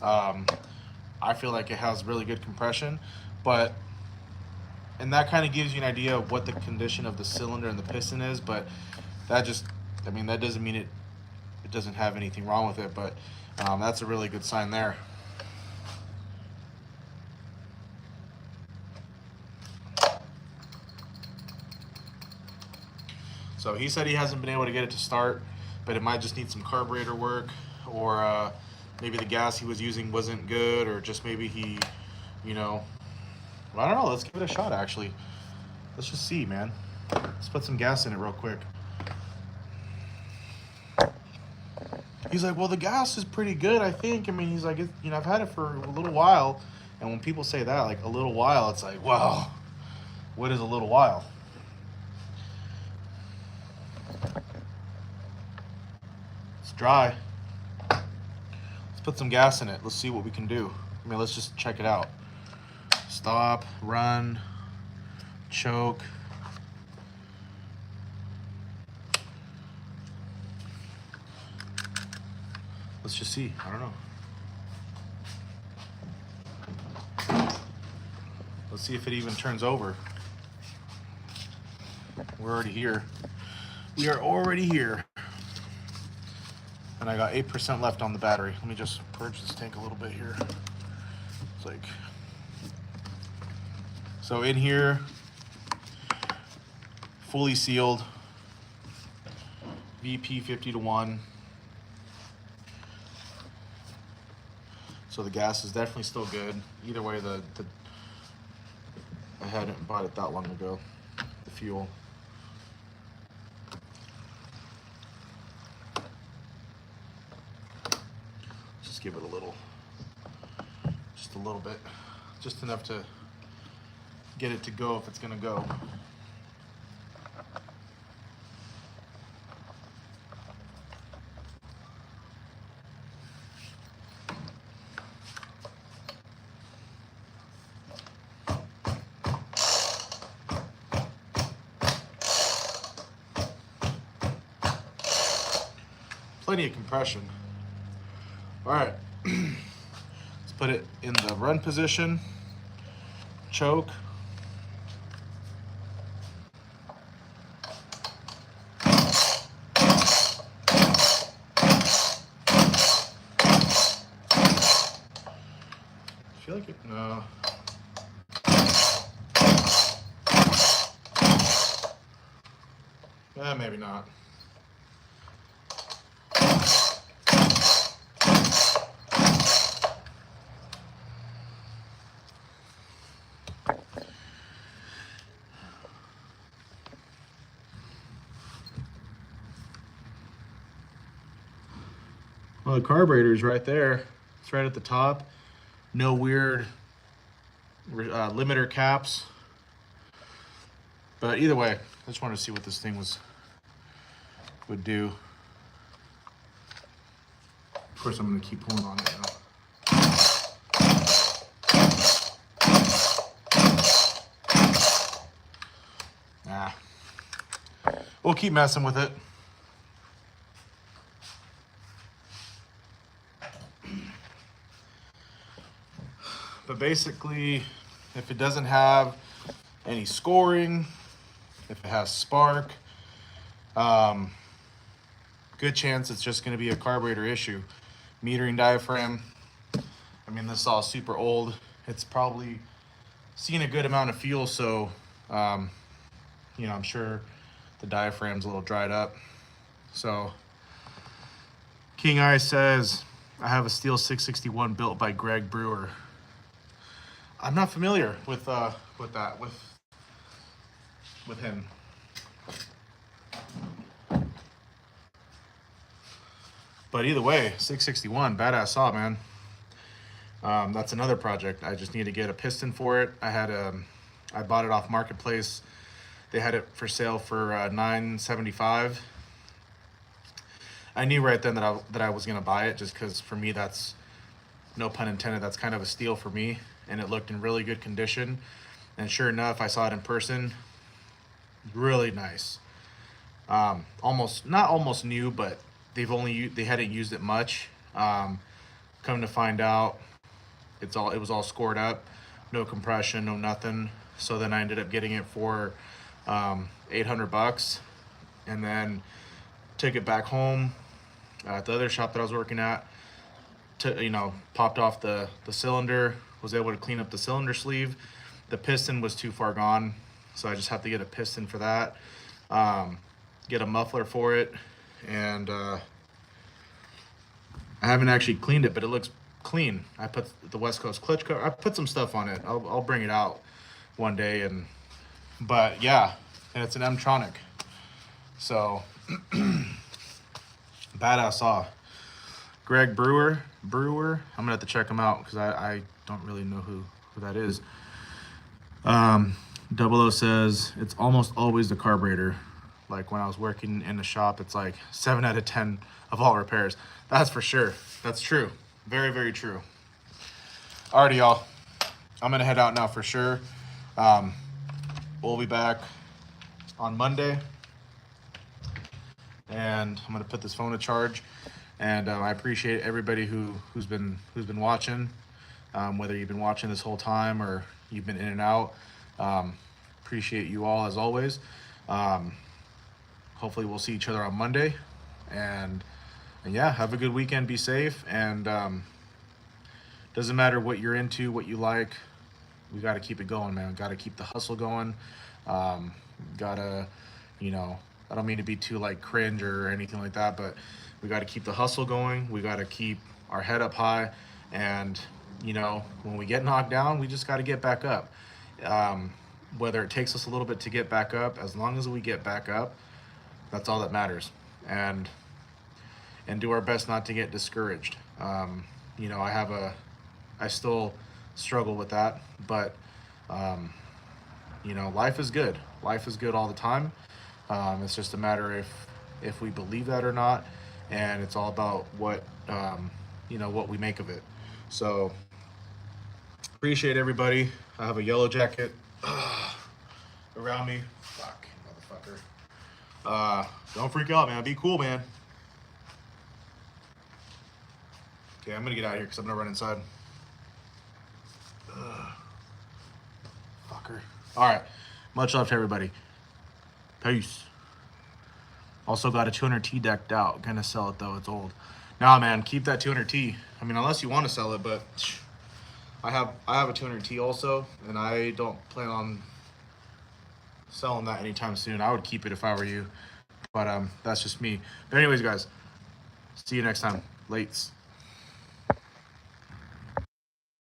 I feel like it has really good compression, and that kind of gives you an idea of what the condition of the cylinder and the piston is. But that doesn't mean it doesn't have anything wrong with it. But that's a really good sign there. So he said he hasn't been able to get it to start, but it might just need some carburetor work, or maybe the gas he was using wasn't good, or just maybe he, I don't know. Let's give it a shot, actually. Let's just see, man. Let's put some gas in it real quick. He's like, well, the gas is pretty good, I think. I mean, he's like, I've had it for a little while. And when people say that, like a little while, it's like, wow, what is a little while? It's dry. Let's put some gas in it. Let's see what we can do. I mean, let's just check it out. Stop, run, choke. Let's just see. I don't know. Let's see if it even turns over. We're already here. We are already here. And I got 8% left on the battery. Let me just purge this tank a little bit here. It's like, so in here, fully sealed, VP 50-1. So the gas is definitely still good. Either way, I hadn't bought it that long ago. The fuel. Just give it just a little bit, just enough to get it to go if it's gonna go. Plenty of compression. All right, let's put it in the run position, choke. I feel like it, no. Maybe not. Well, the carburetor is right there. It's right at the top. No weird limiter caps. But either way, I just wanted to see what this thing would do. Of course, I'm going to keep pulling on it now. We'll keep messing with it. But basically, if it doesn't have any scoring, if it has spark, good chance it's just going to be a carburetor issue. Metering diaphragm, I mean, this is all super old. It's probably seen a good amount of fuel, so you know, I'm sure the diaphragm's a little dried up. So King Eye says, I have a steel 661 built by Greg Brewer. I'm not familiar with him. But either way, 661, badass saw, man. That's another project. I just need to get a piston for it. I bought it off Marketplace. They had it for sale for $9.75. I knew right then that I was gonna buy it, just because for me, that's, no pun intended, that's kind of a steal for me, and it looked in really good condition. And sure enough, I saw it in person. Really nice. Not almost new, but they hadn't used it much. Come to find out, it was all scored up, no compression, no nothing. So then I ended up getting it for $800, and then took it back home at the other shop that I was working at. Popped off the cylinder, was able to clean up the cylinder sleeve. The piston was too far gone, so I just have to get a piston for that, get a muffler for it, and I haven't actually cleaned it, but it looks clean. I put the West Coast clutch cover, I put some stuff on it. I'll bring it out one day, but yeah, and it's an M-tronic, so badass saw. Greg Brewer, I'm gonna have to check him out because I don't really know who that is. 00 says it's almost always the carburetor. Like when I was working in the shop, it's like 7 out of 10 of all repairs. That's for sure. That's true. Very, very true. Alrighty, y'all. I'm gonna head out now for sure. We'll be back on Monday, and I'm gonna put this phone to charge. And I appreciate everybody who's been watching, whether you've been watching this whole time or you've been in and out. Appreciate you all as always. Hopefully we'll see each other on Monday, and yeah, have a good weekend. Be safe, and doesn't matter what you're into, what you like. We got to keep it going, man. Got to keep the hustle going. Gotta, I don't mean to be too like cringe or anything like that, but we got to keep the hustle going. We got to keep our head up high, and when we get knocked down, we just got to get back up. Whether it takes us a little bit to get back up, as long as we get back up, that's all that matters. And do our best not to get discouraged. I still struggle with that, but life is good. Life is good all the time. It's just a matter if we believe that or not, and it's all about what we make of it. So appreciate everybody. I have a yellow jacket around me. Fuck, motherfucker. Don't freak out, man. Be cool, man. Okay, I'm gonna get out of here because I'm gonna run inside. Fucker. All right. Much love to everybody. Peace. Also got a 200T decked out. Gonna sell it though. It's old. Nah, man. Keep that 200T. I mean, unless you want to sell it, but I have a 200T also, and I don't plan on selling that anytime soon. I would keep it if I were you, but that's just me. But anyways, guys, see you next time. Lates.